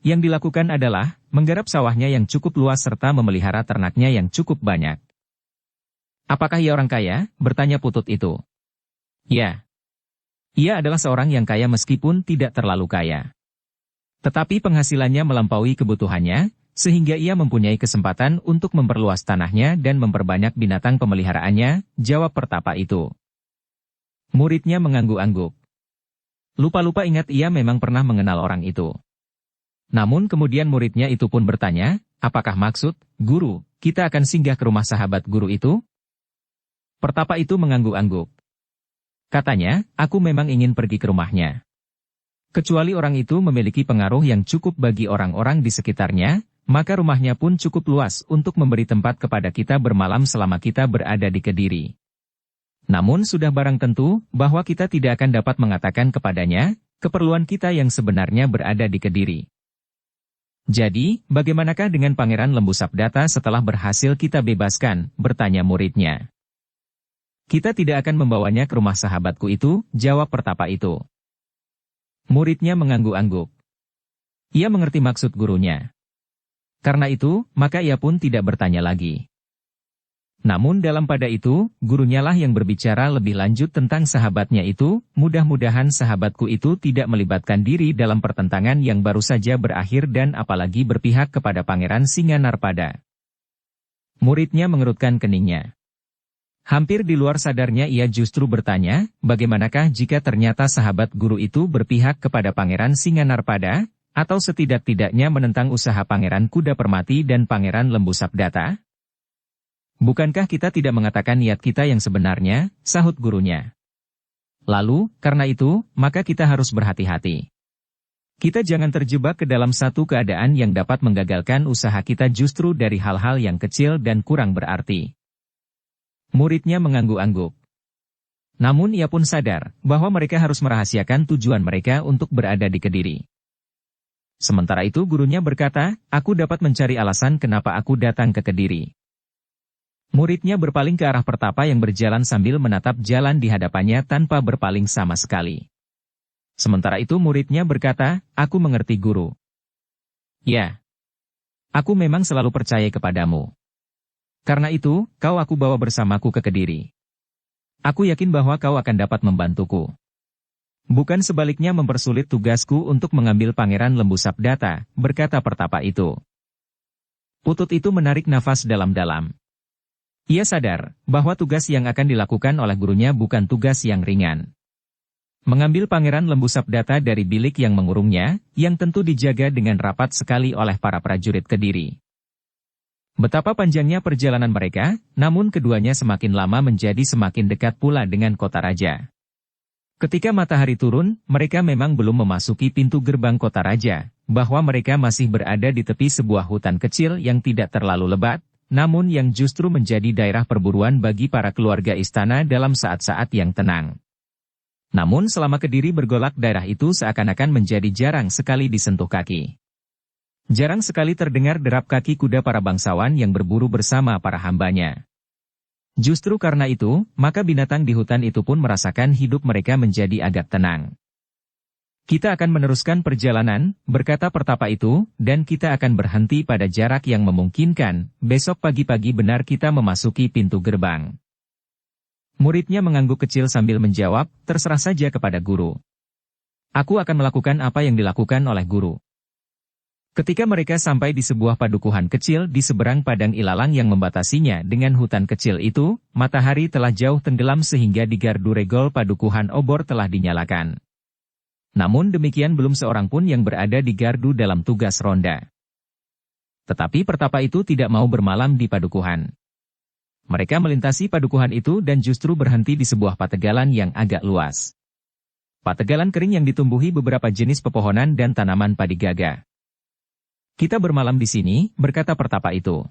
Yang dilakukan adalah menggarap sawahnya yang cukup luas serta memelihara ternaknya yang cukup banyak." "Apakah ia orang kaya?" bertanya Putut itu. "Ya. Ia adalah seorang yang kaya meskipun tidak terlalu kaya. Tetapi penghasilannya melampaui kebutuhannya, sehingga ia mempunyai kesempatan untuk memperluas tanahnya dan memperbanyak binatang pemeliharaannya," jawab pertapa itu. Muridnya mengangguk-angguk. Lupa-lupa ingat ia memang pernah mengenal orang itu. Namun kemudian muridnya itu pun bertanya, "Apakah maksud, guru, kita akan singgah ke rumah sahabat guru itu?" Pertapa itu mengangguk-angguk. Katanya, "Aku memang ingin pergi ke rumahnya. Kecuali orang itu memiliki pengaruh yang cukup bagi orang-orang di sekitarnya, maka rumahnya pun cukup luas untuk memberi tempat kepada kita bermalam selama kita berada di Kediri. Namun sudah barang tentu bahwa kita tidak akan dapat mengatakan kepadanya, keperluan kita yang sebenarnya berada di Kediri. Jadi, bagaimanakah dengan Pangeran Lembu Sabdata setelah berhasil kita bebaskan?" bertanya muridnya. "Kita tidak akan membawanya ke rumah sahabatku itu," jawab pertapa itu. Muridnya mengangguk-angguk. Ia mengerti maksud gurunya. Karena itu, maka ia pun tidak bertanya lagi. Namun dalam pada itu, gurunya lah yang berbicara lebih lanjut tentang sahabatnya itu, "Mudah-mudahan sahabatku itu tidak melibatkan diri dalam pertentangan yang baru saja berakhir dan apalagi berpihak kepada Pangeran Singanarpada." Muridnya mengerutkan keningnya. Hampir di luar sadarnya ia justru bertanya, bagaimanakah jika ternyata sahabat guru itu berpihak kepada Pangeran Singanarpada, atau setidak-tidaknya menentang usaha Pangeran Kuda Permati dan Pangeran Lembu Sabdata? "Bukankah kita tidak mengatakan niat kita yang sebenarnya?" sahut gurunya. "Lalu, karena itu, maka kita harus berhati-hati. Kita jangan terjebak ke dalam satu keadaan yang dapat menggagalkan usaha kita justru dari hal-hal yang kecil dan kurang berarti." Muridnya mengangguk-angguk. Namun ia pun sadar bahwa mereka harus merahasiakan tujuan mereka untuk berada di Kediri. Sementara itu gurunya berkata, aku dapat mencari alasan kenapa aku datang ke Kediri. Muridnya berpaling ke arah Pertapa yang berjalan sambil menatap jalan di hadapannya tanpa berpaling sama sekali. Sementara itu muridnya berkata, aku mengerti guru. Ya. Aku memang selalu percaya kepadamu. Karena itu, kau aku bawa bersamaku ke Kediri. Aku yakin bahwa kau akan dapat membantuku. Bukan sebaliknya mempersulit tugasku untuk mengambil Pangeran Lembu Sabdata, berkata Pertapa itu. Putut itu menarik nafas dalam-dalam. Ia sadar bahwa tugas yang akan dilakukan oleh gurunya bukan tugas yang ringan. Mengambil Pangeran Lembu Sabdata dari bilik yang mengurungnya, yang tentu dijaga dengan rapat sekali oleh para prajurit Kediri. Betapa panjangnya perjalanan mereka, namun keduanya semakin lama menjadi semakin dekat pula dengan kota raja. Ketika matahari turun, mereka memang belum memasuki pintu gerbang kota raja, bahwa mereka masih berada di tepi sebuah hutan kecil yang tidak terlalu lebat, namun yang justru menjadi daerah perburuan bagi para keluarga istana dalam saat-saat yang tenang. Namun selama Kediri bergolak daerah itu seakan-akan menjadi jarang sekali disentuh kaki. Jarang sekali terdengar derap kaki kuda para bangsawan yang berburu bersama para hambanya. Justru karena itu, maka binatang di hutan itu pun merasakan hidup mereka menjadi agak tenang. Kita akan meneruskan perjalanan, berkata Pertapa itu, dan kita akan berhenti pada jarak yang memungkinkan, besok pagi-pagi benar kita memasuki pintu gerbang. Muridnya mengangguk kecil sambil menjawab, terserah saja kepada guru. Aku akan melakukan apa yang dilakukan oleh guru. Ketika mereka sampai di sebuah padukuhan kecil di seberang padang ilalang yang membatasinya dengan hutan kecil itu, matahari telah jauh tenggelam sehingga di gardu regol padukuhan obor telah dinyalakan. Namun demikian belum seorang pun yang berada di gardu dalam tugas ronda. Tetapi Pertapa itu tidak mau bermalam di padukuhan. Mereka melintasi padukuhan itu dan justru berhenti di sebuah pategalan yang agak luas. Pategalan kering yang ditumbuhi beberapa jenis pepohonan dan tanaman padi gagah. Kita bermalam di sini, berkata Pertapa itu.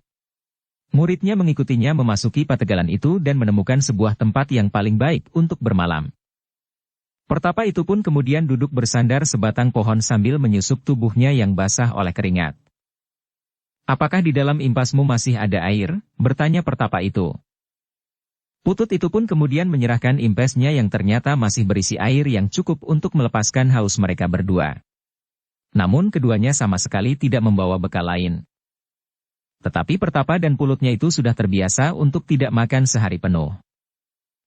Muridnya mengikutinya memasuki pategalan itu dan menemukan sebuah tempat yang paling baik untuk bermalam. Pertapa itu pun kemudian duduk bersandar sebatang pohon sambil menyusup tubuhnya yang basah oleh keringat. Apakah di dalam impasmu masih ada air? Bertanya Pertapa itu. Putut itu pun kemudian menyerahkan impesnya yang ternyata masih berisi air yang cukup untuk melepaskan haus mereka berdua. Namun keduanya sama sekali tidak membawa bekal lain. Tetapi Pertapa dan Pulutnya itu sudah terbiasa untuk tidak makan sehari penuh.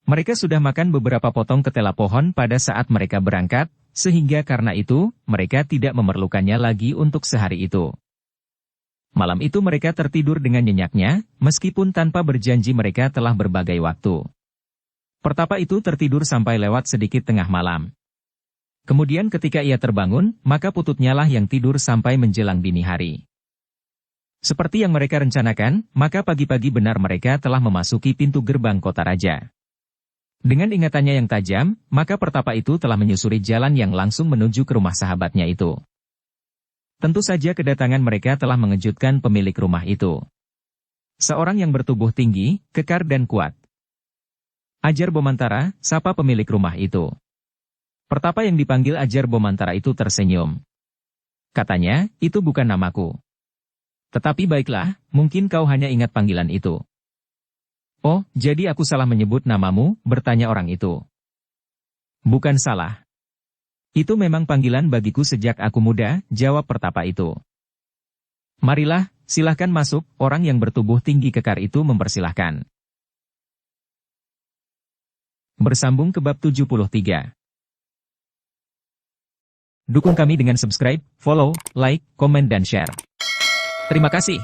Mereka sudah makan beberapa potong ketela pohon pada saat mereka berangkat, sehingga karena itu, mereka tidak memerlukannya lagi untuk sehari itu. Malam itu mereka tertidur dengan nyenyaknya, meskipun tanpa berjanji mereka telah berbagai waktu. Pertapa itu tertidur sampai lewat sedikit tengah malam. Kemudian ketika ia terbangun, maka Pututnya lah yang tidur sampai menjelang dini hari. Seperti yang mereka rencanakan, maka pagi-pagi benar mereka telah memasuki pintu gerbang kota raja. Dengan ingatannya yang tajam, maka Pertapa itu telah menyusuri jalan yang langsung menuju ke rumah sahabatnya itu. Tentu saja kedatangan mereka telah mengejutkan pemilik rumah itu. Seorang yang bertubuh tinggi, kekar dan kuat. Ajar Bomantara, sapa pemilik rumah itu. Pertapa yang dipanggil Ajar Bomantara itu tersenyum. Katanya, itu bukan namaku. Tetapi baiklah, mungkin kau hanya ingat panggilan itu. Oh, jadi aku salah menyebut namamu, bertanya orang itu. Bukan salah. Itu memang panggilan bagiku sejak aku muda, jawab Pertapa itu. Marilah, silahkan masuk, orang yang bertubuh tinggi kekar itu mempersilahkan. Bersambung ke bab 73. Dukung kami dengan subscribe, follow, like, komen dan share. Terima kasih.